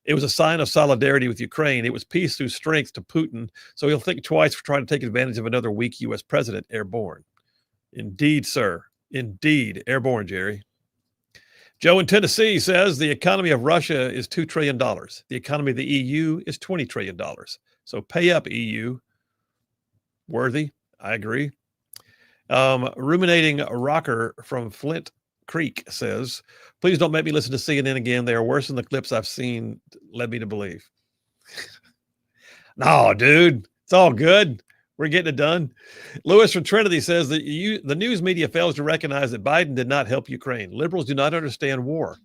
It was a sign of solidarity with Ukraine. It was peace through strength to Putin. So he'll think twice for trying to take advantage of another weak U.S. president. Airborne. Indeed, sir. Indeed. Airborne, Jerry. Joe in Tennessee says the economy of Russia is $2 trillion. The economy of the EU is $20 trillion. So pay up, EU. Worthy. I agree. Ruminating Rocker from Flint Creek says, please don't make me listen to CNN again. They are worse than the clips I've seen led me to believe. No, dude, it's all good. We're getting it done. Lewis from Trinity says that the news media fails to recognize that Biden did not help Ukraine. Liberals do not understand war.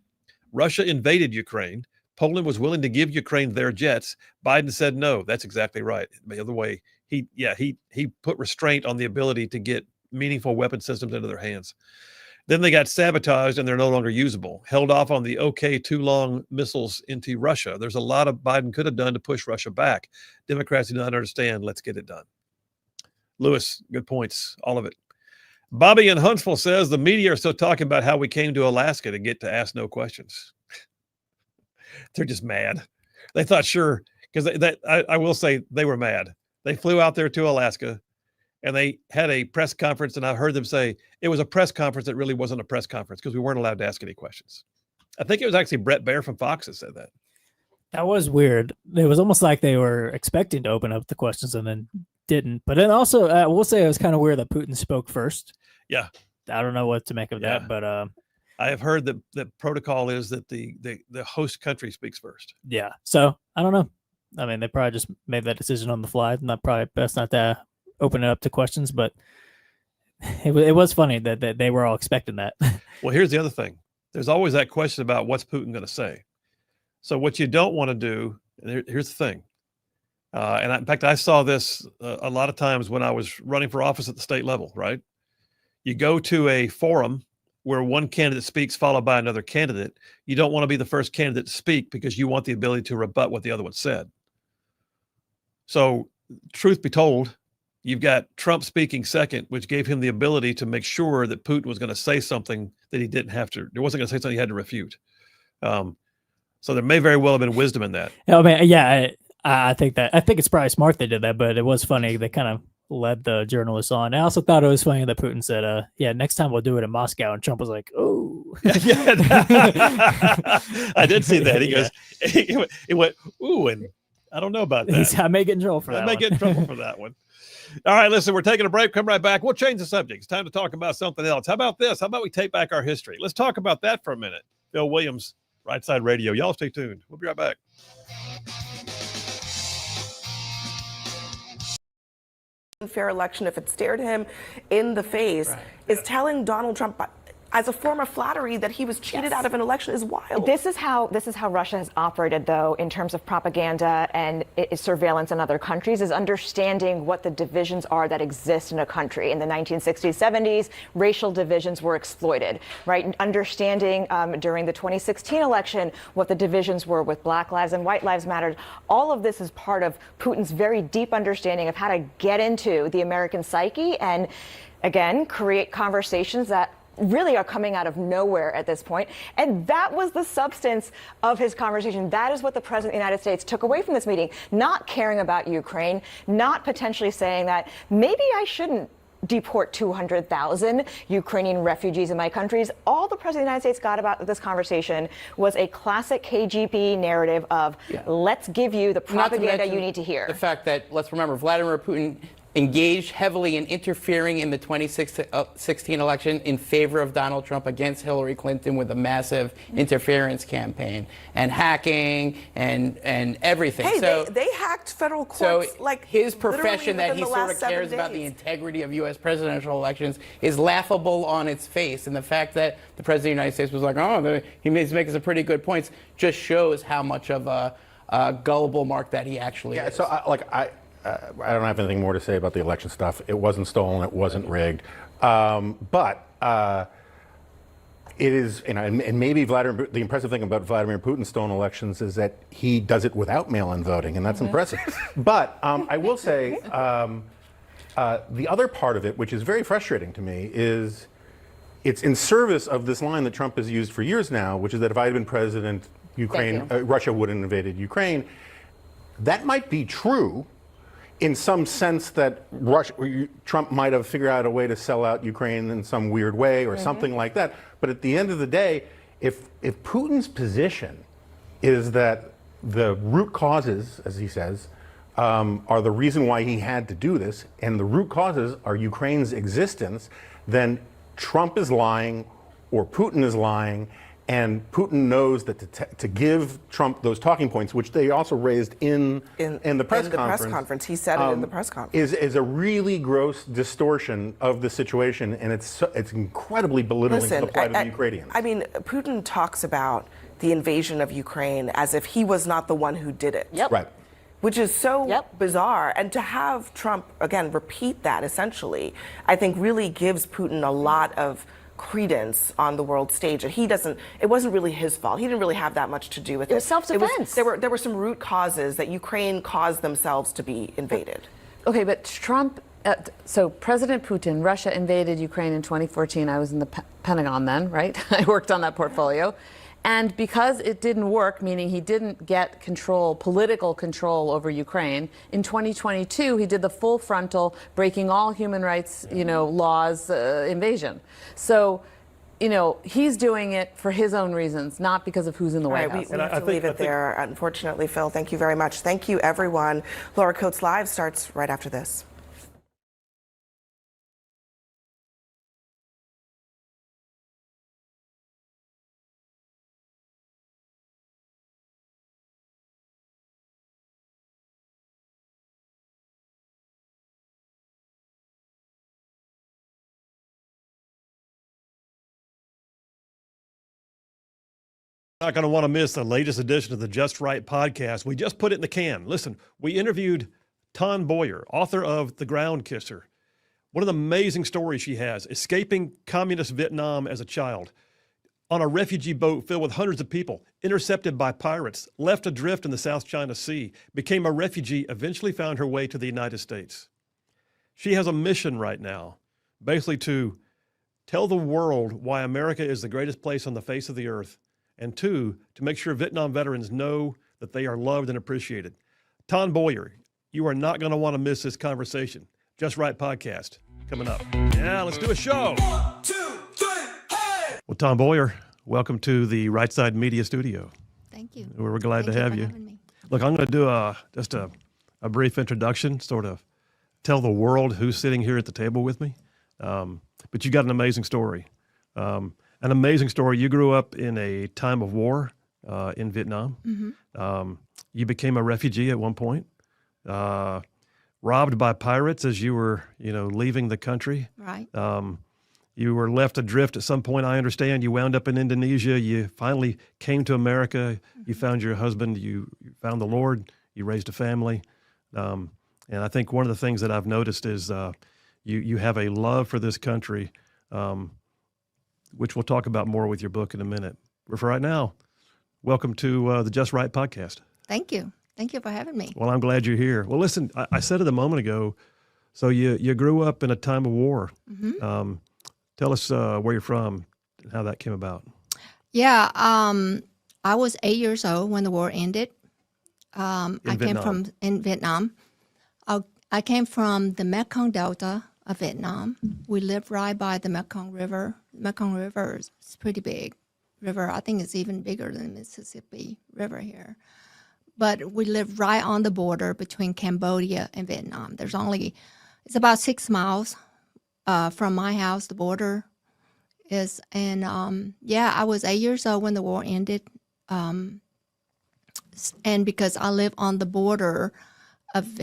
Russia invaded Ukraine. Poland was willing to give Ukraine their jets. Biden said no. That's exactly right. The other way, he put restraint on the ability to get meaningful weapon systems into their hands. Then they got sabotaged and they're no longer usable. Held off on the too long missiles into Russia. There's a lot of Biden could have done to push Russia back. Democrats do not understand. Let's get it done. Lewis, good points, all of it. Bobby in Huntsville says the media are still talking about how we came to Alaska to get to ask no questions. They're just mad. They thought, sure, because I will say they were mad. They flew out there to Alaska and they had a press conference, and I heard them say it was a press conference that really wasn't a press conference because we weren't allowed to ask any questions. I think it was actually Brett Baer from Fox that said that. That was weird. It was almost like they were expecting to open up the questions and then didn't. But then also, I will say it was kind of weird that Putin spoke first. Yeah. I don't know what to make of that, but I have heard that the protocol is that the host country speaks first. Yeah. So I don't know. I mean, they probably just made that decision on the fly. Not probably best not to open it up to questions, but it was funny that they were all expecting that. Well, here's the other thing. There's always that question about what's Putin going to say. So what you don't want to do, and here's the thing. In fact, I saw this a lot of times when I was running for office at the state level, right? You go to a forum where one candidate speaks followed by another candidate. You don't want to be the first candidate to speak because you want the ability to rebut what the other one said. So truth be told, you've got Trump speaking second, which gave him the ability to make sure that Putin was going to say something that he didn't have to. There wasn't going to say something he had to refute. So there may very well have been wisdom in that. Oh man, yeah, I think it's probably smart they did that, but it was funny. They kind of led the journalists on. I also thought it was funny that Putin said, "Yeah, next time we'll do it in Moscow," and Trump was like, "Oh." I did see that. He goes, he went, "Ooh," and I don't know about that. I may get in trouble for that. I may get in trouble for that one. All right, listen, we're taking a break. Come right back. We'll change the subject. It's time to talk about something else. How about this? How about we take back our history? Let's talk about that for a minute. Phil Williams, Rightside Radio. Y'all stay tuned. We'll be right back. Fair election, if it stared him in the face, is telling Donald Trump as a form of flattery that he was cheated out of an election is wild. This is how Russia has operated, though, in terms of propaganda and surveillance in other countries, is understanding what the divisions are that exist in a country. In the 1960s, 70s, racial divisions were exploited, right? And understanding during the 2016 election what the divisions were with Black Lives and White Lives Matter. All of this is part of Putin's very deep understanding of how to get into the American psyche and, again, create conversations that really are coming out of nowhere at this point. And that was the substance of his conversation. That is what the President of the United States took away from this meeting, not caring about Ukraine, not potentially saying that maybe I shouldn't deport 200,000 Ukrainian refugees in my countries. All the President of the United States got about this conversation was a classic KGB narrative of let's give you the propaganda you need to hear. The fact that, let's remember, Vladimir Putin engaged heavily in interfering in the 2016 election in favor of Donald Trump against Hillary Clinton with a massive interference campaign and hacking and everything. Hey, so they hacked federal courts. so like his profession that he sort of cares about the days. integrity of U.S. presidential elections is laughable on its face. And the fact that the President of the United States was like, oh, he's making some pretty good points, just shows how much of a gullible mark that he actually is. So I don't have anything more to say about the election stuff. It wasn't stolen. It wasn't rigged. But it is, and maybe the impressive thing about Vladimir Putin's stolen elections is that he does it without mail-in voting, and that's impressive. But I will say the other part of it, which is very frustrating to me, is it's in service of this line that Trump has used for years now, which is that if I had been president, Russia wouldn't have invaded Ukraine. That might be true, in some sense that Trump might have figured out a way to sell out Ukraine in some weird way or something like that. But at the end of the day, if Putin's position is that the root causes, as he says, are the reason why he had to do this, and the root causes are Ukraine's existence, then Trump is lying or Putin is lying. And Putin knows that to give Trump those talking points, which they also raised in the press conference. He said it in the press conference. Is a really gross distortion of the situation, and it's incredibly belittling to the plight of the Ukrainians. I mean, Putin talks about the invasion of Ukraine as if he was not the one who did it. Right. Which is so bizarre. And to have Trump, again, repeat that essentially, I think really gives Putin a lot of credence on the world stage, and it wasn't really his fault. He didn't really have that much to do with it. It was self-defense. There were some root causes that Ukraine caused themselves to be invaded. Okay, but Trump, so President Putin, Russia invaded Ukraine in 2014. I was in the Pentagon then, right? I worked on that portfolio. And because it didn't work, meaning he didn't get political control over Ukraine, in 2022, he did the full frontal, breaking all human rights, laws, invasion. So, he's doing it for his own reasons, not because of who's in the White House. We have to leave it there, unfortunately, Phil. Thank you very much. Thank you, everyone. Laura Coates Live starts right after this. Not going to want to miss the latest edition of the Just Right podcast. We just put it in the can. Listen, we interviewed Ton Boyer, author of The Ground Kisser. What an amazing story she has, escaping communist Vietnam as a child, on a refugee boat filled with hundreds of people, intercepted by pirates, left adrift in the South China Sea, became a refugee, eventually found her way to the United States. She has a mission right now, basically to tell the world why America is the greatest place on the face of the earth, and two, to make sure Vietnam veterans know that they are loved and appreciated. Ton Boyer, you are not going to want to miss this conversation. Just Right podcast coming up. Yeah, let's do a show. 1, 2, 3, hey! Well, Ton Boyer, welcome to the Rightside Media Studio. Thank you. We're glad to have you. Me. Look, I'm going to do just a brief introduction, sort of tell the world who's sitting here at the table with me. But you got an amazing story. An amazing story. You grew up in a time of war in Vietnam. Mm-hmm. You became a refugee at one point, robbed by pirates as you were, leaving the country. Right. You were left adrift at some point, I understand. You wound up in Indonesia. You finally came to America. Mm-hmm. You found your husband. You found the Lord. You raised a family. And I think one of the things that I've noticed is you have a love for this country, which we'll talk about more with your book in a minute. But for right now, welcome to the Just Right podcast. Thank you. Thank you for having me. Well, I'm glad you're here. Well, listen, I said it a moment ago. So you grew up in a time of war. Mm-hmm. Tell us where you're from and how that came about. Yeah, I was 8 years old when the war ended. I came from Vietnam. I came from the Mekong Delta of Vietnam. We live right by the Mekong River. Mekong River is pretty big river. I think it's even bigger than Mississippi River here. But we live right on the border between Cambodia and Vietnam. It's about 6 miles from my house, the border is. And I was 8 years old when the war ended. And because I live on the border of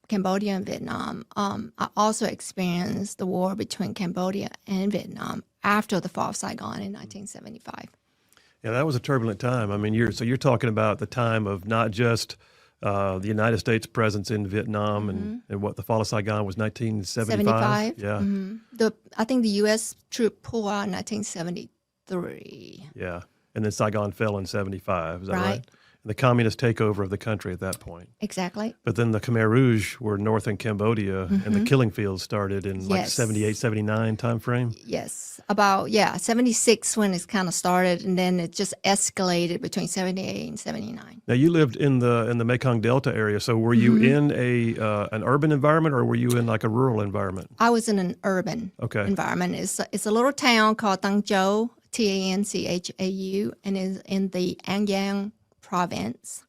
Cambodia and Vietnam, I also experienced the war between Cambodia and Vietnam after the fall of Saigon in 1975. Yeah, that was a turbulent time. I mean, you're talking about the time of not just the United States presence in Vietnam and what the fall of Saigon was 1975. Yeah. I think the U.S. troop pulled out in 1973. Yeah, and then Saigon fell in 75. Is that right? Right. The communist takeover of the country at that point. Exactly. But then the Khmer Rouge were north in Cambodia, and the killing fields started in like 78, 79 time frame. Yes, about 76 when it kind of started, and then it just escalated between 78 and 79. Now you lived in the Mekong Delta area, so were you in an urban environment or were you in like a rural environment? I was in an urban environment. It's a little town called Tăng Châu, Tanchau, and is in the An Giang province.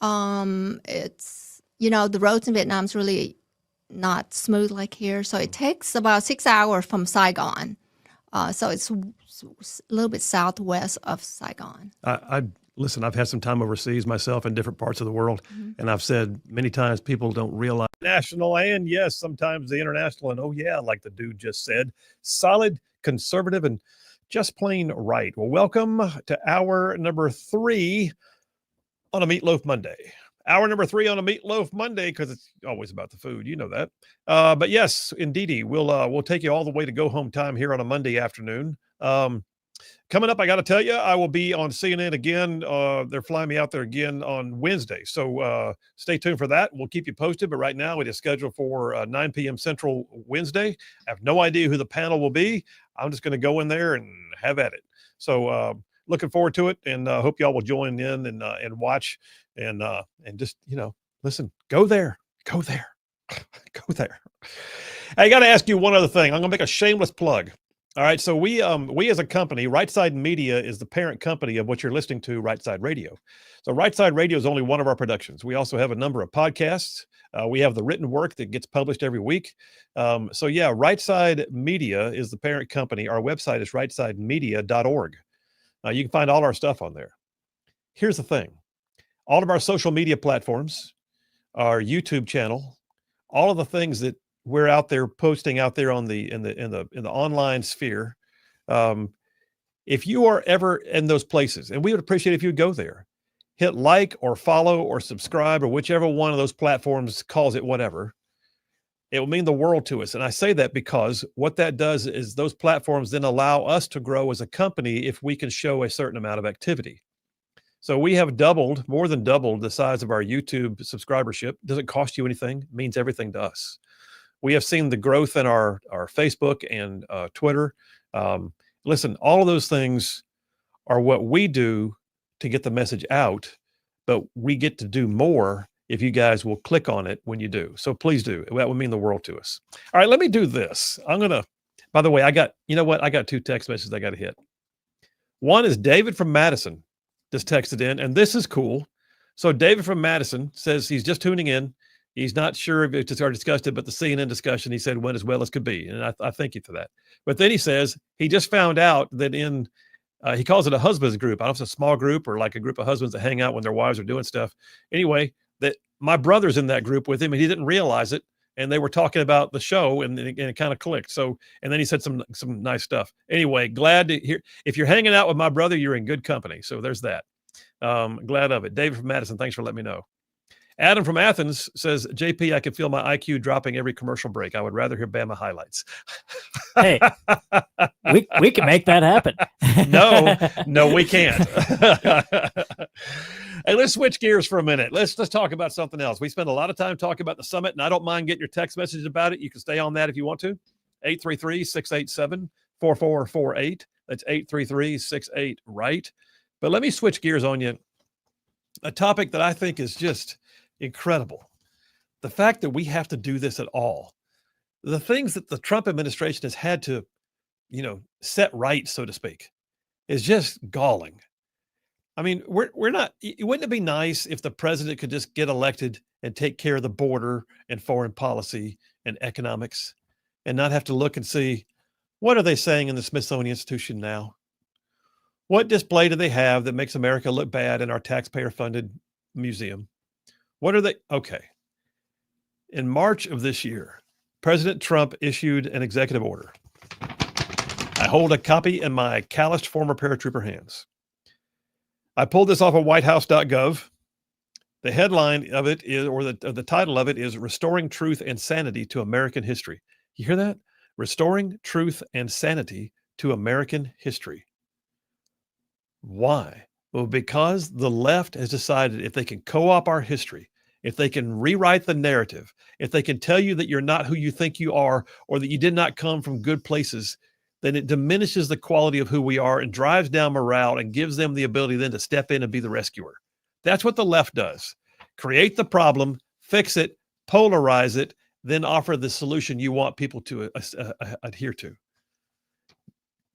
It's, the roads in Vietnam is really not smooth like here. So it takes about 6 hours from Saigon. So it's a little bit southwest of Saigon. Listen, I've had some time overseas myself in different parts of the world. And I've said many times people don't realize national and yes, sometimes the international and like the dude just said, solid, conservative, and just plain right. Well, welcome to hour number 3 on a Meatloaf Monday. Hour number 3 on a Meatloaf Monday, because it's always about the food. You know that. But yes, indeedy, we'll take you all the way to go home time here on a Monday afternoon. Coming up, I got to tell you, I will be on CNN again. They're flying me out there again on Wednesday. So stay tuned for that. We'll keep you posted. But right now it is scheduled for 9 p.m. Central Wednesday. I have no idea who the panel will be. I'm just going to go in there and have at it. So looking forward to it, and hope y'all will join in and watch and just, listen, go there. Go there. I got to ask you one other thing. I'm going to make a shameless plug. All right, so we as a company, Rightside Media is the parent company of what you're listening to, Rightside Radio. So Rightside Radio is only one of our productions. We also have a number of podcasts. We have the written work that gets published every week. Rightside Media is the parent company. Our website is rightsidemedia.org. You can find all our stuff on there. Here's the thing. All of our social media platforms, our YouTube channel, all of the things that we're out there posting out there in the online sphere. If you are ever in those places, and we would appreciate if you would go there, hit like or follow or subscribe or whichever one of those platforms calls it whatever. It will mean the world to us. And I say that because what that does is those platforms then allow us to grow as a company if we can show a certain amount of activity. So we have more than doubled the size of our YouTube subscribership. Doesn't cost you anything. It means everything to us. We have seen the growth in our Facebook and Twitter. Listen, all of those things are what we do to get the message out, but we get to do more if you guys will click on it when you do. So please do. That would mean the world to us. All right, let me do this. By the way, I got 2 text messages I got to hit. One is David from Madison just texted in, and this is cool. So David from Madison says he's just tuning in. He's not sure if it's already discussed it, but the CNN discussion, he said, went as well as could be. And I thank you for that. But then he says he just found out that he calls it a husbands group. I don't know if it's a small group or like a group of husbands that hang out when their wives are doing stuff. Anyway, that my brother's in that group with him, and he didn't realize it. And they were talking about the show, and it kind of clicked. So, and then he said some nice stuff. Anyway, glad to hear. If you're hanging out with my brother, you're in good company. So there's that. Glad of it. David from Madison, thanks for letting me know. Adam from Athens says, JP, I can feel my IQ dropping every commercial break. I would rather hear Bama highlights. Hey, we can make that happen. No, we can't. Hey, let's switch gears for a minute. Let's talk about something else. We spend a lot of time talking about the summit, and I don't mind getting your text messages about it. You can stay on that if you want to. 833-687-4448. That's 833-68-RIGHT. But let me switch gears on you. A topic that I think is just incredible. The fact that we have to do this at all. the things that the Trump administration has had to, set right, so to speak, is just galling. I mean, we're not. Wouldn't it be nice if the president could just get elected and take care of the border and foreign policy and economics, and not have to look and see what are they saying in the Smithsonian Institution now? What display do they have that makes America look bad in our taxpayer-funded museum? What are they? Okay. In March of this year, President Trump issued an executive order. I hold a copy in my calloused former paratrooper hands. I pulled this off of whitehouse.gov. The headline of it is, or the title of it is, Restoring Truth and Sanity to American History. You hear that? Restoring Truth and Sanity to American History. Why? Well, because the left has decided if they can co-opt our history, if they can rewrite the narrative, if they can tell you that you're not who you think you are, or that you did not come from good places, then it diminishes the quality of who we are and drives down morale and gives them the ability then to step in and be the rescuer. That's what the left does. Create the problem, fix it, polarize it, then offer the solution you want people to adhere to.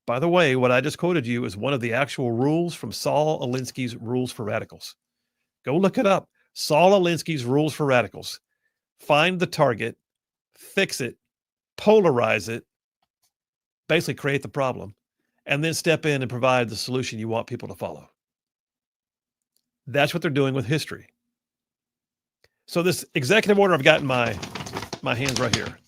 By the way, what I just quoted you is one of the actual rules from Saul Alinsky's Rules for Radicals. Go look it up. Saul Alinsky's Rules for Radicals. Find the target, fix it, polarize it, basically create the problem, and then step in and provide the solution you want people to follow. That's what they're doing with history. So this executive order I've got in my hands right here.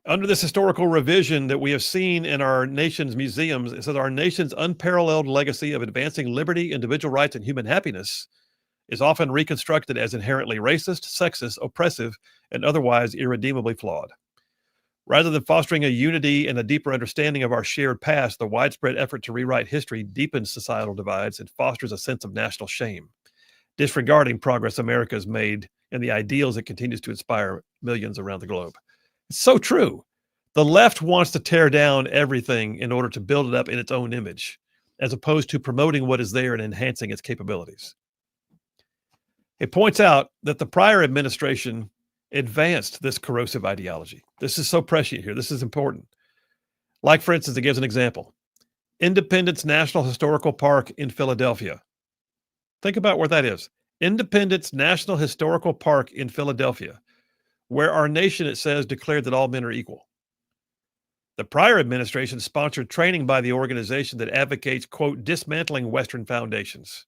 Under this historical revision that we have seen in our nation's museums, it says our nation's unparalleled legacy of advancing liberty, individual rights, and human happiness is often reconstructed as inherently racist, sexist, oppressive, and otherwise irredeemably flawed. Rather than fostering a unity and a deeper understanding of our shared past, the widespread effort to rewrite history deepens societal divides and fosters a sense of national shame, disregarding progress America has made and the ideals it continues to inspire millions around the globe. It's so true. The left wants to tear down everything in order to build it up in its own image, as opposed to promoting what is there and enhancing its capabilities. It points out that the prior administration advanced this corrosive ideology. This is so prescient here. This is important. Like, for instance, it gives an example. Independence National Historical Park in Philadelphia. Think about where that is. Independence National Historical Park in Philadelphia, where our nation, it says, declared that all men are equal. The prior administration sponsored training by the organization that advocates, quote, dismantling Western foundations,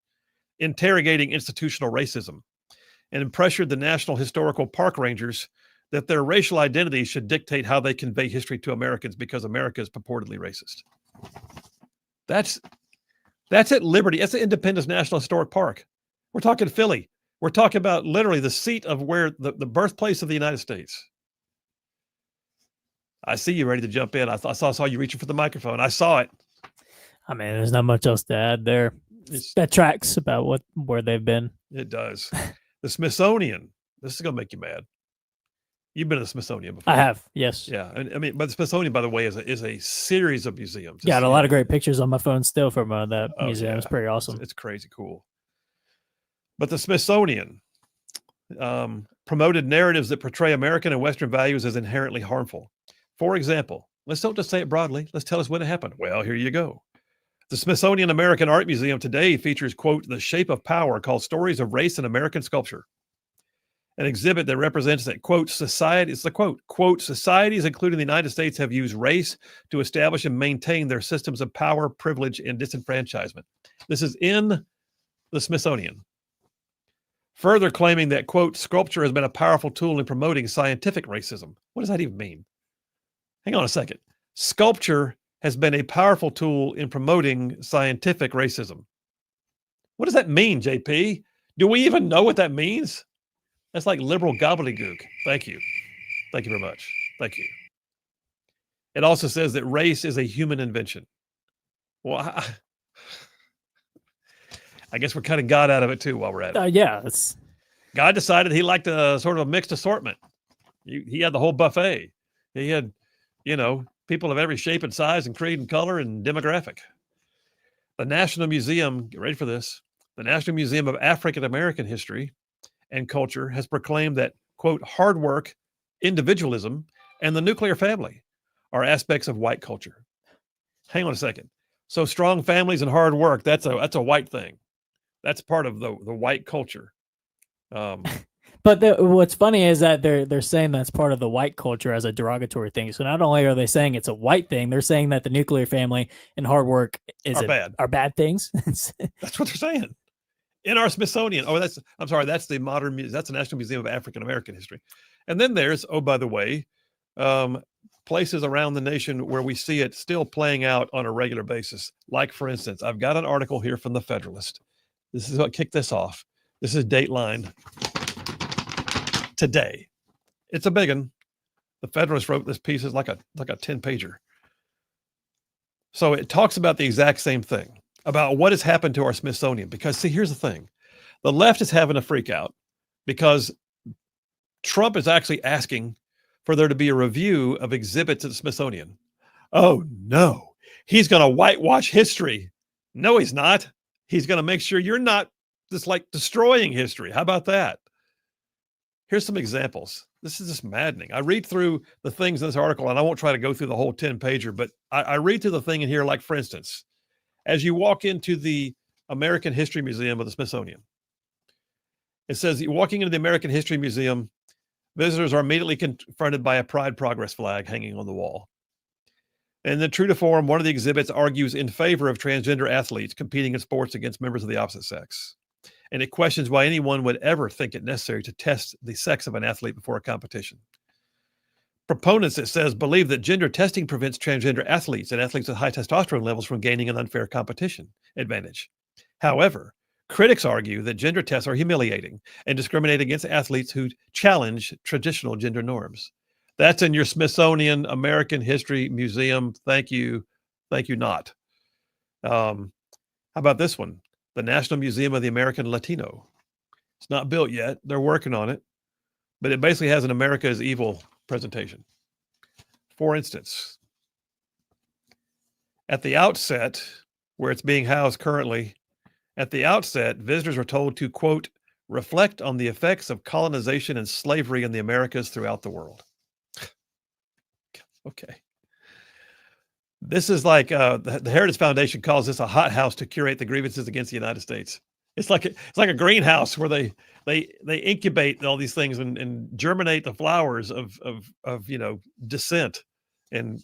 interrogating institutional racism, and pressured the National Historical Park Rangers that their racial identity should dictate how they convey history to Americans because America is purportedly racist. That's at Liberty. That's the Independence National Historic Park. We're talking Philly. We're talking about literally the seat of where the birthplace of the United States. I see you ready to jump in. I saw you reaching for the microphone. I saw it. I mean, there's not much else to add there. That tracks about where they've been. It does. The Smithsonian. This is gonna make you mad. You've been to the Smithsonian before. I have, yes. Yeah, and I mean, but the Smithsonian, by the way, is a series of museums. Got a lot of great pictures on my phone still from that museum. Yeah. It's pretty awesome. It's crazy cool. But the Smithsonian promoted narratives that portray American and Western values as inherently harmful. For example, let's don't just say it broadly. Let's tell us when it happened. Well, here you go. The Smithsonian American Art Museum today features, quote, The Shape of Power, called Stories of Race in American Sculpture. An exhibit that represents that, quote, society, it's the quote, societies, including the United States, have used race to establish and maintain their systems of power, privilege, and disenfranchisement. This is in the Smithsonian. Further claiming that, quote, sculpture has been a powerful tool in promoting scientific racism. What does that even mean? Hang on a second. Sculpture has been a powerful tool in promoting scientific racism. What does that mean, JP? Do we even know what that means? That's like liberal gobbledygook. Thank you. Thank you very much. Thank you. It also says that race is a human invention. Well, I guess we're cutting God out of it too while we're at it. Yeah. God decided he liked a sort of a mixed assortment. He had the whole buffet. He had, people of every shape and size and creed and color and demographic. The National Museum, get ready for this, the National Museum of African American History and Culture has proclaimed that, quote, hard work, individualism, and the nuclear family are aspects of white culture. Hang on a second. So strong families and hard work, that's a white thing. That's part of the white culture. But what's funny is that they're saying that's part of the white culture as a derogatory thing. So not only are they saying it's a white thing, they're saying that the nuclear family and hard work are bad things. That's what they're saying. In our Smithsonian. Oh, that's the that's the National Museum of African American History. And then there's, oh, by the way, places around the nation where we see it still playing out on a regular basis. Like, for instance, I've got an article here from the Federalist. This is what kicked this off. This is Dateline today. It's a big one. The Federalist wrote this piece. It's like a 10-pager. So it talks about the exact same thing, about what has happened to our Smithsonian. Because, see, here's the thing. The left is having a freak out because Trump is actually asking for there to be a review of exhibits at the Smithsonian. Oh, no. He's going to whitewash history. No, he's not. He's going to make sure you're not just like destroying history. How about that? Here's some examples. This is just maddening. I read through the things in this article, and I won't try to go through the whole 10-pager, but I read through the thing in here, like, for instance, as you walk into the American History Museum of the Smithsonian, it says, walking into the American History Museum, visitors are immediately confronted by a Pride Progress flag hanging on the wall. And then, true to form, one of the exhibits argues in favor of transgender athletes competing in sports against members of the opposite sex. And it questions why anyone would ever think it necessary to test the sex of an athlete before a competition. Proponents, it says, believe that gender testing prevents transgender athletes and athletes with high testosterone levels from gaining an unfair competition advantage. However, critics argue that gender tests are humiliating and discriminate against athletes who challenge traditional gender norms. That's in your Smithsonian American History Museum. Thank you. Thank you not. How about this one? The National Museum of the American Latino. It's not built yet. They're working on it. But it basically has an America is Evil presentation. For instance, at the outset, where it's being housed currently, at the outset, visitors are told to, quote, reflect on the effects of colonization and slavery in the Americas throughout the world. Okay. This is like the Heritage Foundation calls this a hothouse to curate the grievances against the United States. It's like a greenhouse where they incubate all these things and germinate the flowers of dissent and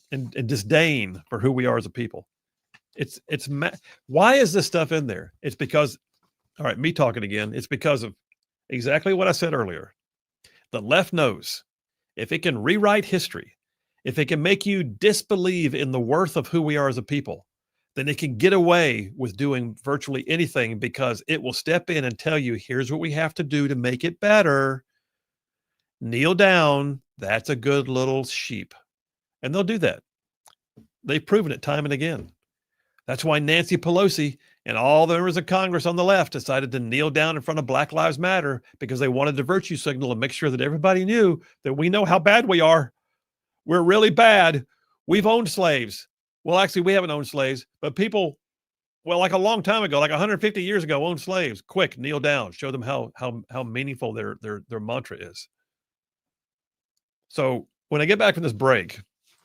disdain for who we are as a people. Why is this stuff in there? It's because, all right, me talking again. It's because of exactly what I said earlier. The left knows if it can rewrite history, if it can make you disbelieve in the worth of who we are as a people, then it can get away with doing virtually anything because it will step in and tell you, here's what we have to do to make it better. Kneel down. That's a good little sheep. And they'll do that. They've proven it time and again. That's why Nancy Pelosi and all the members of Congress on the left decided to kneel down in front of Black Lives Matter because they wanted to virtue signal and make sure that everybody knew that we know how bad we are. We're really bad. We've owned slaves. Well, actually, we haven't owned slaves, but people, well, like a long time ago, like 150 years ago, owned slaves. Quick, kneel down. Show them how meaningful their mantra is. So when I get back from this break,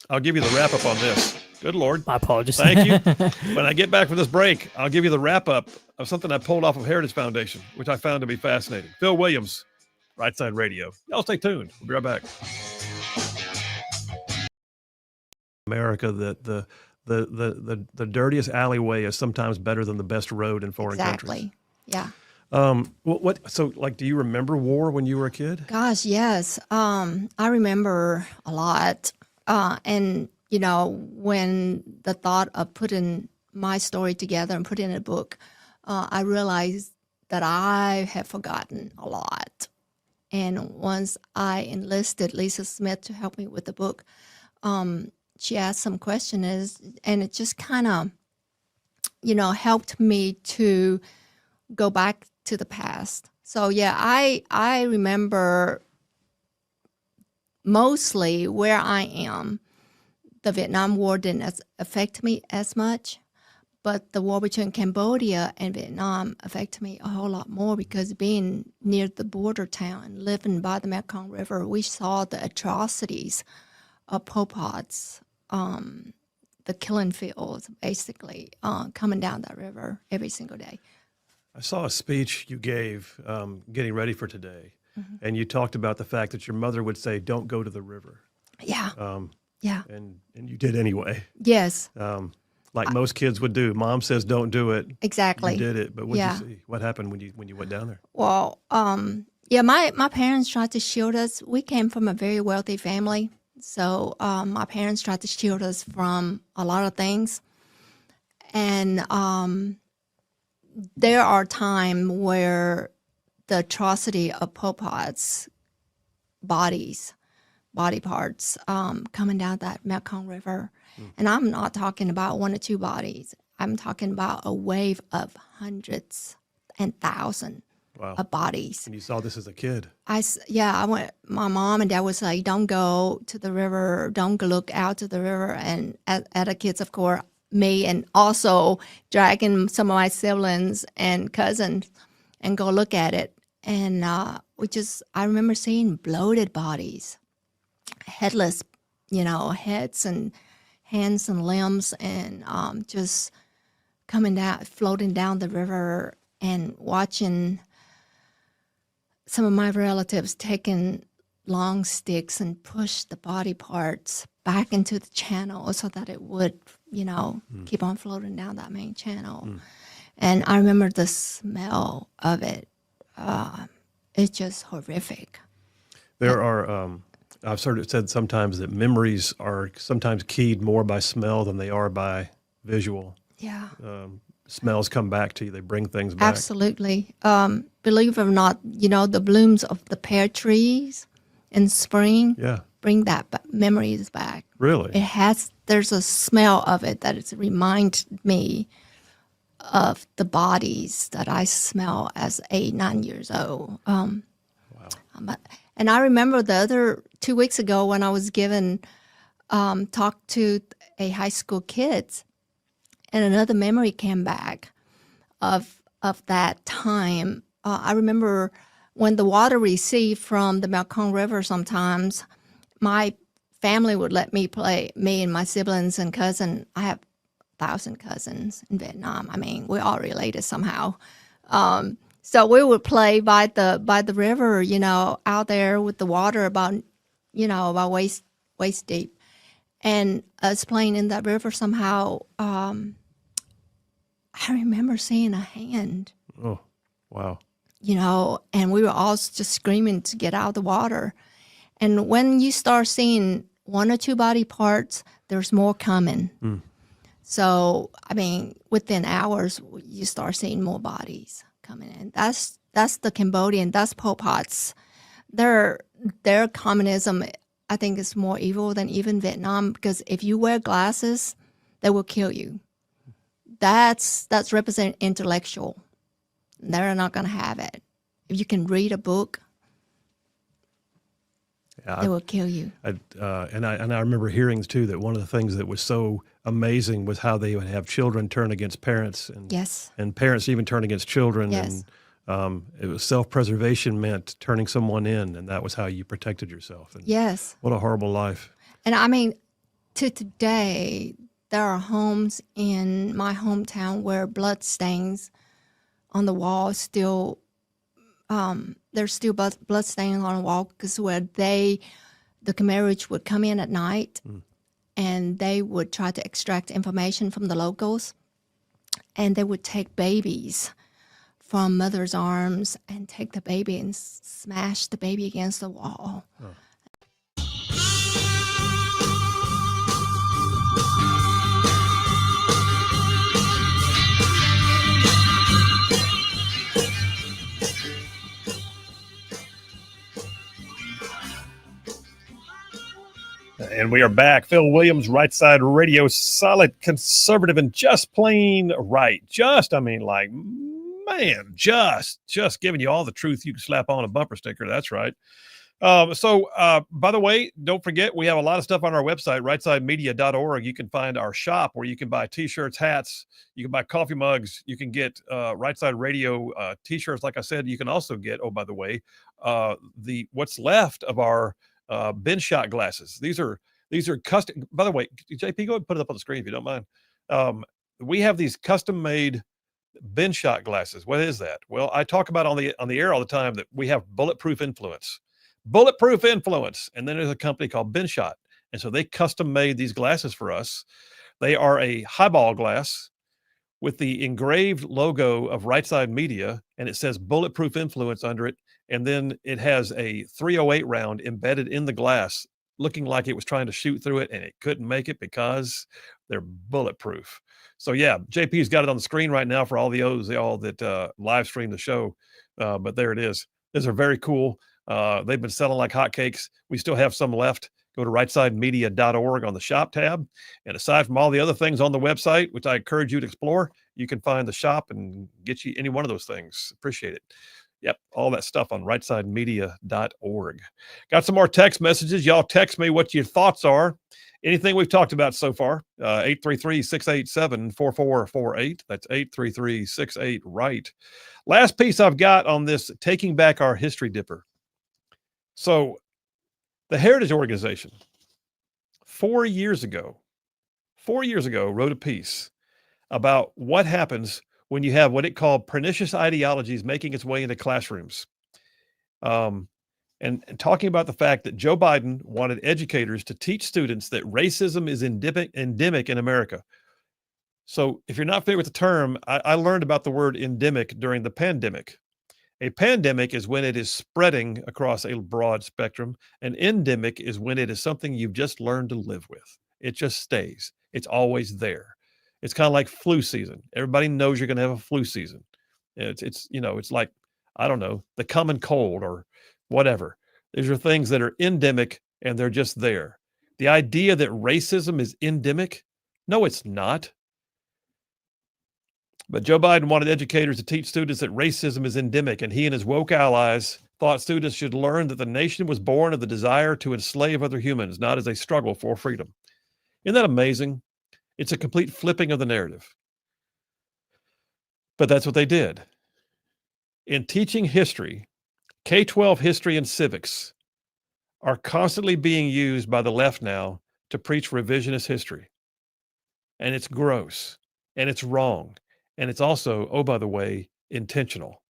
I'll give you the wrap up on this. Good Lord. My apologies. Thank you. When I get back from this break, I'll give you the wrap up of something I pulled off of Heritage Foundation, which I found to be fascinating. Phil Williams, Rightside Radio. Y'all stay tuned. We'll be right back. America, that the dirtiest alleyway is sometimes better than the best road in foreign countries. Yeah. So do you remember war when you were a kid? Gosh, yes. I remember a lot. And when the thought of putting my story together and putting it in a book, I realized that I had forgotten a lot. And once I enlisted Lisa Smith to help me with the book, she asked some questions, and it just kind of, helped me to go back to the past. So yeah, I remember mostly where I am. The Vietnam War didn't affect me as much, but the war between Cambodia and Vietnam affected me a whole lot more because being near the border town and living by the Mekong River, we saw the atrocities Pol Pot's, the killing fields, basically, coming down that river every single day. I saw a speech you gave getting ready for today, and you talked about the fact that your mother would say, "Don't go to the river." Yeah. Yeah. And you did anyway. Yes. Like most kids would do. Mom says, "Don't do it." Exactly. You did it, but what did Yeah. you see? What happened when you went down there? Well, yeah, my parents tried to shield us. We came from a very wealthy family, so my parents tried to shield us from a lot of things. And there are times where the atrocity of Pol Pot's body parts coming down that Mekong River. And I'm not talking about 1 or 2 bodies. I'm talking about a wave of hundreds and thousands of bodies. And you saw this as a kid. I went, my mom and dad would say, don't go to the river, don't look out to the river. And at the kids, of course, me, and also dragging some of my siblings and cousins and go look at it. And I remember seeing bloated bodies, headless, heads and hands and limbs, and just coming down, floating down the river, and watching some of my relatives taking long sticks and push the body parts back into the channel so that it would, keep on floating down that main channel. And I remember the smell of it. It's just horrific. There are, I've sort of said sometimes that memories are sometimes keyed more by smell than they are by visual. Yeah. Smells come back to you. They bring things back. Absolutely. Believe it or not, the blooms of the pear trees in spring bring that memories back. Really? There's a smell of it that it reminds me of the bodies that I smell as 8, 9 years old. And I remember the other 2 weeks ago when I was given talk to a high school kids, and another memory came back of that time. I remember when the water received from the Mekong River, sometimes my family would let me play, me and my siblings and cousin. I have 1,000 cousins in Vietnam. I mean, we're all related somehow. So we would play by the river, out there with the water about waist deep, and us playing in that river somehow. I remember seeing a hand. Oh, wow. And we were all just screaming to get out of the water. And when you start seeing 1 or 2 body parts, there's more coming. So, I mean, within hours, you start seeing more bodies coming in. That's the Cambodian, that's Pol Pot's. Their communism, I think, is more evil than even Vietnam, because if you wear glasses, they will kill you. That's represent intellectual. They're not going to have it. If you can read a book, they will kill you. And I remember hearing too that one of the things that was so amazing was how they would have children turn against parents, and and parents even turn against children. Yes. And it was self-preservation meant turning someone in, and that was how you protected yourself. And yes. What a horrible life. And I mean, to today, there are homes in my hometown where blood stains on the wall still. There's still blood stains on the wall, because where the Khmer Rouge would come in at night, and they would try to extract information from the locals, and they would take babies from mother's arms and take the baby and smash the baby against the wall. Oh. And we are back. Phil Williams, Rightside Radio, solid, conservative, and just plain right. Just giving you all the truth you can slap on a bumper sticker. That's right. So, by the way, don't forget, we have a lot of stuff on our website, rightsidemedia.org. You can find our shop where you can buy T-shirts, hats, you can buy coffee mugs, you can get Rightside Radio T-shirts. Like I said, you can also get, oh, by the way, what's left of our bin shot glasses. These are These are custom. By the way, JP, go ahead and put it up on the screen if you don't mind. We have these custom-made bin shot glasses. What is that? Well, I talk about on the air all the time that we have bulletproof influence. Bulletproof influence. And then there's a company called Bin Shot. And so they custom made these glasses for us. They are a highball glass with the engraved logo of Rightside Media, and it says bulletproof influence under it. And then it has a .308 round embedded in the glass, looking like it was trying to shoot through it, and it couldn't make it because they're bulletproof. So yeah, JP's got it on the screen right now for all that live stream the show. But there it is. These are very cool. They've been selling like hotcakes. We still have some left. Go to rightsidemedia.org on the shop tab. And aside from all the other things on the website, which I encourage you to explore, you can find the shop and get you any one of those things. Appreciate it. Yep, all that stuff on rightsidemedia.org. Got some more text messages. Y'all text me what your thoughts are. Anything we've talked about so far. 833-687-4448. That's 833-68-RIGHT. Last piece I've got on this, taking back our history dipper. So the Heritage Organization, 4 years ago, wrote a piece about what happens when you have what it called pernicious ideologies making its way into classrooms. And talking about the fact that Joe Biden wanted educators to teach students that racism is endemic in America. So if you're not familiar with the term, I learned about the word endemic during the pandemic. A pandemic is when it is spreading across a broad spectrum. An endemic is when it is something you've just learned to live with. It just stays. It's always there. It's kind of like flu season. Everybody knows you're going to have a flu season. It's like, I don't know, the common cold or whatever. These are things that are endemic and they're just there. The idea that racism is endemic, no, it's not. But Joe Biden wanted educators to teach students that racism is endemic, and he and his woke allies thought students should learn that the nation was born of the desire to enslave other humans, not as a struggle for freedom. Isn't that amazing? It's a complete flipping of the narrative. But that's what they did. In teaching history, K-12 history and civics are constantly being used by the left now to preach revisionist history. And it's gross, and it's wrong, and it's also, oh, by the way, intentional.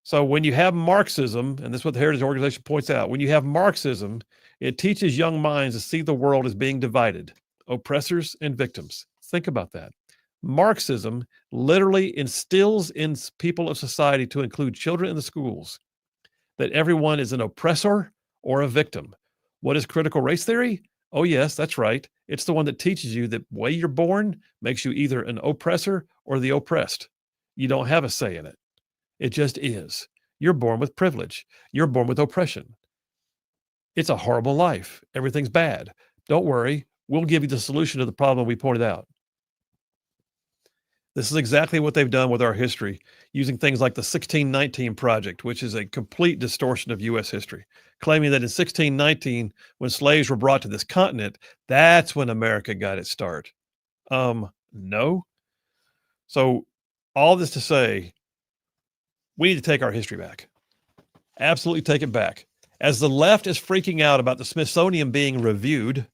So when you have Marxism, and this is what the Heritage Organization points out, when you have Marxism, it teaches young minds to see the world as being divided, oppressors and victims. Think about that. Marxism literally instills in people of society, to include children in the schools, that everyone is an oppressor or a victim. What is critical race theory? Oh, yes, that's right. It's the one that teaches you that the way you're born makes you either an oppressor or the oppressed. You don't have a say in it. It just is. You're born with privilege. You're born with oppression. It's a horrible life. Everything's bad. Don't worry. We'll give you the solution to the problem we pointed out. This is exactly what they've done with our history, using things like the 1619 Project, which is a complete distortion of U.S. history, claiming that in 1619, when slaves were brought to this continent, that's when America got its start. No. So all this to say, we need to take our history back. Absolutely take it back. As the left is freaking out about the Smithsonian being reviewed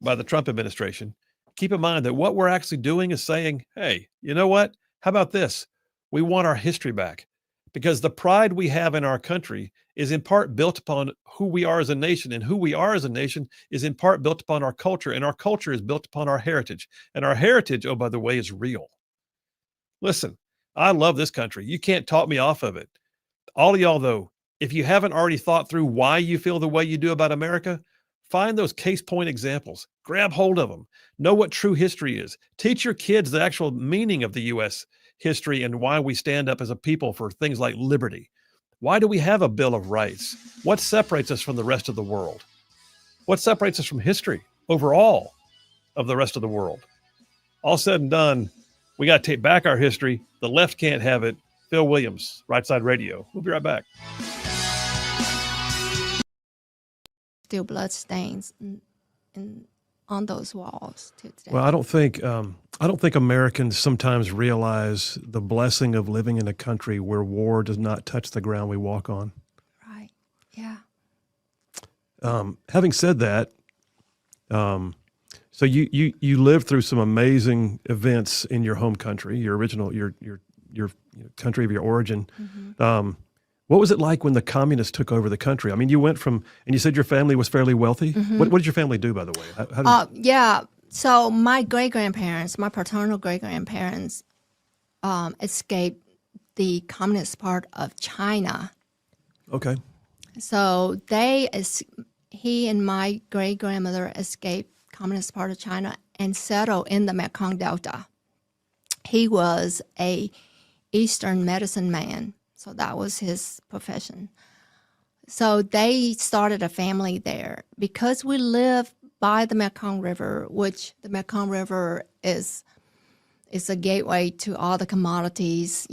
by the Trump administration, keep in mind that what we're actually doing is saying, hey, you know what? How about this? We want our history back, because the pride we have in our country is in part built upon who we are as a nation, and who we are as a nation is in part built upon our culture, and our culture is built upon our heritage. And our heritage, oh, by the way, is real. Listen, I love this country. You can't talk me off of it. All of y'all, though, if you haven't already thought through why you feel the way you do about America, find those case point examples, grab hold of them, know what true history is, teach your kids the actual meaning of the U.S. history and why we stand up as a people for things like liberty. Why do we have a Bill of Rights? What separates us from the rest of the world? What separates us from history overall of the rest of the world? All said and done, we got to take back our history. The left can't have it. Phil Williams, Rightside Radio. We'll be right back. Still blood stains on those walls to today. Well, I don't think Americans sometimes realize the blessing of living in a country where war does not touch the ground we walk on. Right. Yeah. Having said that, So you lived through some amazing events in your home country, your original, your country of your origin. Mm-hmm. What was it like when the communists took over the country? I mean, you went from, and you said your family was fairly wealthy. Mm-hmm. What did your family do, by the way? How did Yeah. So my great-grandparents, my paternal great-grandparents, escaped the communist part of China. Okay. So he and my great-grandmother escaped communist part of China and settled in the Mekong Delta. He was a Eastern medicine man, so that was his profession. So they started a family there. Because we live by the Mekong River, which the Mekong River is a gateway to all the commodities,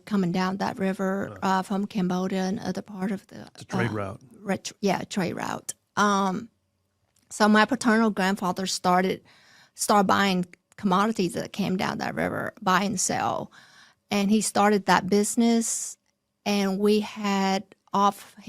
coming down that river from Cambodia and other part of the trade route. Trade route. So my paternal grandfather started buying commodities that came down that river, buy and sell, and he started that business. And he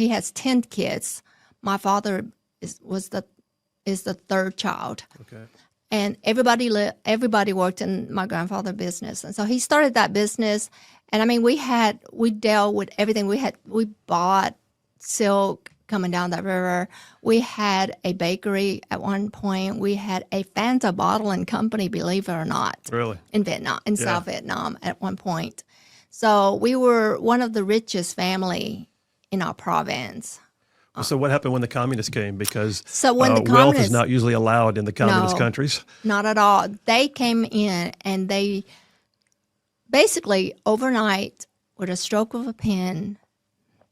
has 10 kids. My father is the third child. Okay. And everybody worked in my grandfather's business. And so he started that business. And I mean, we dealt with everything. We bought silk coming down that river. We had a bakery at one point. We had a Fanta bottling company, believe it or not. Really? In Vietnam, South Vietnam at one point. So we were one of the richest family in our province. So what happened when the communists came? Because wealth is not usually allowed in the communist countries. Not at all. They came in and they basically overnight, with a stroke of a pen,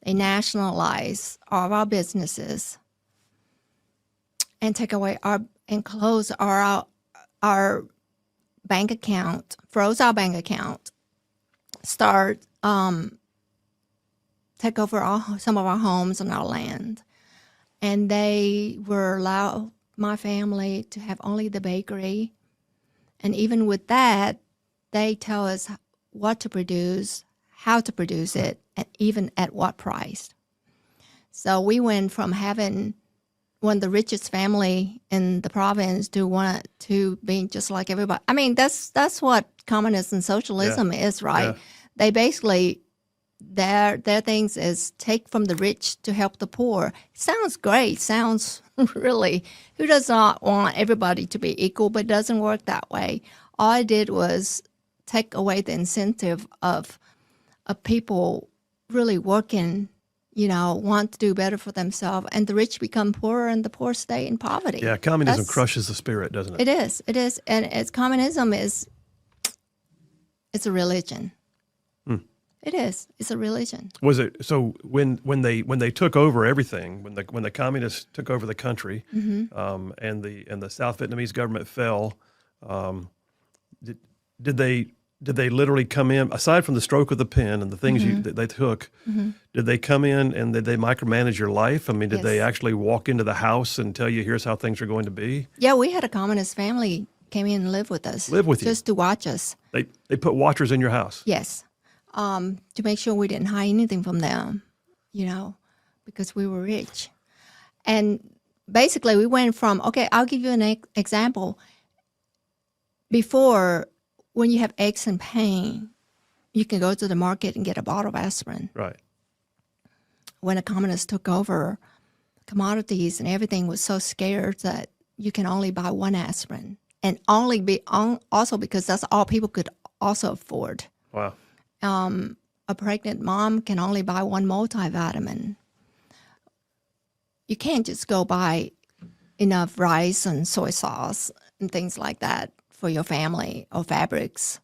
they nationalize all of our businesses and take away and close our bank account, froze our bank account, start take over some of our homes and our land. And they were allow my family to have only the bakery. And even with that, they tell us what to produce, how to produce it, and even at what price. So we went from having one of the richest family in the province to being just like everybody. I mean, that's what communism and socialism is, right? Yeah. They basically, their things is take from the rich to help the poor. Sounds great. Sounds really, who does not want everybody to be equal, but it doesn't work that way. All I did was take away the incentive of people really working, want to do better for themselves, and the rich become poorer and the poor stay in poverty. Yeah, communism crushes the spirit, doesn't it? It is. And communism it's a religion. It is. It's a religion. Was it so when they took over everything, when the communists took over the country, mm-hmm. And the South Vietnamese government fell, did they literally come in, aside from the stroke of the pen and the things mm-hmm. That they took, mm-hmm. did they come in and did they micromanage your life? I mean, did they actually walk into the house and tell you, here's how things are going to be? Yeah, we had a communist family came in and lived with us. Live with you? Just to watch us. They put watchers in your house? Yes. To make sure we didn't hide anything from them, because we were rich. And basically we went from, okay, I'll give you an example. Before, when you have aches and pain, you can go to the market and get a bottle of aspirin. Right. When the communists took over, commodities and everything was so scarce that you can only buy one aspirin. And also because that's all people could also afford. Wow. A pregnant mom can only buy one multivitamin. You can't just go buy enough rice and soy sauce and things like that for your family, or fabrics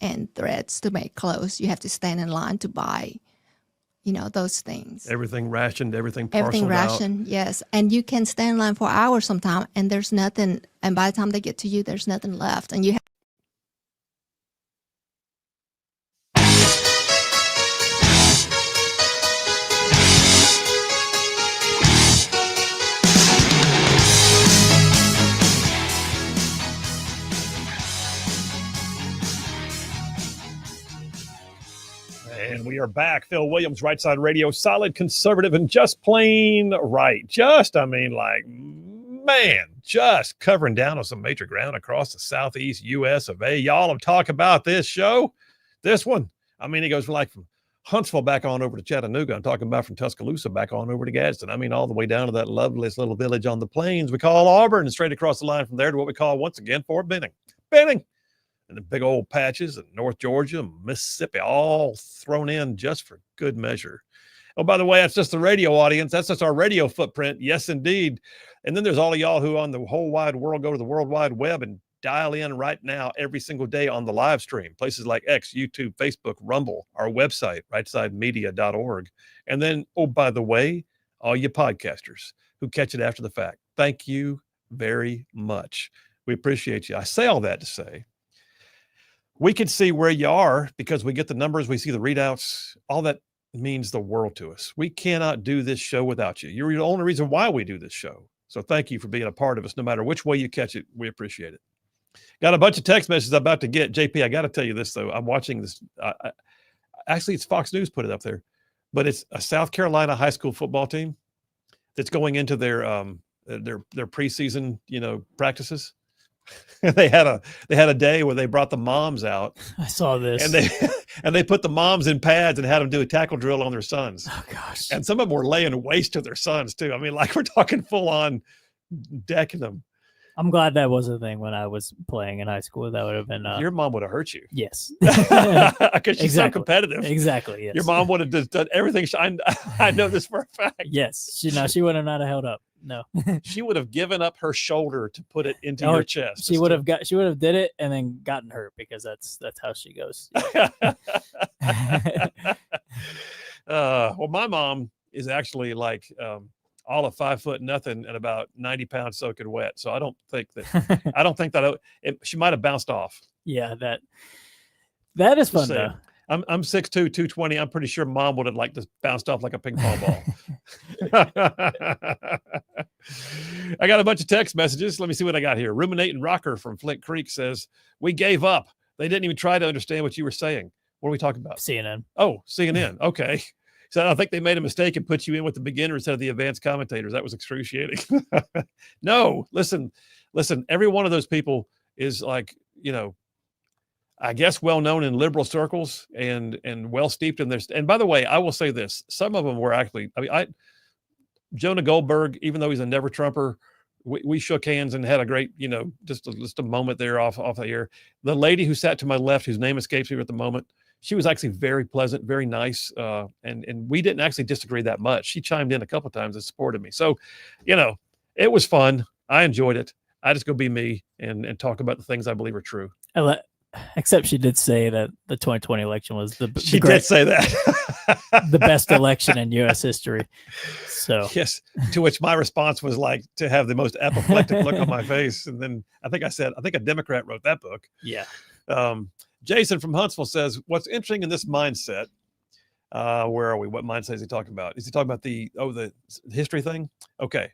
and threads to make clothes. You have to stand in line to buy, those things. Everything rationed, everything parceled Everything rationed, out. Yes. And you can stand in line for hours sometimes, and there's nothing. And by the time they get to you, there's nothing left. And you have And we are back. Phil Williams, Rightside Radio, solid conservative and just plain right. Like man, just covering down on some major ground across the southeast U.S. of A. Y'all have talked about this show, this one. I mean, it goes like from Huntsville back on over to Chattanooga. I'm talking about from Tuscaloosa back on over to Gadsden. I mean, all the way down to that loveliest little village on the plains we call Auburn, and straight across the line from there to what we call, once again, Fort Benning. Benning! And the big old patches in North Georgia and Mississippi, all thrown in just for good measure. Oh, by the way, that's just the radio audience. That's just our radio footprint. Yes, indeed. And then there's all of y'all who on the whole wide world go to the World Wide Web and dial in right now every single day on the live stream. Places like X, YouTube, Facebook, Rumble, our website, rightsidemedia.org. And then, oh, by the way, all you podcasters who catch it after the fact, thank you very much. We appreciate you. I say all that to say, we can see where you are because we get the numbers, we see the readouts, all that means the world to us. We cannot do this show without you. You're the only reason why we do this show. So thank you for being a part of us. No matter which way you catch it, we appreciate it. Got a bunch of text messages I'm about to get. JP, I got to tell you this, though. I'm watching this. Actually, it's Fox News put it up there, but it's a South Carolina high school football team that's going into their preseason, practices. they had a day where they brought the moms out. I saw this. And they put the moms in pads and had them do a tackle drill on their sons. Oh gosh. And some of them were laying waste to their sons too. I mean, like we're talking full on decking them. I'm glad that was a thing when I was playing in high school. That would have been your mom would have hurt you. Yes. Because she's so competitive. Exactly. Yes. Your mom would have just done everything. I know this for a fact. Yes. She would have not held up. No. She would have given up her shoulder to put it into your chest. She would have did it and then gotten hurt because that's how she goes. Well, my mom is actually like all of 5 foot nothing and about 90 pounds soaking wet. So I don't think that she might have bounced off. Yeah, that is fun though. I'm 6'2", 220. I'm pretty sure mom would have like just bounced off like a ping pong ball. I got a bunch of text messages. Let me see what I got here. Ruminating Rocker from Flint Creek says, we gave up. They didn't even try to understand what you were saying. What are we talking about? CNN. Oh, CNN. Okay. So I think they made a mistake and put you in with the beginner instead of the advanced commentators. That was excruciating. No, listen, every one of those people is like, I guess well-known in liberal circles and well steeped in their, and by the way, I will say this, some of them were actually, Jonah Goldberg, even though he's a never Trumper, we shook hands and had a great, just a moment there off the air. The lady who sat to my left, whose name escapes me at the moment, she was actually very pleasant, very nice. And we didn't actually disagree that much. She chimed in a couple of times and supported me. So, it was fun. I enjoyed it. I just go be me and talk about the things I believe are true. Except she did say that the 2020 election was did say that the best election in U.S. history. So yes, to which my response was like to have the most apoplectic look on my face. And then I think a Democrat wrote that book. Yeah. Jason from Huntsville says, what's interesting in this mindset, where are we? What mindset is he talking about? Is he talking about the history thing? Okay.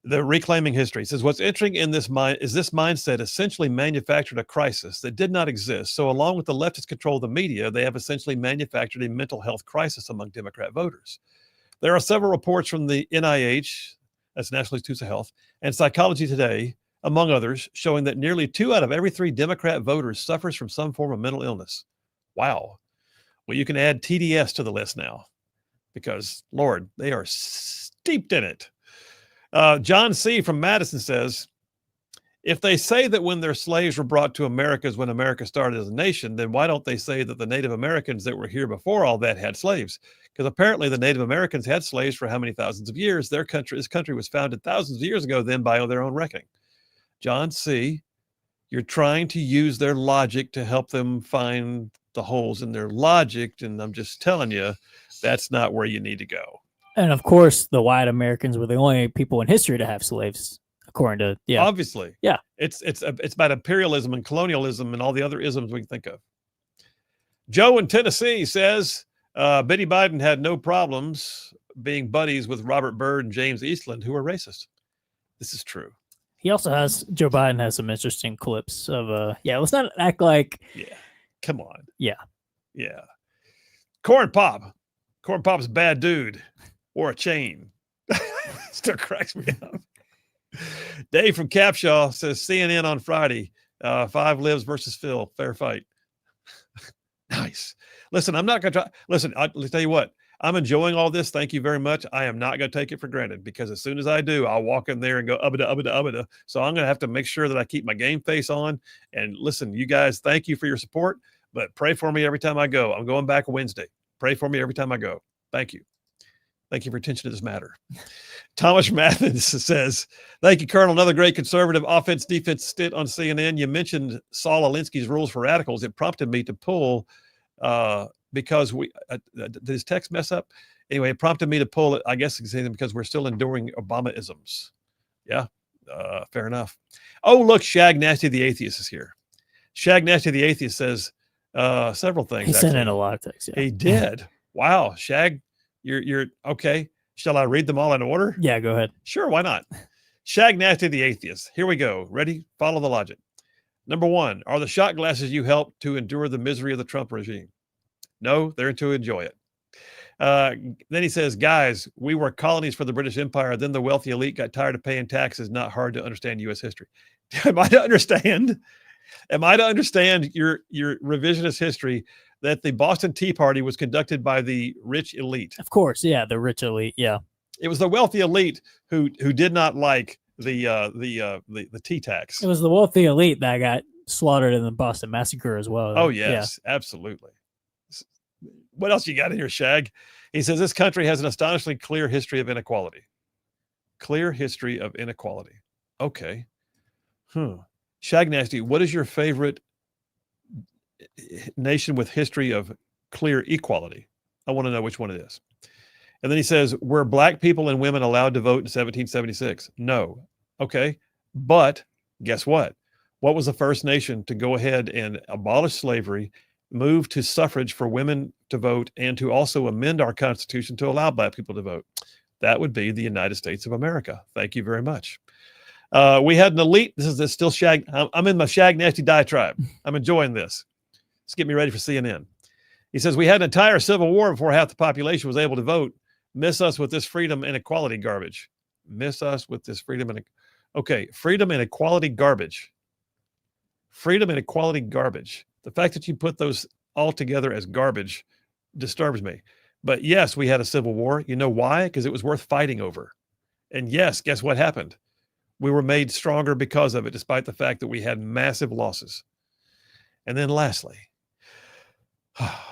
The reclaiming history says, what's interesting in this mindset essentially manufactured a crisis that did not exist. So along with the leftist control of the media, they have essentially manufactured a mental health crisis among Democrat voters. There are several reports from the NIH, that's National Institutes of Health, and Psychology Today, among others, showing that nearly 2 out of every 3 Democrat voters suffers from some form of mental illness. Wow. Well, you can add TDS to the list now because, Lord, they are steeped in it. John C. from Madison says, if they say that when their slaves were brought to America is when America started as a nation, then why don't they say that the Native Americans that were here before all that had slaves? Because apparently the Native Americans had slaves for how many thousands of years? This country was founded thousands of years ago then by their own reckoning. John C., you're trying to use their logic to help them find the holes in their logic. And I'm just telling you, that's not where you need to go. And of course, the white Americans were the only people in history to have slaves, according to obviously. Yeah. It's about imperialism and colonialism and all the other isms we can think of. Joe in Tennessee says Biddy Biden had no problems being buddies with Robert Byrd and James Eastland, who are racist. This is true. Joe Biden has some interesting clips of let's not act like come on. Yeah. Corn Pop's a bad dude. Or a chain. Still cracks me up. Dave from Capshaw says CNN on Friday. 5 lives versus Phil. Fair fight. Nice. Listen, I'm not going to try. Listen, I'll tell you what. I'm enjoying all this. Thank you very much. I am not going to take it for granted because as soon as I do, I'll walk in there and go ubba ubba ubba. So I'm going to have to make sure that I keep my game face on. And listen, you guys, thank you for your support, but pray for me every time I go. I'm going back Wednesday. Pray for me every time I go. Thank you. Thank you for attention to this matter. Thomas Mathis says, thank you, Colonel. Another great conservative offense-defense stint on CNN. You mentioned Saul Alinsky's rules for radicals. It prompted me to pull because did his text mess up? Anyway, it prompted me to pull it, I guess, because we're still enduring Obama-isms. Yeah, fair enough. Oh, look, Shag Nasty the Atheist is here. Shag Nasty the Atheist says several things. He sent in a lot of texts. Yeah. He did. Wow, Shag. You're okay. Shall I read them all in order? Yeah, go ahead. Sure, why not? Shag Nasty the Atheist. Here we go. Ready? Follow the logic. Number 1, are the shot glasses you helped to endure the misery of the Trump regime? No, they're to enjoy it. Then he says, guys, we were colonies for the British Empire. Then the wealthy elite got tired of paying taxes. Not hard to understand U.S. history. Am I to understand your revisionist history that the Boston Tea Party was conducted by the rich elite? Of course, yeah, the rich elite, yeah. It was the wealthy elite who did not like the tea tax. It was the wealthy elite that got slaughtered in the Boston Massacre as well. Oh yes, yeah. Absolutely. What else you got in here, Shag? He says this country has an astonishingly clear history of inequality. Clear history of inequality. Okay. Shag Nasty, what is your favorite nation with history of clear equality? I want to know which one it is. And then he says, were black people and women allowed to vote in 1776? No. Okay. But guess what? What was the first nation to go ahead and abolish slavery, move to suffrage for women to vote, and to also amend our Constitution to allow black people to vote? That would be the United States of America. Thank you very much. We had an elite. This is still Shag. I'm in my Shag Nasty diatribe. I'm enjoying this. Let's get me ready for CNN. He says, we had an entire civil war before half the population was able to vote. Miss us with this freedom and equality garbage. Miss us with this freedom and freedom and equality garbage. Freedom and equality garbage. The fact that you put those all together as garbage disturbs me. But yes, we had a civil war. You know why? Because it was worth fighting over. And yes, guess what happened? We were made stronger because of it, despite the fact that we had massive losses. And then lastly,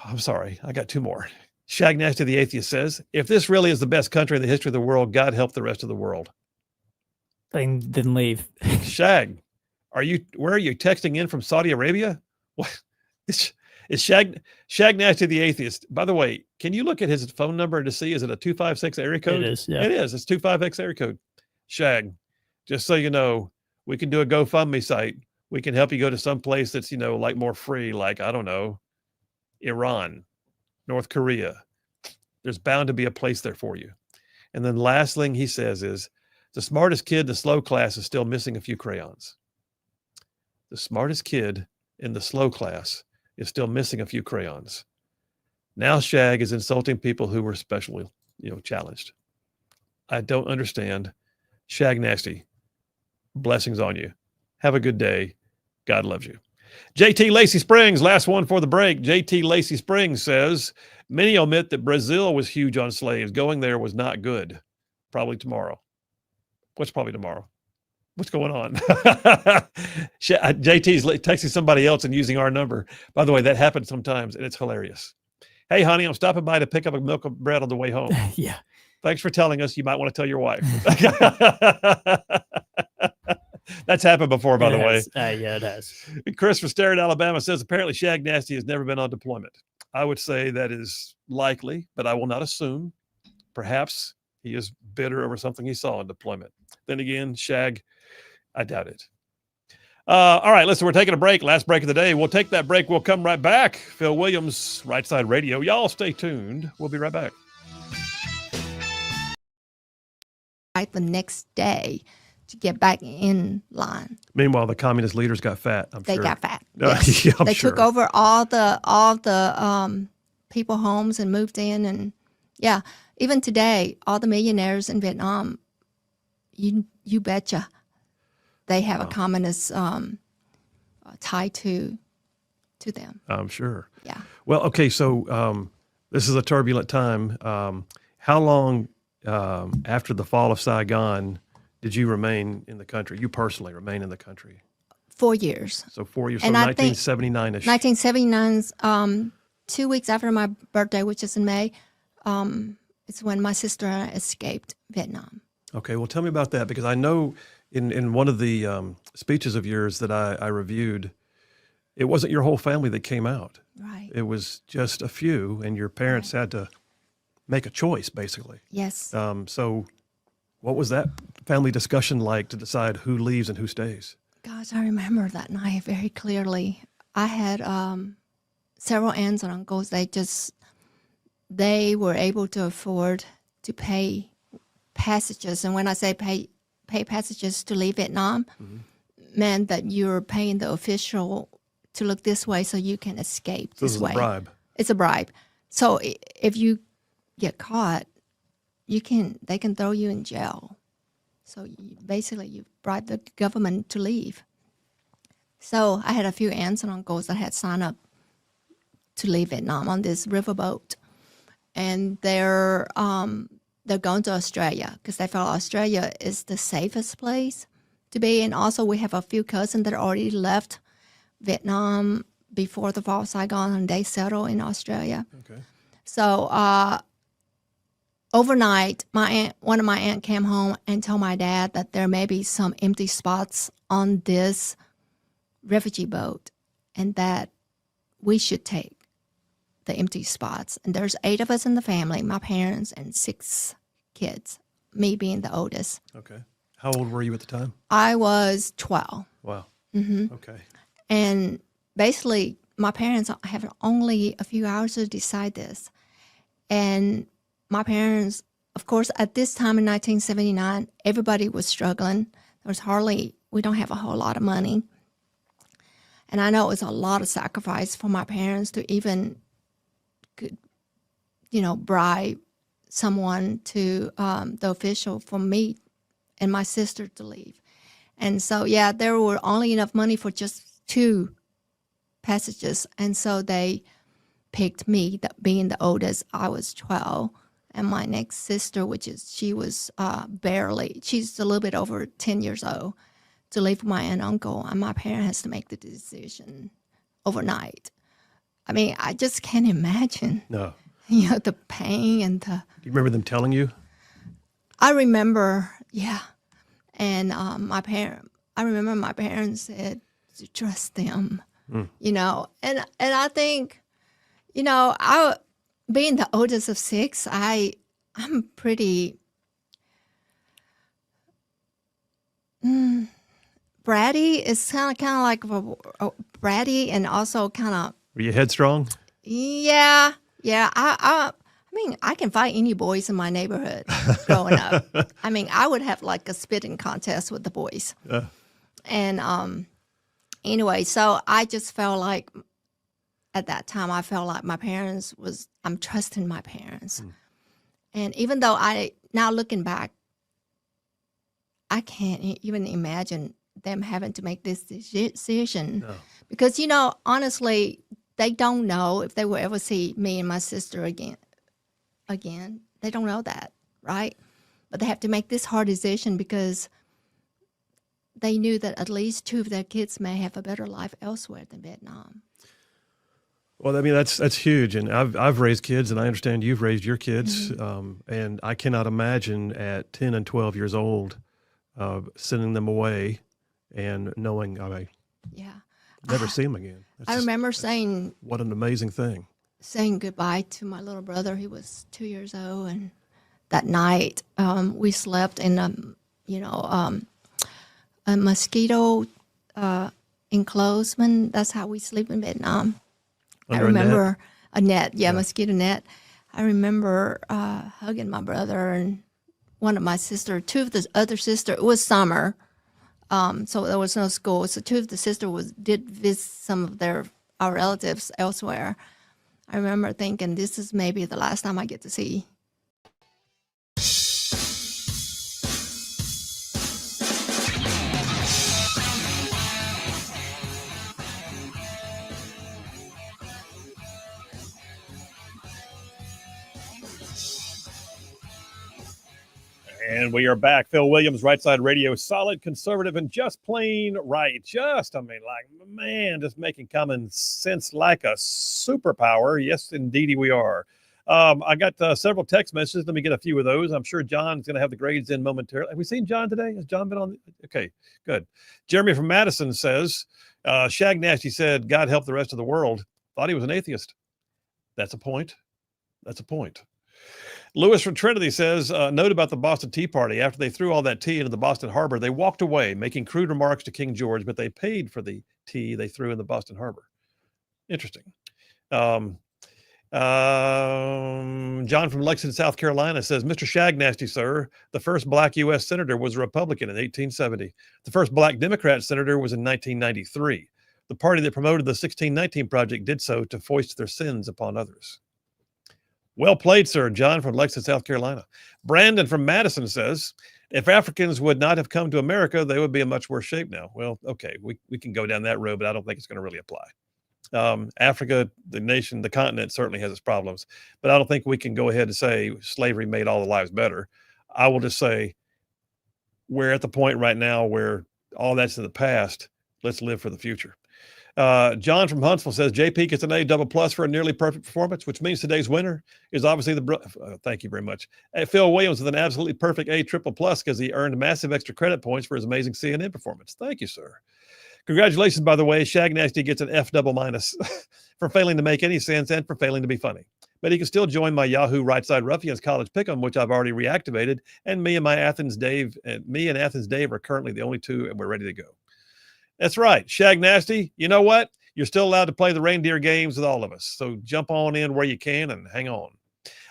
I'm sorry, I got 2 more. Shag Nasty the Atheist says, if this really is the best country in the history of the world, God help the rest of the world. They didn't leave. Shag, where are you texting in from Saudi Arabia? What? It's Shag Nasty the Atheist. By the way, can you look at his phone number to see, is it a 256 area code? It is, yeah. It is. It's 256 area code. Shag, just so you know, we can do a GoFundMe site. We can help you go to some place that's, like more free, like, I don't know, Iran, North Korea. There's bound to be a place there for you. And then last thing he says is, the smartest kid in the slow class is still missing a few crayons. The smartest kid in the slow class is still missing a few crayons. Now Shag is insulting people who were specially, challenged. I don't understand. Shag Nasty, blessings on you. Have a good day. God loves you. JT Lacey Springs, last one for the break. JT Lacey Springs says, many omit that Brazil was huge on slaves. Going there was not good. Probably tomorrow. What's probably tomorrow? What's going on? JT's texting somebody else and using our number. By the way, that happens sometimes, and it's hilarious. Hey, honey, I'm stopping by to pick up a milk of bread on the way home. Yeah. Thanks for telling us. You might want to tell your wife. That's happened before, by the way. Yeah, it has. Chris from Sterrett, Alabama says, apparently Shag Nasty has never been on deployment. I would say that is likely, but I will not assume. Perhaps he is bitter over something he saw in deployment. Then again, Shag, I doubt it. All right, listen, we're taking a break. Last break of the day. We'll take that break. We'll come right back. Phil Williams, Rightside Radio. Y'all stay tuned. We'll be right back. The next day to get back in line. Meanwhile, the communist leaders got fat. They sure. got fat. Yes. Yeah, they sure. took over all the people homes and moved in, and yeah, even today, all the millionaires in Vietnam, you you betcha, they have a communist tie to them. I'm sure. Yeah. Well, okay, so this is a turbulent time. How long after the fall of Saigon did you remain in the country? You personally remain in the country? 4 years. So 4 years, And from I think 1979-ish. 1979's 2 weeks after my birthday, which is in May, it's when my sister and I escaped Vietnam. Okay, well, tell me about that, because I know in one of the speeches of yours that I reviewed, it wasn't your whole family that came out. Right. It was just a few, and your parents had to make a choice, basically. Yes. So what was that family discussion like to decide who leaves and who stays? Gosh, I remember that night very clearly. I had several aunts and uncles. They were able to afford to pay passages. And when I say pay passages to leave Vietnam, meant that you're paying the official to look this way so you can escape So this way. It's a bribe. It's a bribe. So if you get caught, they can throw you in jail. So basically you bribe the government to leave. So I had a few aunts and uncles that had signed up to leave Vietnam on this riverboat. And they're going to Australia because they felt Australia is the safest place to be. And also we have a few cousins that already left Vietnam before the fall of Saigon, and they settled in Australia. Okay. So overnight, one of my aunt came home and told my dad that there may be some empty spots on this refugee boat and that we should take the empty spots. And there's 8 of us in the family, my parents and 6 kids, me being the oldest. Okay. How old were you at the time? I was 12. Wow. Mm-hmm. Okay. And basically, my parents have only a few hours to decide this. And my parents, of course, at this time in 1979, everybody was struggling. We don't have a whole lot of money. And I know it was a lot of sacrifice for my parents to even, bribe someone to the official for me and my sister to leave. And so, yeah, there were only enough money for just 2 passages. And so they picked me, being the oldest. I was 12. And my next sister, she was she's a little bit over 10 years old, to leave with my aunt and uncle. And my parent has to make the decision overnight. I mean, I just can't imagine. No. The pain and the... Do you remember them telling you? I remember, yeah. And I remember my parents said to trust them, and I think, being the oldest of 6, I'm pretty bratty. It's kind of like bratty, and also kind of... Were you headstrong? Yeah. I mean, I can fight any boys in my neighborhood growing up. I mean, I would have like a spitting contest with the boys. And anyway, so I just felt like at that time, I felt like I'm trusting my parents. And even though now looking back, I can't even imagine them having to make this decision. No. Because, honestly, they don't know if they will ever see me and my sister again. They don't know that, right? But they have to make this hard decision because they knew that at least 2 of their kids may have a better life elsewhere than Vietnam. Well, I mean, that's huge. And I've raised kids, and I understand you've raised your kids. And I cannot imagine at 10 and 12 years old sending them away and knowing never see them again. I remember saying... What an amazing thing. Saying goodbye to my little brother. He was 2 years old. And that night, we slept in a mosquito enclosement. That's how we sleep in Vietnam. Under I remember a net? Yeah, mosquito net. I remember hugging my brother and one of my sister, 2 of the other sister. It was summer, so there was no school. So 2 of the sisters did visit some of our relatives elsewhere. I remember thinking, this is maybe the last time I get to see And we are back. Phil Williams, Rightside Radio, solid, conservative, and just plain right. Just making common sense like a superpower. Yes, indeedy we are. I got several text messages. Let me get a few of those. I'm sure John's going to have the grades in momentarily. Have we seen John today? Has John been on? Okay, good. Jeremy from Madison says, Shag Nasty said, God help the rest of the world. Thought he was an atheist. That's a point. That's a point. Lewis from Trinity says, note about the Boston Tea Party. After they threw all that tea into the Boston Harbor, they walked away, making crude remarks to King George, but they paid for the tea they threw in the Boston Harbor. Interesting. John from Lexington, South Carolina says, Mr. Shag Nasty, sir, the first black U.S. senator was a Republican in 1870. The first black Democrat senator was in 1993. The party that promoted the 1619 Project did so to foist their sins upon others. Well played, sir. John from Lexington, South Carolina. Brandon from Madison says, if Africans would not have come to America, they would be in much worse shape now. Well, okay, we can go down that road, but I don't think it's going to really apply. Africa, the nation, the continent certainly has its problems, but I don't think we can go ahead and say slavery made all the lives better. I will just say we're at the point right now where all that's in the past. Let's live for the future. John from Huntsville says JP gets an A double plus for a nearly perfect performance, which means today's winner is obviously thank you very much. Phil Williams with an absolutely perfect A triple plus because he earned massive extra credit points for his amazing CNN performance. Thank you, sir. Congratulations, by the way. Shag Nasty gets an F double minus for failing to make any sense and for failing to be funny. But he can still join my Yahoo Rightside Ruffians College Pick'em, which I've already reactivated, and me and Athens Dave are currently the only two, and we're ready to go. That's right. Shag Nasty, you know what? You're still allowed to play the reindeer games with all of us. So jump on in where you can and hang on.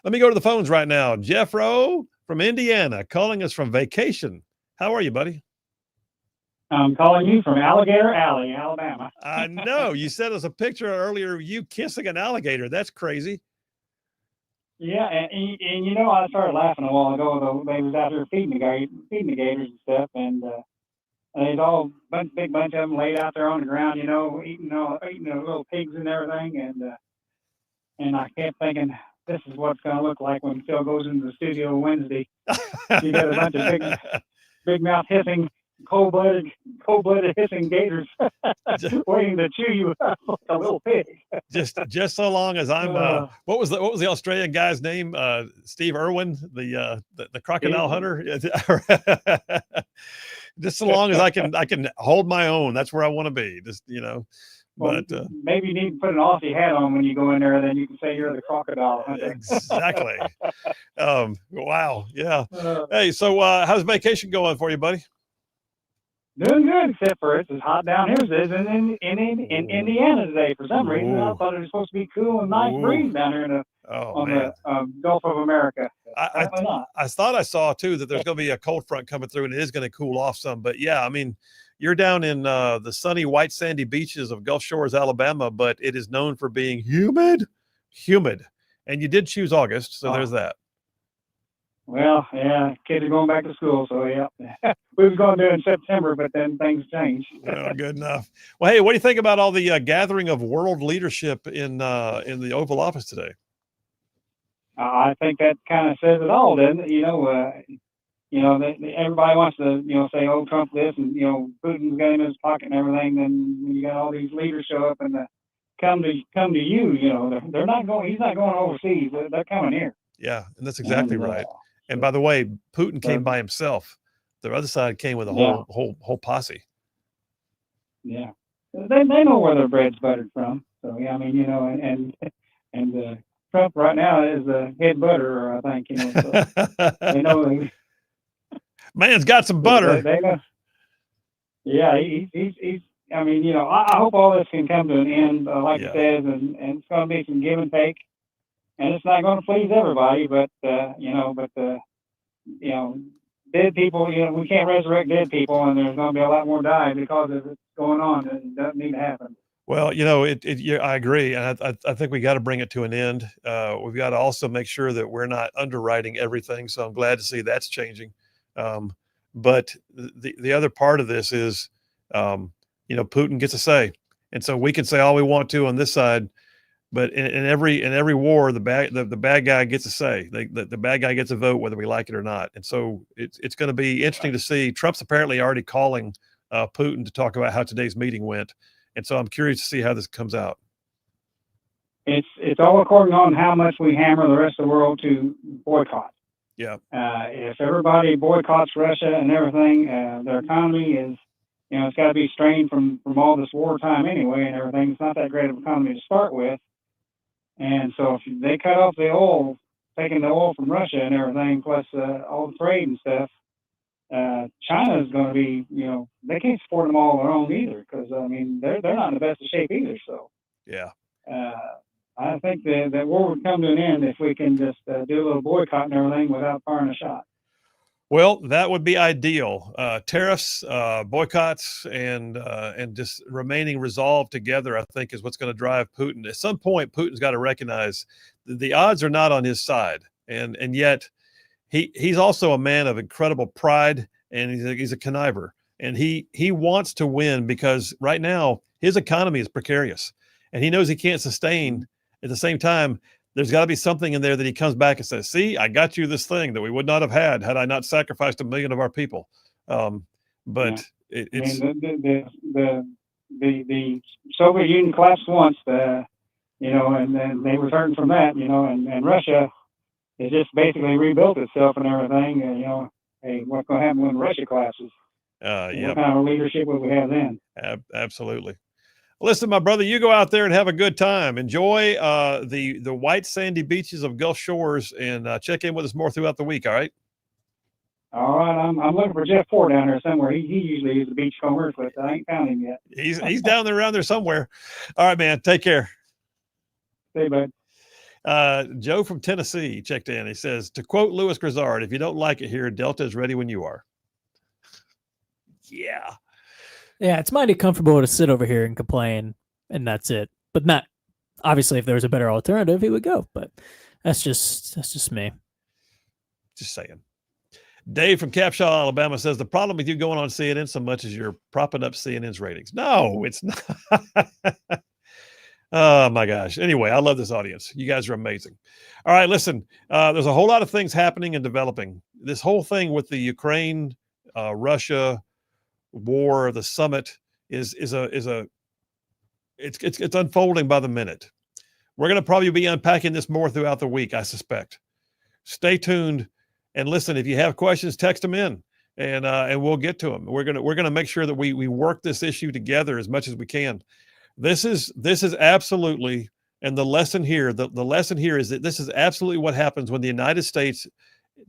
Let me go to the phones right now. Jeff Rowe from Indiana calling us from vacation. How are you, buddy? I'm calling you from Alligator Alley, Alabama. I know. You sent us a picture earlier of you kissing an alligator. That's crazy. Yeah, and you know, I started laughing a while ago. Though they was out there feeding the gators and stuff, and there's all big bunch of them laid out there on the ground, you know, eating the little pigs and everything. And I kept thinking, this is what's going to look like when Phil goes into the studio Wednesday. You got a bunch of big mouth hissing, cold-blooded hissing gators waiting to chew you up like a little pig. just so long as I'm what was the Australian guy's name? Steve Irwin, the crocodile hunter. Just so long as I can hold my own, that's where I want to be. Just, you know, but maybe you need to put an Aussie hat on when you go in there, then you can say you're the crocodile hunter. Exactly. Wow. Yeah. Hey, so how's vacation going for you, buddy? Doing good, except for it's as hot down here as it is in Indiana today. For some reason, I thought it was supposed to be cool and nice breeze down here on the Gulf of America. I thought I saw too that there's going to be a cold front coming through and it is going to cool off some. But yeah, I mean, you're down in the sunny white sandy beaches of Gulf Shores, Alabama, but it is known for being humid. And you did choose August, so there's that. Well, yeah, kids are going back to school, so yeah. We were going to do it in September, but then things changed. Well, good enough. Well, hey, what do you think about all the gathering of world leadership in the Oval Office today? I think that kind of says it all, doesn't it? You know, everybody wants to, say, oh, Trump this, and Putin's got him in his pocket and everything. Then when you got all these leaders show up and come to you, they're not going. He's not going overseas. They're coming here. Yeah, and that's exactly right. And by the way, Putin came by himself. The other side came with a whole posse. Yeah, they know where their bread's buttered from. So yeah, I mean, and Trump right now is the head butterer, I think. So they know. Man's got some butter. They know. Yeah, he's. I mean, I hope all this can come to an end, like it says, and it's going to be some give and take. And it's not going to please everybody, but dead people, we can't resurrect dead people, and there's going to be a lot more dying because of what's going on, and it doesn't need to happen. Well, I agree, and I think we got to bring it to an end. We've got to also make sure that we're not underwriting everything. So I'm glad to see that's changing. But the other part of this is, Putin gets a say, and so we can say all we want to on this side. But in every war, the bad guy gets a say. The bad guy gets a vote, whether we like it or not. And so it's going to be interesting to see. Trump's apparently already calling Putin to talk about how today's meeting went, and so I'm curious to see how this comes out. It's all according on how much we hammer the rest of the world to boycott. Yeah. If everybody boycotts Russia and everything, their economy is, it's got to be strained from all this wartime anyway and everything. It's not that great of an economy to start with. And so if they cut off the oil, taking the oil from Russia and everything, plus all the trade and stuff, China is going to be, they can't support them all on their own either, because they're not in the best of shape either. So yeah, I think that war would come to an end if we can just do a little boycott and everything without firing a shot. Well, that would be ideal. Tariffs, boycotts, and just remaining resolved together, I think, is what's going to drive Putin. At some point, Putin's got to recognize the odds are not on his side, and yet he's also a man of incredible pride, and he's a conniver, and he wants to win because right now his economy is precarious, and he knows he can't sustain. At the same time, there's got to be something in there that he comes back and says, see, I got you this thing that we would not have had I not sacrificed 1 million of our people. But yeah. It's the Soviet Union collapsed once, and then they were hurting from that, and Russia has just basically rebuilt itself and everything. Hey, what's going to happen when Russia collapses? What kind of leadership would we have then? Absolutely. Listen, my brother, you go out there and have a good time. Enjoy the white sandy beaches of Gulf Shores, and check in with us more throughout the week. All right. All right. I'm looking for Jeff Ford down there somewhere. He usually is the beachcomber, but I ain't found him yet. He's down there around there somewhere. All right, man. Take care. Hey, bud. Joe from Tennessee checked in. He says, to quote Louis Grizzard, if you don't like it here, Delta is ready when you are. Yeah. Yeah, it's mighty comfortable to sit over here and complain, and that's it. But not obviously, if there was a better alternative, he would go. But that's just me. Just saying. Dave from Capshaw, Alabama says the problem with you going on CNN so much is you're propping up CNN's ratings. No, it's not. Oh my gosh. Anyway, I love this audience. You guys are amazing. All right, listen. There's a whole lot of things happening and developing. This whole thing with the Ukraine, Russia war, the summit it's unfolding by the minute. We're going to probably be unpacking this more throughout the week, I suspect. Stay tuned and listen. If you have questions, text them in, and we'll get to them. We're gonna make sure that we work this issue together as much as we can. This is absolutely, and the lesson here is that this is absolutely what happens when the United States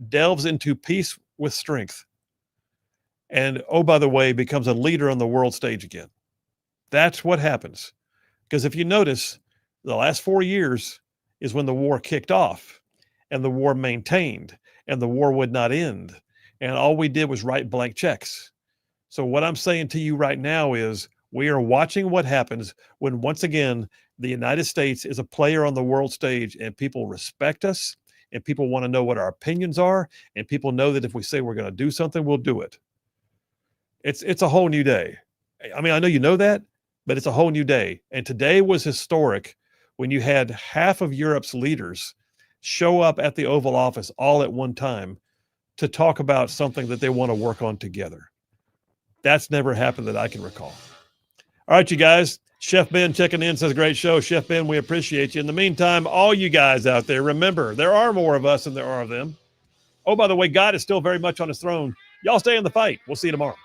delves into peace with strength. And, oh, by the way, becomes a leader on the world stage again. That's what happens. Because if you notice, the last 4 years is when the war kicked off, and the war maintained, and the war would not end. And all we did was write blank checks. So what I'm saying to you right now is we are watching what happens when, once again, the United States is a player on the world stage, and people respect us, and people want to know what our opinions are, and people know that if we say we're going to do something, we'll do it. It's a whole new day. I mean, I know you know that, but it's a whole new day. And today was historic when you had half of Europe's leaders show up at the Oval Office all at one time to talk about something that they want to work on together. That's never happened that I can recall. All right, you guys. Chef Ben checking in, says great show. Chef Ben, we appreciate you. In the meantime, all you guys out there, remember, there are more of us than there are of them. Oh, by the way, God is still very much on his throne. Y'all stay in the fight. We'll see you tomorrow.